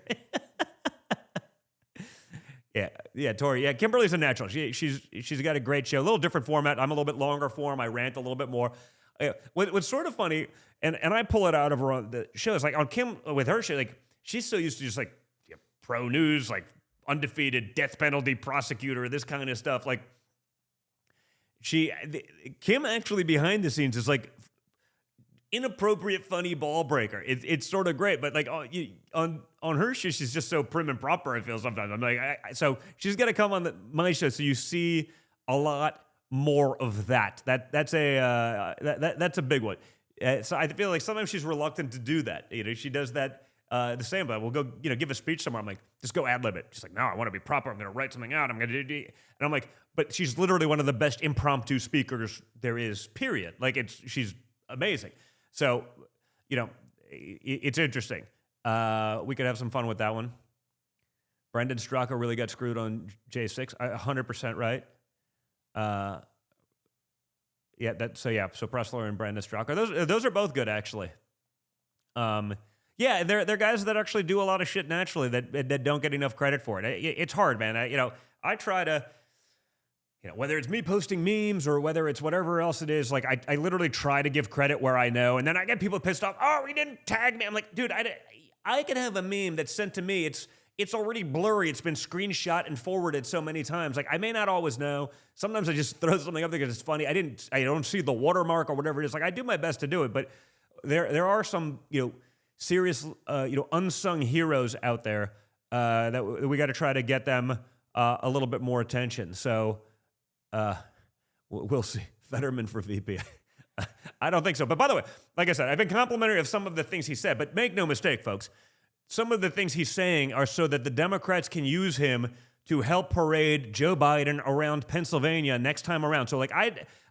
Yeah, Tori. Yeah, Kimberly's a natural. She's got a great show. A little different format. I'm a little bit longer form. I rant a little bit more. What's sort of funny, and I pull it out of her on the shows, like on Kim with her show, like she's so used to just like pro news, like undefeated death penalty prosecutor, this kind of stuff. Like Kim actually behind the scenes is like inappropriate, funny ball breaker. It's sort of great, but like on her show, she's just so prim and proper. I feel sometimes I'm like, so she's got to come on my show, so you see a lot more of that. That's a big one. So I feel like sometimes she's reluctant to do that. She does that the same. But we'll go, give a speech somewhere. I'm like, just go ad lib it. She's like, no, I want to be proper. I'm going to write something out. I'm going to do, and I'm like, but she's literally one of the best impromptu speakers there is. Period. Like she's amazing. So, it's interesting. We could have some fun with that one. Brendan Straka really got screwed on J6. 100% right. So Pressler and Brendan Straka. Those are both good, actually. They're guys that actually do a lot of shit naturally that don't get enough credit for it. It's hard, man. I try to, whether it's me posting memes or whether it's whatever else it is, like I literally try to give credit where I know, and then I get people pissed off. Oh, he didn't tag me. I'm like, dude, I can have a meme that's sent to me. It's already blurry. It's been screenshot and forwarded so many times. Like I may not always know. Sometimes I just throw something up there because it's funny. I don't see the watermark or whatever it is. Like I do my best to do it, but there are some serious unsung heroes out there that we got to try to get them a little bit more attention. So. We'll see. Fetterman for VP. I don't think so. But by the way, like I said, I've been complimentary of some of the things he said, but make no mistake, folks. Some of the things he's saying are so that the Democrats can use him to help parade Joe Biden around Pennsylvania next time around. So like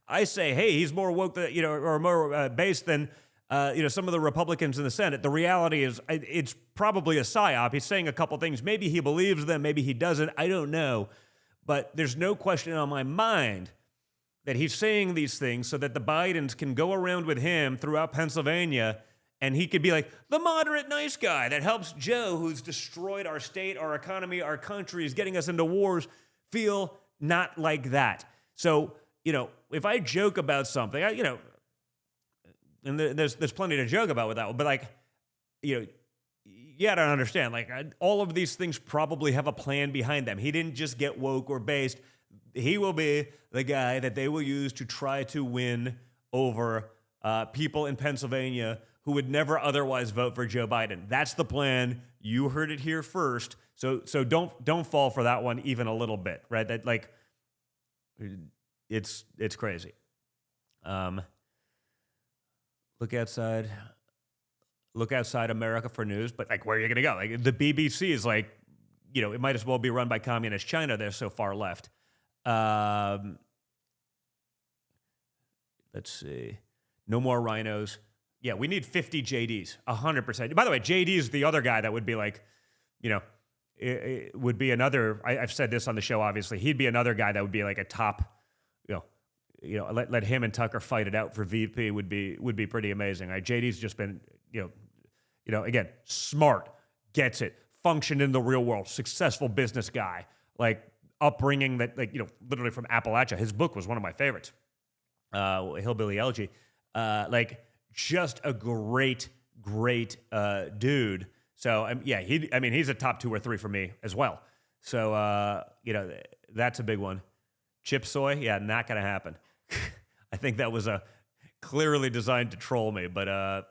I say, hey, he's more woke, or more based than some of the Republicans in the Senate. The reality is it's probably a psyop. He's saying a couple things. Maybe he believes them. Maybe he doesn't. I don't know. But there's no question on my mind that he's saying these things so that the Bidens can go around with him throughout Pennsylvania, and he could be like the moderate nice guy that helps Joe, who's destroyed our state, our economy, our country, is getting us into wars, feel not like that. So, if I joke about something, and there's plenty to joke about with that one, but like, you gotta understand, like, all of these things probably have a plan behind them. He didn't just get woke or based. He will be the guy that they will use to try to win over people in Pennsylvania who would never otherwise vote for Joe Biden. That's the plan. You heard it here first. So don't fall for that one even a little bit, right? That, like, it's crazy. Look outside America for news, but like, where are you gonna go? Like, the BBC is like, it might as well be run by communist China. They're so far left. Let's see. No more rhinos. Yeah, we need 50 JDs, 100%. By the way, JD is the other guy that would be like, it would be another. I've said this on the show. Obviously, he'd be another guy that would be like a top. Let him and Tucker fight it out for VP would be pretty amazing. JD's just been, again, smart, gets it, functioned in the real world, successful business guy, like upbringing that, like, literally from Appalachia. His book was one of my favorites, Hillbilly Elegy. Like, just a great dude. So he's a top 2 or 3 for me as well. So that's a big one. Chip soy, yeah, not gonna happen. I think that was clearly designed to troll me, but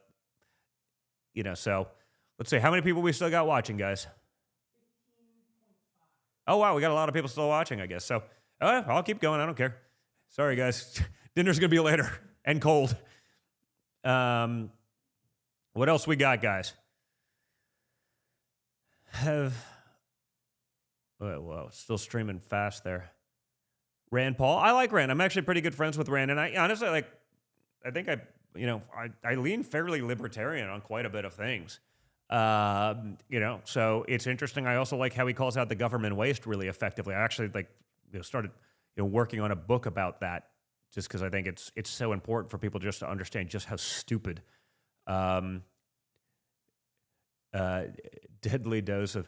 so let's see how many people we still got watching, guys. Oh wow, we got a lot of people still watching, I guess. So I'll keep going. I don't care. Sorry, guys. Dinner's gonna be later and cold. What else we got, guys? Still streaming fast there. Rand Paul. I like Rand. I'm actually pretty good friends with Rand, and I honestly I think I lean fairly libertarian on quite a bit of things. So it's interesting. I also like how he calls out the government waste really effectively. I actually started working on a book about that, just because I think it's so important for people just to understand just how stupid. Deadly dose of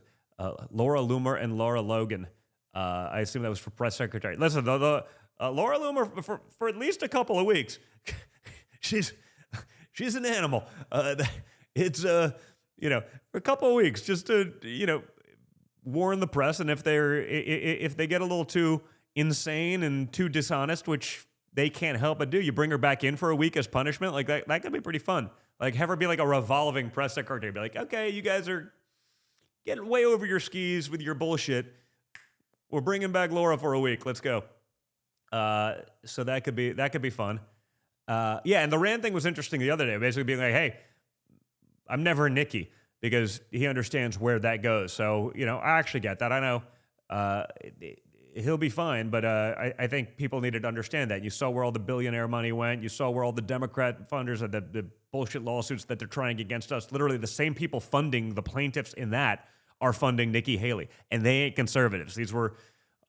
Laura Loomer and Laura Logan. I assume that was for press secretary. Listen, the Laura Loomer for at least a couple of weeks, she's an animal. It's for a couple of weeks just to warn the press, and if they get a little too insane and too dishonest, which they can't help but do, you bring her back in for a week as punishment. Like that could be pretty fun. Like, have her be like a revolving press secretary. Be like, okay, you guys are getting way over your skis with your bullshit. We're bringing back Laura for a week. Let's go. So that could be fun. And the Rand thing was interesting the other day. Basically being like, hey, I'm never Nikki, because he understands where that goes. So, I actually get that. I know he'll be fine, but I think people needed to understand that. You saw where all the billionaire money went. You saw where all the Democrat funders and the bullshit lawsuits that they're trying against us. Literally the same people funding the plaintiffs in that are funding Nikki Haley, and they ain't conservatives. These were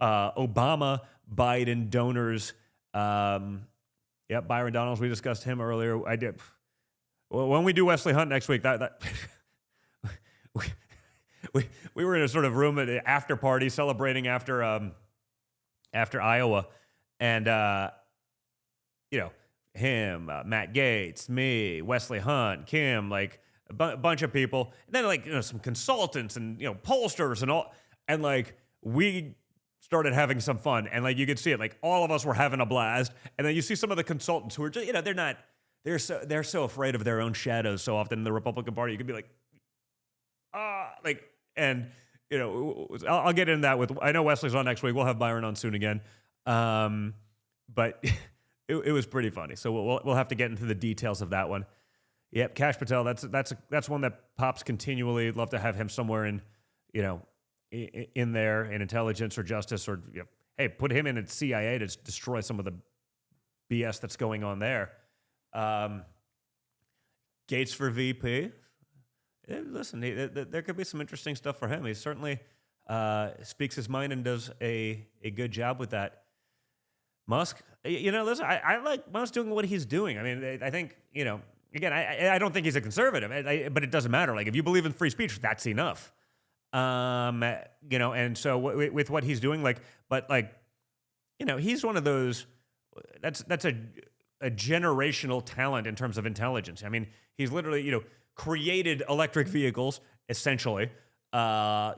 Obama, Biden donors. Byron Donalds, we discussed him earlier. I did. Well, when we do Wesley Hunt next week, that we were in a sort of room at an after party celebrating after Iowa, and him, Matt Gaetz, me, Wesley Hunt, Kim, like a bunch of people, and then some consultants and pollsters and all, and we started having some fun, and you could see it, all of us were having a blast, and then you see some of the consultants who are just they're so afraid of their own shadows so often in the Republican Party. You could be like, I'll get into that with. I know Wesley's on next week. We'll have Byron on soon again, but it was pretty funny. So we'll have to get into the details of that one. Yep, Kash Patel. That's one that pops continually. Love to have him somewhere in there in intelligence or justice, or hey, put him in at CIA to destroy some of the BS that's going on there. Gates for VP. Listen, there could be some interesting stuff for him. He certainly speaks his mind and does a good job with that. Musk, listen, I like Musk doing what he's doing. I mean, I think, again, I don't think he's a conservative, but it doesn't matter. Like, if you believe in free speech, that's enough. And so with what he's doing, he's one of those, that's a generational talent in terms of intelligence. I mean, he's literally, created electric vehicles, essentially.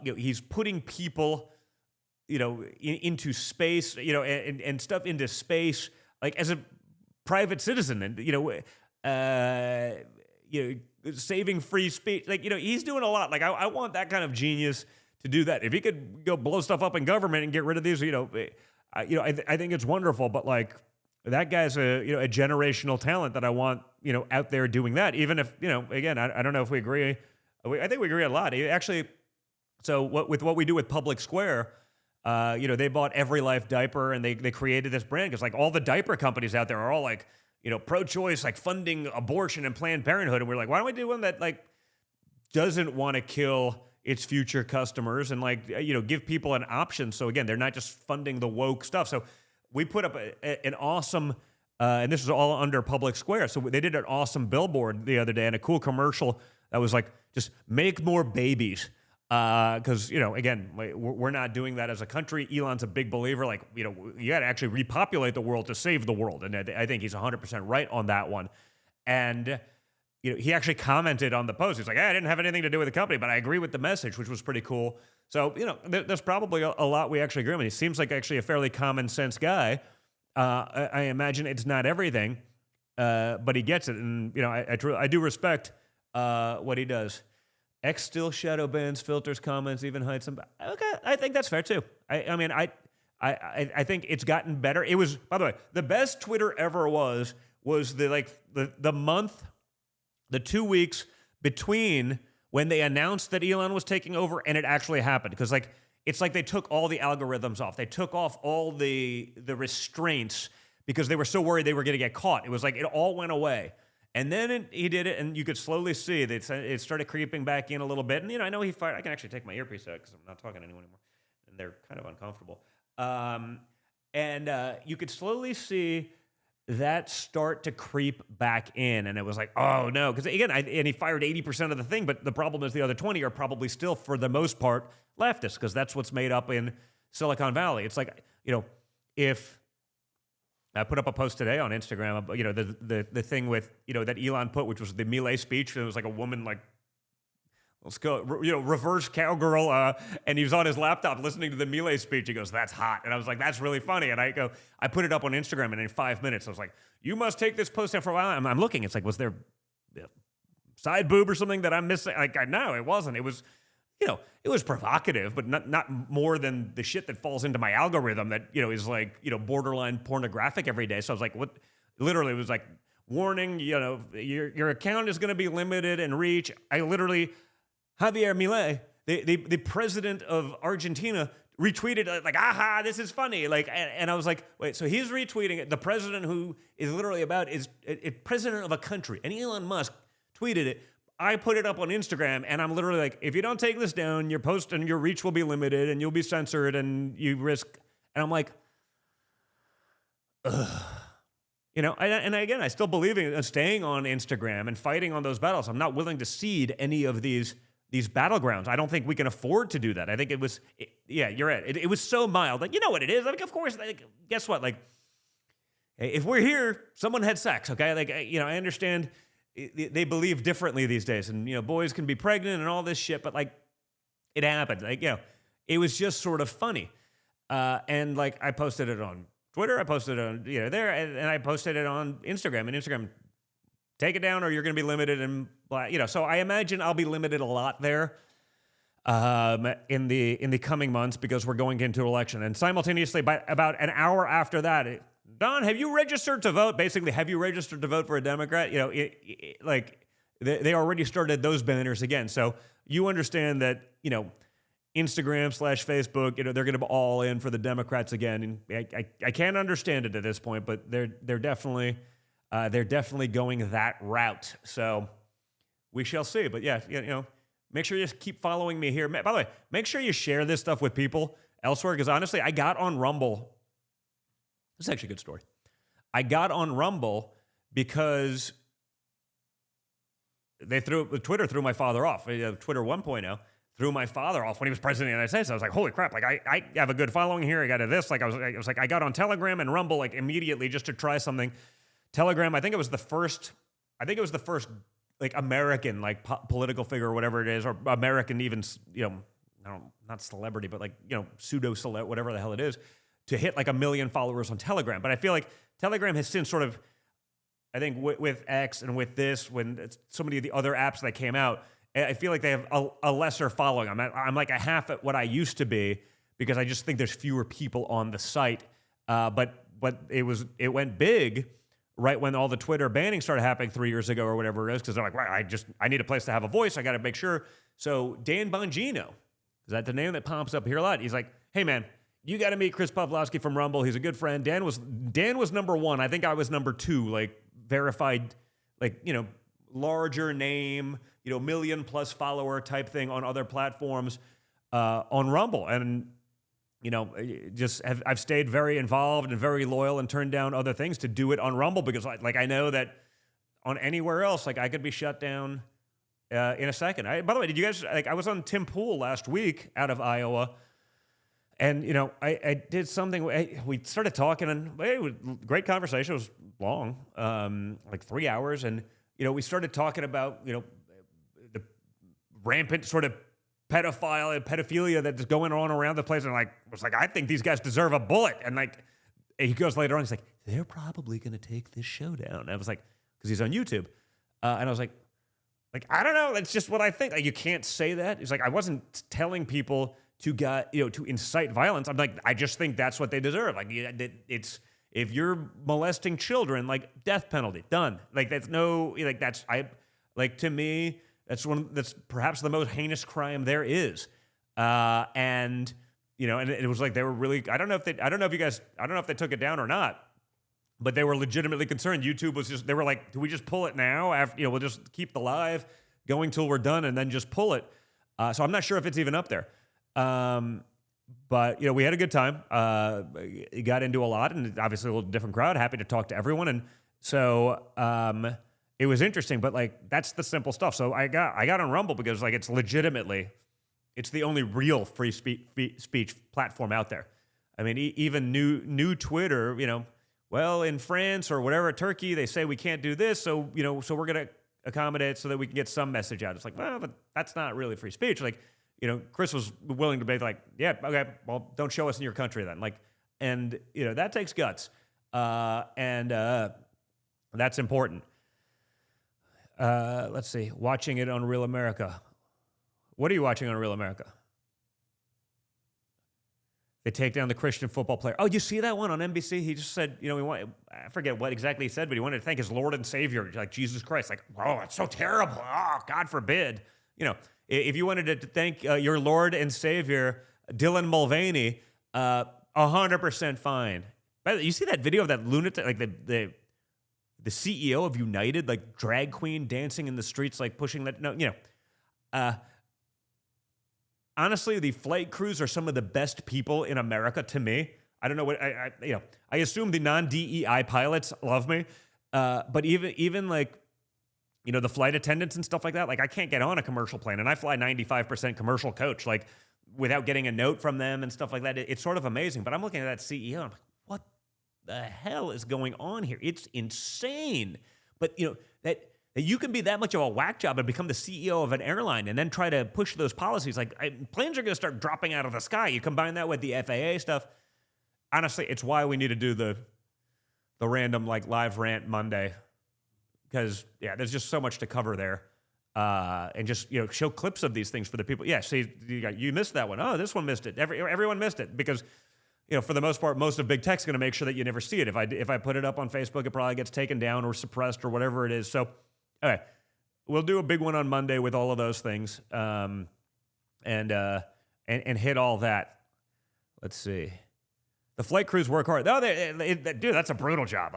He's putting people, into space, and stuff into space, like as a private citizen, and saving free speech. Like, he's doing a lot. Like, I want that kind of genius to do that. If he could go blow stuff up in government and get rid of these, I think it's wonderful. But like, that guy's a generational talent that I want, out there doing that. Even if, again, I don't know if we agree. I think we agree a lot. So with what we do with Public Square, they bought Every Life diaper, and they created this brand because like all the diaper companies out there are all like, pro-choice, like funding abortion and Planned Parenthood. And we're like, why don't we do one that like doesn't want to kill its future customers and like, give people an option. So again, they're not just funding the woke stuff. So we put up an awesome, and this is all under Public Square. So they did an awesome billboard the other day and a cool commercial that was like, just make more babies. Because, again, we're not doing that as a country. Elon's a big believer. Like, you got to actually repopulate the world to save the world. And I think he's 100% right on that one. And, he actually commented on the post. He's like, I didn't have anything to do with the company, but I agree with the message, which was pretty cool. So, there's probably a lot we actually agree on. He seems like actually a fairly common sense guy. I imagine it's not everything, but he gets it. And, I do respect what he does. X still shadow bans, filters, comments, even hides some. Okay, I think that's fair too. I think it's gotten better. It was, by the way, the best Twitter ever was the month, the 2 weeks between when they announced that Elon was taking over and it actually happened. Because it's like they took all the algorithms off. They took off all the restraints because they were so worried they were going to get caught. It was like it all went away. And then he did it, and you could slowly see that it started creeping back in a little bit. And, I know he fired. I can actually take my earpiece out because I'm not talking to anyone anymore. And they're kind of uncomfortable. You could slowly see that start to creep back in. And it was like, oh, no. Because, again, and he fired 80% of the thing. But the problem is the other 20 are probably still, for the most part, leftists, because that's what's made up in Silicon Valley. It's like, if I put up a post today on Instagram, the thing with, that Elon put, which was the Milei speech. It was like a woman like, let's go, reverse cowgirl. And he was on his laptop listening to the Milei speech. He goes, that's hot. And I was like, that's really funny. And I put it up on Instagram, and in 5 minutes, I was like, you must take this post down for a while. I'm looking. It's like, was there a side boob or something that I'm missing? Like, no, it wasn't. It was, it was provocative, but not more than the shit that falls into my algorithm that, is like, borderline pornographic every day. So I was like, what? Literally, it was like, warning, your account is going to be limited in reach. I literally, Javier Milei, the president of Argentina, retweeted like, aha, this is funny. Like, and I was like, wait, so he's retweeting it. The president who is literally is president of a country, and Elon Musk tweeted it. I put it up on Instagram, and I'm literally like, if you don't take this down, your post and your reach will be limited, and you'll be censored, and you risk. And I'm like, ugh. And again, I still believe in staying on Instagram and fighting on those battles. I'm not willing to cede any of these battlegrounds. I don't think we can afford to do that. I think yeah, you're right. It was so mild. Like, you know what it is? Like, of course, like, guess what? Like, if we're here, someone had sex, okay? Like, I understand they believe differently these days, and boys can be pregnant and all this shit, but like, it happened. Like, it was just sort of funny, and like, I posted it on Twitter, I posted it on there, and I posted it on Instagram. And Instagram, take it down, or you're going to be limited, and so I imagine I'll be limited a lot there, in the coming months, because we're going into election, and simultaneously, by about an hour after that. Don, have you registered to vote? Basically, have you registered to vote for a Democrat? Like, they already started those banners again. So you understand that, Instagram/Facebook, they're going to be all in for the Democrats again. And I can't understand it at this point, but they're definitely going that route. So we shall see. But yeah, make sure you keep following me here. By the way, make sure you share this stuff with people elsewhere, because honestly, I got on Rumble. It's actually a good story. I got on Rumble because Twitter threw my father off. Twitter 1.0 threw my father off when he was president of the United States. I was like, holy crap! Like I have a good following here. I got this. Like I was like, I got on Telegram and Rumble like immediately just to try something. Telegram, I think it was the first like American like political figure or whatever it is, or American even, not celebrity, but like, pseudo celeb, whatever the hell it is, to hit like 1 million followers on Telegram. But I feel like Telegram has since sort of, I think with X and with this, when so many of the other apps that came out, I feel like they have a lesser following. I'm like a half at what I used to be because I just think there's fewer people on the site. But it went big right when all the Twitter banning started happening 3 years ago or whatever it is, because they're like, well, I need a place to have a voice. I got to make sure. So Dan Bongino, is that the name that pops up here a lot? He's like, hey man, you got to meet Chris Pavlovsky from Rumble. He's a good friend. Dan was number one. I think I was number two, like verified, like, larger name, 1 million plus follower type thing on other platforms on Rumble. And, I've stayed very involved and very loyal and turned down other things to do it on Rumble because I know that on anywhere else, like I could be shut down in a second. By the way, did you guys, I was on Tim Pool last week out of Iowa. And, I did something, we started talking and it was great conversation. It was long, like 3 hours. And, we started talking about, the rampant sort of pedophilia that's going on around the place. And I think these guys deserve a bullet. And he goes later on, he's like, they're probably going to take this show down. And I was like, because he's on YouTube. And I was like, I don't know. That's just what I think. Like, you can't say that. He's like, I wasn't telling people to incite violence. I'm like, I just think that's what they deserve. Like, it's, if you're molesting children, like death penalty, done. Like that's to me, that's perhaps the most heinous crime there is. And it was like, they were really, I don't know if they took it down or not, but they were legitimately concerned. YouTube was they were like, do we just pull it now? After, we'll just keep the live going till we're done and then just pull it. So I'm not sure if it's even up there. But we had a good time. Got into a lot, and obviously a little different crowd. Happy to talk to everyone, and so it was interesting. But that's the simple stuff. So I got on Rumble because it's legitimately, it's the only real free speech platform out there. I mean, even new Twitter, well, in France or whatever, Turkey, they say we can't do this, so so we're gonna accommodate so that we can get some message out. It's like, well, but that's not really free speech. Chris was willing to be like, yeah, okay, well, don't show us in your country then. And that takes guts. And that's important. Let's see, watching it on Real America. What are you watching on Real America? They take down the Christian football player. Oh, you see that one on NBC? He just said, I forget what exactly he said, but he wanted to thank his Lord and Savior, like Jesus Christ. Oh, it's so terrible. Oh, God forbid. If you wanted to thank your Lord and Savior, Dylan Mulvaney, 100% fine. By the way, you see that video of that lunatic, the CEO of United, drag queen dancing in the streets, pushing that? No, honestly, the flight crews are some of the best people in America to me. I don't know what I assume the non-DEI pilots love me, but even the flight attendants and stuff like that. I can't get on a commercial plane, and I fly 95% commercial coach, without getting a note from them and stuff like that. It's sort of amazing. But I'm looking at that CEO, and I'm like, what the hell is going on here? It's insane. But that you can be that much of a whack job and become the CEO of an airline, and then try to push those policies. Planes are going to start dropping out of the sky. You combine that with the FAA stuff. Honestly, it's why we need to do the random live rant Monday. Because, there's just so much to cover there. And just, show clips of these things for the people. Yeah, see, you missed that one. Oh, this one missed it. Everyone missed it. Because, for the most part, most of big tech's going to make sure that you never see it. If I put it up on Facebook, it probably gets taken down or suppressed or whatever it is. So, okay, we'll do a big one on Monday with all of those things. And hit all that. Let's see. The flight crews work hard. No, dude, that's a brutal job.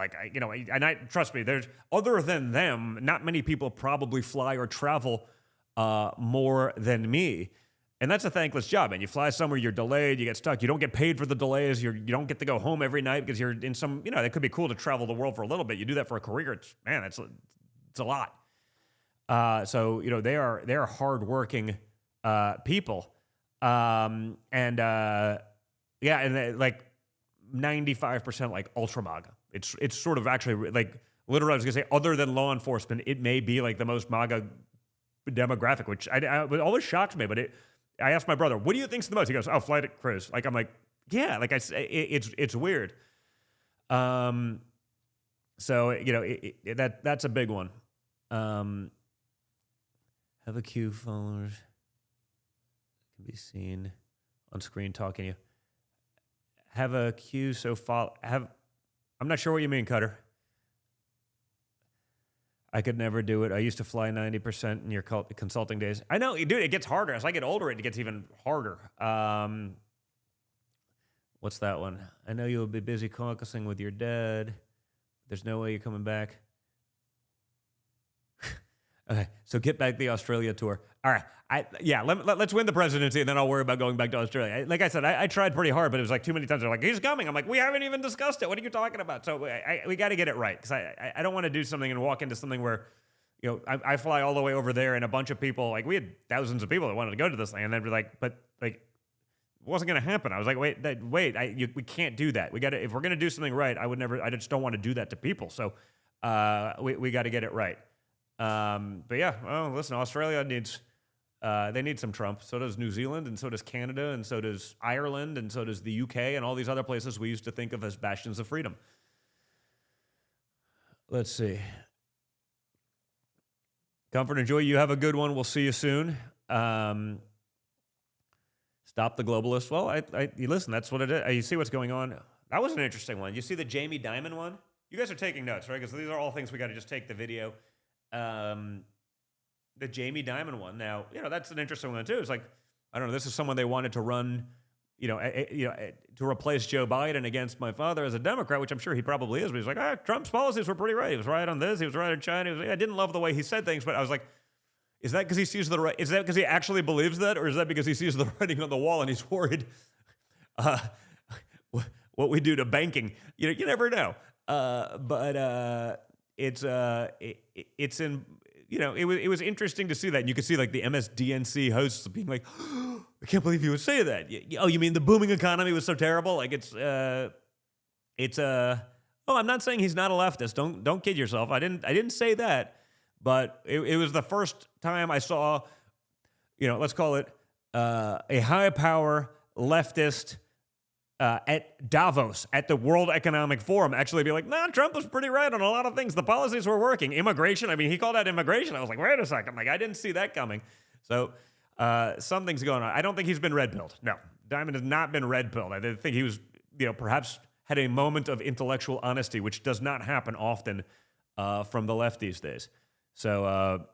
Trust me, there's, other than them, not many people probably fly or travel more than me. And that's a thankless job. And you fly somewhere, you're delayed, you get stuck, you don't get paid for the delays, you don't get to go home every night because you're in some, it could be cool to travel the world for a little bit. You do that for a career, it's a lot. So they are hardworking people, and like 95% like ultra MAGA. It's sort of actually like literally I was gonna say other than law enforcement, it may be like the most MAGA demographic, which it always shocks me. But I asked my brother, "What do you think's the most?" He goes, "Oh, flight crews." Like I'm like, yeah, like it's weird. So that's a big one. Have a queue followers can be seen on screen talking to you. Have a queue so follow have. I'm not sure what you mean, Cutter. I could never do it. I used to fly 90% in your consulting days. I know, dude, it gets harder. As I get older, it gets even harder. What's that one? I know you'll be busy caucusing with your dad. There's no way you're coming back. Okay, so get back the Australia tour. All right, let's win the presidency, and then I'll worry about going back to Australia. Like I said, I tried pretty hard, but it was like too many times. They're like, he's coming. I'm like, we haven't even discussed it. What are you talking about? So we got to get it right, because I don't want to do something and walk into something where, I fly all the way over there, and a bunch of people, like we had thousands of people that wanted to go to this thing, and they'd be like, but like, it wasn't going to happen. I was like, wait, we can't do that. We got to, if we're going to do something right, I just don't want to do that to people. So we got to get it right. But yeah, well, listen, Australia needs, they need some Trump. So does New Zealand, and so does Canada, and so does Ireland, and so does the UK, and all these other places we used to think of as bastions of freedom. Let's see. Comfort and joy, you have a good one. We'll see you soon. Stop the globalists. Well, you listen, that's what it is. You see what's going on. That was an interesting one. You see the Jamie Dimon one? You guys are taking notes, right? Because these are all things we got to just take the video. The Jamie Dimon one. Now, that's an interesting one too. It's like, I don't know, this is someone they wanted to run, to replace Joe Biden against my father as a Democrat, which I'm sure he probably is. But he's like, Trump's policies were pretty right. He was right on this. He was right on China. I didn't love the way he said things, but I was like, is that because he sees the right? Is that because he actually believes that, or is that because he sees the writing on the wall and he's worried what we do to banking? You never know. It's in, it was interesting to see that. And you could see like the MSDNC hosts being like, oh, I can't believe you would say that. Oh, you mean the booming economy was so terrible? Like oh, I'm not saying he's not a leftist. Don't kid yourself. I didn't say that, but it was the first time I saw, let's call it a high power leftist at Davos, at the World Economic Forum, actually be like, nah, Trump was pretty right on a lot of things. The policies were working. Immigration, I mean, he called out immigration. I was like, wait a second. Like, I didn't see that coming. So something's going on. I don't think he's been red-pilled. No, Diamond has not been red-pilled. I think he was, perhaps had a moment of intellectual honesty, which does not happen often from the left these days. So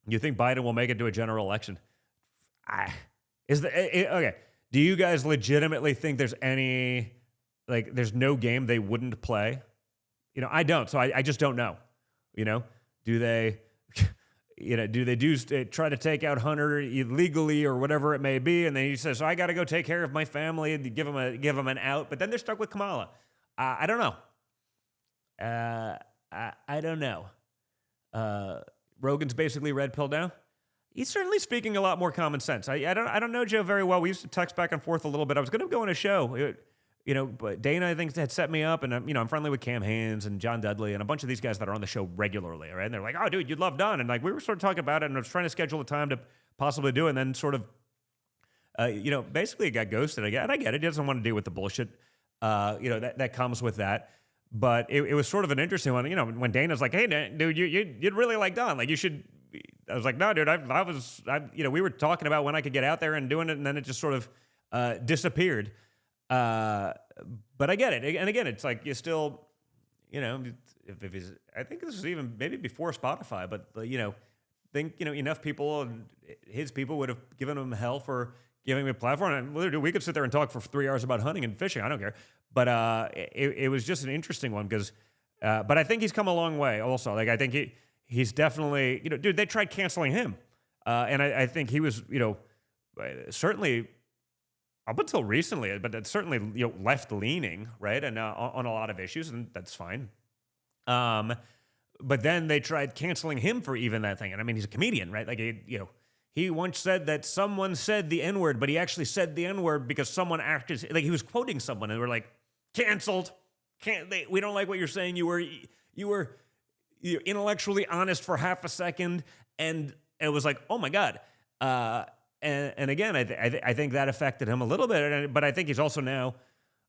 you think Biden will make it to a general election? Okay. Do you guys legitimately think there's there's no game they wouldn't play? I don't. So I just don't know. Do they, try to take out Hunter illegally or whatever it may be? And then he says, so I got to go take care of my family and give him an out. But then they're stuck with Kamala. I don't know. I don't know. Rogan's basically red pill now. He's certainly speaking a lot more common sense. I don't know Joe very well. We used to text back and forth a little bit. I was going to go on a show, but Dana, I think, had set me up, and I'm friendly with Cam Haynes and John Dudley and a bunch of these guys that are on the show regularly, right? And they're like, oh, dude, you'd love Don. And like we were sort of talking about it, and I was trying to schedule a time to possibly do it, and then sort of, basically it got ghosted. And I get it. He doesn't want to deal with the bullshit, that comes with that. But it was sort of an interesting one, when Dana's like, hey, dude, you'd really like Don. Like, you should. I was like, no, dude, we were talking about when I could get out there and doing it, and then it just sort of disappeared. But I get it. And again, it's like you still, if he's, I think this was even maybe before Spotify, but, think, enough people, his people would have given him hell for giving him a platform. And literally, we could sit there and talk for 3 hours about hunting and fishing. I don't care. But it was just an interesting one because, but I think he's come a long way also. Like, I think he's definitely, dude, they tried canceling him. And I think he was, certainly up until recently, but it's certainly left leaning, right, and on a lot of issues, and that's fine. But then they tried canceling him for even that thing, and I mean he's a comedian, right? Like he once said that someone said the N-word, but he actually said the N-word because someone acted like he was quoting someone, and they were like, canceled. We don't like what you're saying. You were intellectually honest for half a second, and it was like, oh my god. And again, I think that affected him a little bit, but I think he's also now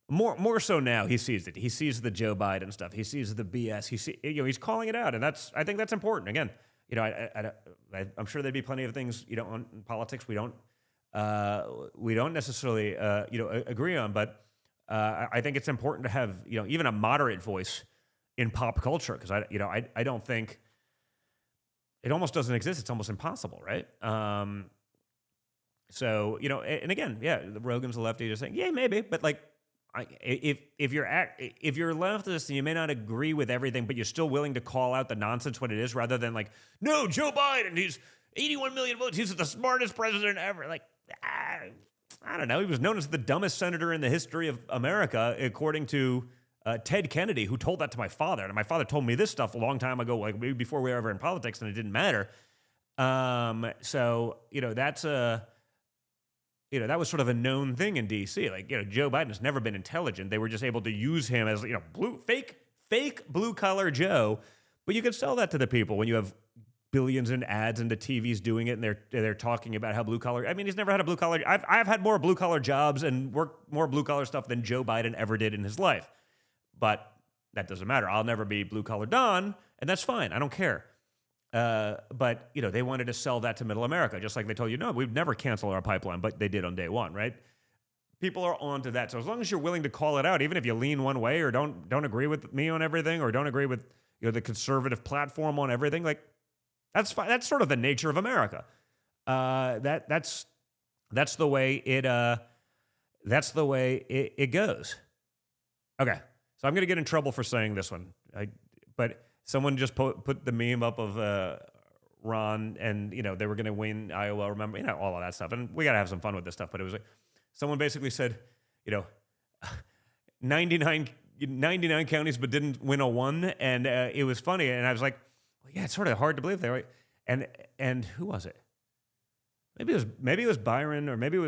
more so now he sees it. He sees the Joe Biden stuff. He sees the BS. He's calling it out, and I think that's important. Again, I'm sure there'd be plenty of things in politics we don't necessarily agree on, but I think it's important to have even a moderate voice in pop culture, because I don't think it almost doesn't exist. It's almost impossible, right? So and again, yeah, the Rogan's a lefty, just saying, yeah, maybe, but like, if you're leftist and you may not agree with everything, but you're still willing to call out the nonsense when it is, rather than like, no, Joe Biden, he's 81 million votes, he's the smartest president ever. Like, I don't know. He was known as the dumbest senator in the history of America, according to Ted Kennedy, who told that to my father, and my father told me this stuff a long time ago, like maybe before we were ever in politics, and it didn't matter. So that's that was sort of a known thing in D.C. Like, Joe Biden's never been intelligent. They were just able to use him as, fake blue-collar Joe. But you could sell that to the people when you have billions in ads and the TV's doing it, and they're talking about how blue-collar... I mean, he's never had a blue-collar... I've had more blue-collar jobs and worked more blue-collar stuff than Joe Biden ever did in his life. But that doesn't matter. I'll never be blue-collar Don, and that's fine. I don't care. But they wanted to sell that to middle America, just like they told you, no, we'd never cancel our pipeline, but they did on day one, right? People are onto that. So as long as you're willing to call it out, even if you lean one way or don't agree with me on everything, or don't agree with the conservative platform on everything, like that's fine. That's sort of the nature of America. That's the way it goes. Okay, so I'm gonna get in trouble for saying this one, but. Someone just put the meme up of Ron, and they were going to win Iowa. Remember, all of that stuff, and we got to have some fun with this stuff. But it was like someone basically said, 99 counties, but didn't win a one, and it was funny. And I was like, well, yeah, it's sort of hard to believe that, right? And who was it? Maybe it was Byron, or maybe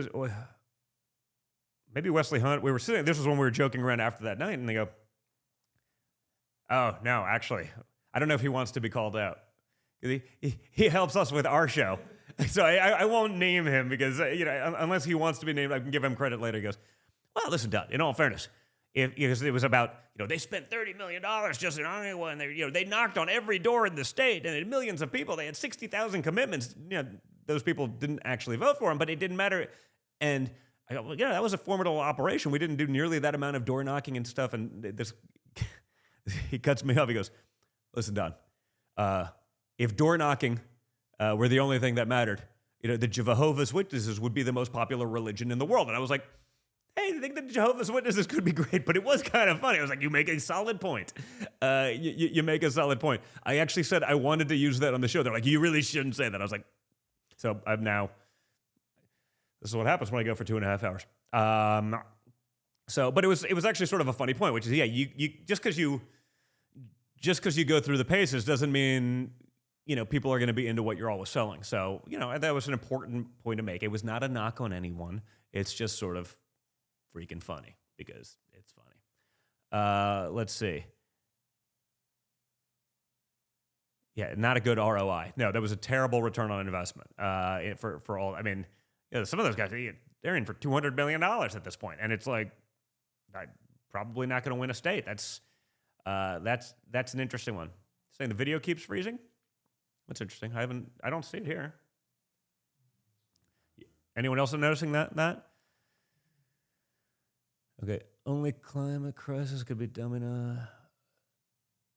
Wesley Hunt. We were sitting. This was when we were joking around after that night, and they go, oh, no, actually, I don't know if he wants to be called out. He helps us with our show. So I won't name him because, unless he wants to be named, I can give him credit later. He goes, well, listen, Doug, in all fairness, because it was about, they spent $30 million just in Iowa, and they knocked on every door in the state, and millions of people, they had 60,000 commitments. Those people didn't actually vote for him, but it didn't matter. And I go, well, yeah, that was a formidable operation. We didn't do nearly that amount of door knocking and stuff. And this... He cuts me off. He goes, listen, Don, if door knocking were the only thing that mattered, the Jehovah's Witnesses would be the most popular religion in the world. And I was like, hey, I think the Jehovah's Witnesses could be great, but it was kind of funny. I was like, you make a solid point. You make a solid point. I actually said I wanted to use that on the show. They're like, you really shouldn't say that. I was like, so I'm now, this is what happens when I go for 2.5 hours. But it was actually sort of a funny point, which is, yeah, you just because you go through the paces doesn't mean people are going to be into what you're always selling. So that was an important point to make. It was not a knock on anyone. It's just sort of freaking funny because it's funny. Let's see. Yeah, not a good ROI. No, that was a terrible return on investment. For all, I mean, some of those guys, they're in for $200 million at this point, and it's like. I'm probably not going to win a state. That's an interesting one. Saying the video keeps freezing. That's interesting. I don't see it here. Anyone else noticing that? Okay. Only climate crisis could be dumb enough.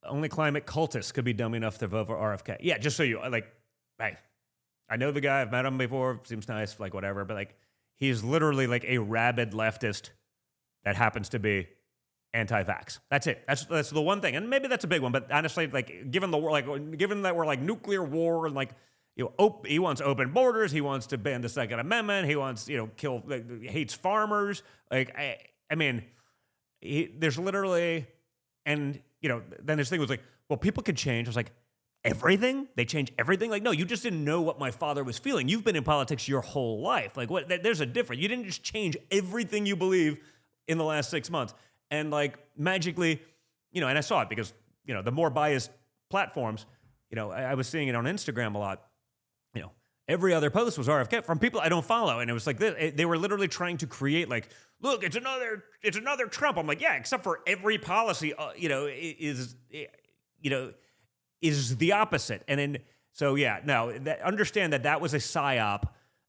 Only climate cultists could be dumb enough to vote for RFK. Yeah, just so you like. Hey, I know the guy. I've met him before. Seems nice. Like whatever. But like, he's literally like a rabid leftist. That happens to be anti-vax. That's it. That's the one thing, and maybe that's a big one. But honestly, like given that we're like nuclear war, and like he wants open borders. He wants to ban the Second Amendment. He wants, kill, hates farmers. I mean, there's literally, and, then his thing was like, well, people could change. I was like, everything? They change everything? Like, no, you just didn't know what my father was feeling. You've been in politics your whole life. Like, what? There's a difference. You didn't just change everything you believe in the last 6 months. And like magically, and I saw it because, the more biased platforms, I was seeing it on Instagram a lot. Every other post was RFK from people I don't follow. And it was like this. They were literally trying to create like, look, it's another Trump. I'm like, yeah, except for every policy, is the opposite. And then, so yeah, no, understand that was a psyop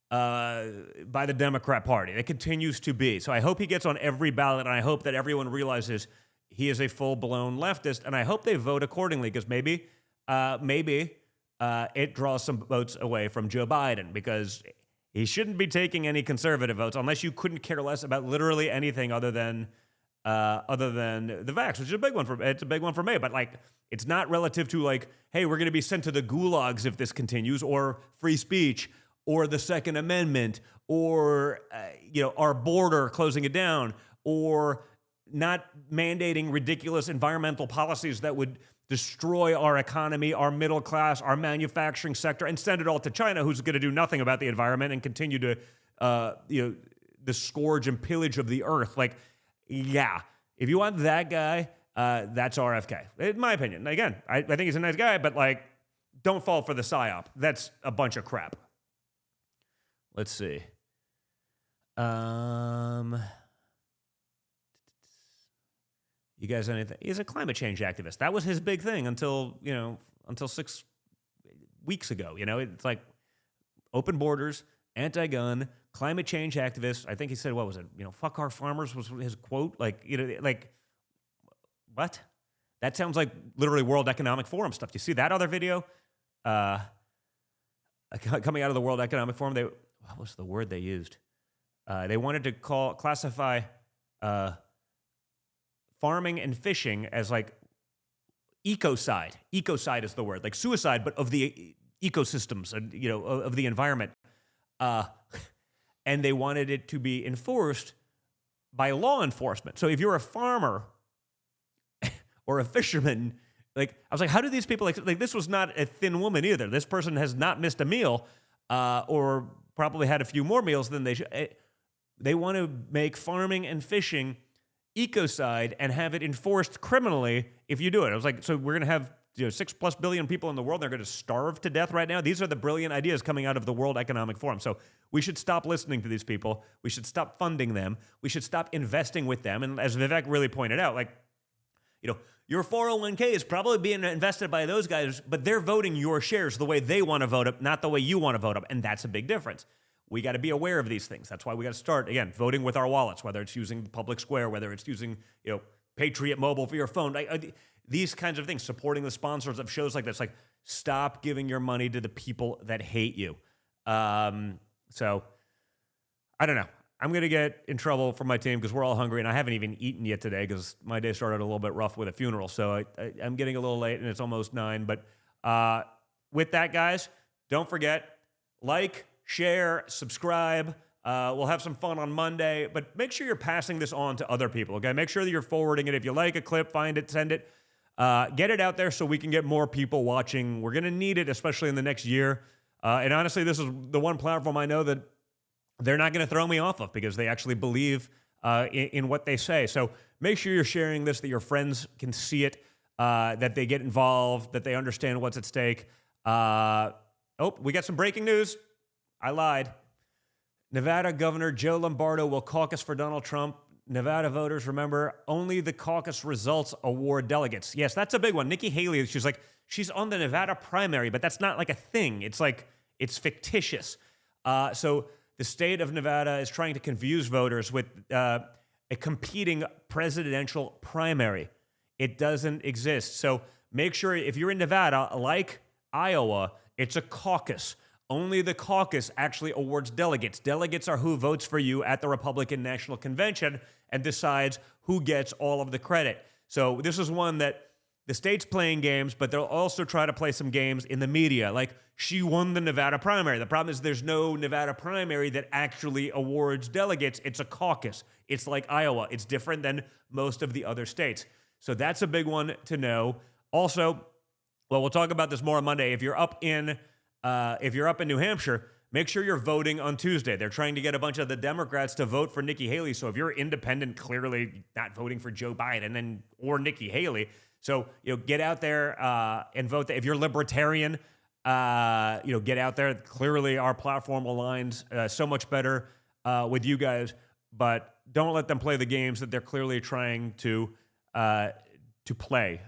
by the Democrat Party. It continues to be. So I hope he gets on every ballot, and I hope that everyone realizes he is a full-blown leftist, and I hope they vote accordingly, because maybe it draws some votes away from Joe Biden, because he shouldn't be taking any conservative votes unless you couldn't care less about literally anything other than the vax, which is a big one it's a big one for me. But like, it's not relative to like, hey, we're going to be sent to the gulags if this continues, or free speech, or the Second Amendment, or our border, closing it down, or not mandating ridiculous environmental policies that would destroy our economy, our middle class, our manufacturing sector, and send it all to China, who's going to do nothing about the environment and continue to, the scourge and pillage of the earth. Like, yeah, if you want that guy, that's RFK, in my opinion. Again, I think he's a nice guy, but like, don't fall for the psyop. That's a bunch of crap. Let's see. You guys, anything? He's a climate change activist. That was his big thing until 6 weeks ago. It's like open borders, anti-gun, climate change activist. I think he said, what was it? Fuck our farmers was his quote. Like, what? That sounds like literally World Economic Forum stuff. Do you see that other video? Coming out of the World Economic Forum, what was the word they used? They wanted to classify farming and fishing as like ecocide. Ecocide is the word, like suicide, but of the ecosystems and of the environment. And they wanted it to be enforced by law enforcement. So if you're a farmer or a fisherman, like, I was like, how do these people, like this was not a thin woman either. This person has not missed a meal, or probably had a few more meals than they should. They want to make farming and fishing ecocide and have it enforced criminally if you do it. I was like, so we're going to have 6+ billion people in the world. They're going to starve to death right now. These are the brilliant ideas coming out of the World Economic Forum. So we should stop listening to these people. We should stop funding them. We should stop investing with them. And as Vivek really pointed out, like, your 401k is probably being invested by those guys, but they're voting your shares the way they want to vote up, not the way you want to vote up. And that's a big difference. We got to be aware of these things. That's why we got to start, again, voting with our wallets, whether it's using Public Square, whether it's using, Patriot Mobile for your phone. These kinds of things, supporting the sponsors of shows like this. Like, stop giving your money to the people that hate you. So, I don't know. I'm going to get in trouble for my team because we're all hungry, and I haven't even eaten yet today because my day started a little bit rough with a funeral. So I'm getting a little late, and it's almost 9. But with that, guys, don't forget, like, share, subscribe. We'll have some fun on Monday, but make sure you're passing this on to other people, okay? Make sure that you're forwarding it. If you like a clip, find it, send it. Get it out there so we can get more people watching. We're going to need it, especially in the next year. And honestly, this is the one platform I know that they're not going to throw me off of because they actually believe in what they say. So make sure you're sharing this, that your friends can see it, that they get involved, that they understand what's at stake. We got some breaking news. I lied. Nevada Governor Joe Lombardo will caucus for Donald Trump. Nevada voters, remember, only the caucus results award delegates. Yes, that's a big one. Nikki Haley, she's on the Nevada primary, but that's not like a thing. It's like, it's fictitious. So the state of Nevada is trying to confuse voters with a competing presidential primary. It doesn't exist. So make sure if you're in Nevada, like Iowa, it's a caucus. Only the caucus actually awards delegates. Delegates are who votes for you at the Republican National Convention and decides who gets all of the credit. So this is one that the state's playing games, but they'll also try to play some games in the media. Like, she won the Nevada primary. The problem is there's no Nevada primary that actually awards delegates. It's a caucus. It's like Iowa. It's different than most of the other states. So that's a big one to know. Also, well, we'll talk about this more on Monday. If you're up in New Hampshire, make sure you're voting on Tuesday. They're trying to get a bunch of the Democrats to vote for Nikki Haley. So if you're independent, clearly not voting for Joe Biden or Nikki Haley. So, get out there and vote. If you're libertarian, get out there. Clearly, our platform aligns so much better with you guys. But don't let them play the games that they're clearly trying to play.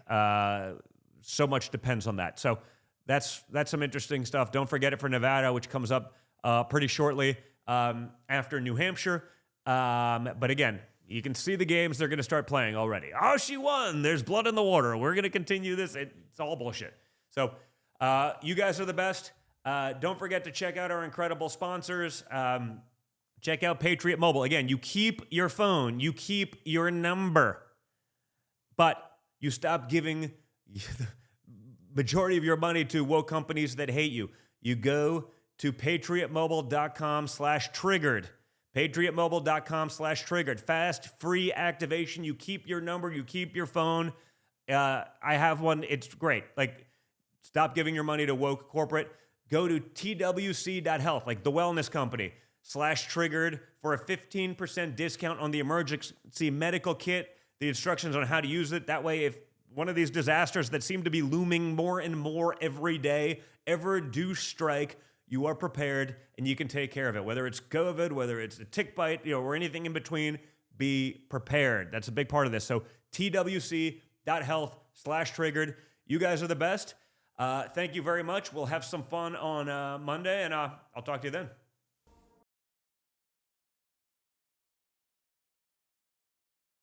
So much depends on that. So that's some interesting stuff. Don't forget it for Nevada, which comes up pretty shortly after New Hampshire. But again, you can see the games they're going to start playing already. Oh, she won. There's blood in the water. We're going to continue this. It's all bullshit. So you guys are the best. Don't forget to check out our incredible sponsors. Check out Patriot Mobile. Again, you keep your phone. You keep your number. But you stop giving the majority of your money to woke companies that hate you. You go to patriotmobile.com/triggered. patriotmobile.com/triggered. Fast, free activation. You keep your number. You keep your phone. I have one. It's great. Like, stop giving your money to woke corporate. Go to twc.health, like the wellness company, /triggered for a 15% discount on the emergency medical kit. The instructions on how to use it. That way, if one of these disasters that seem to be looming more and more every day ever do strike, you are prepared and you can take care of it. Whether it's COVID, whether it's a tick bite, or anything in between, be prepared. That's a big part of this. So twc.health/triggered. You guys are the best. Thank you very much. We'll have some fun on Monday, and I'll talk to you then.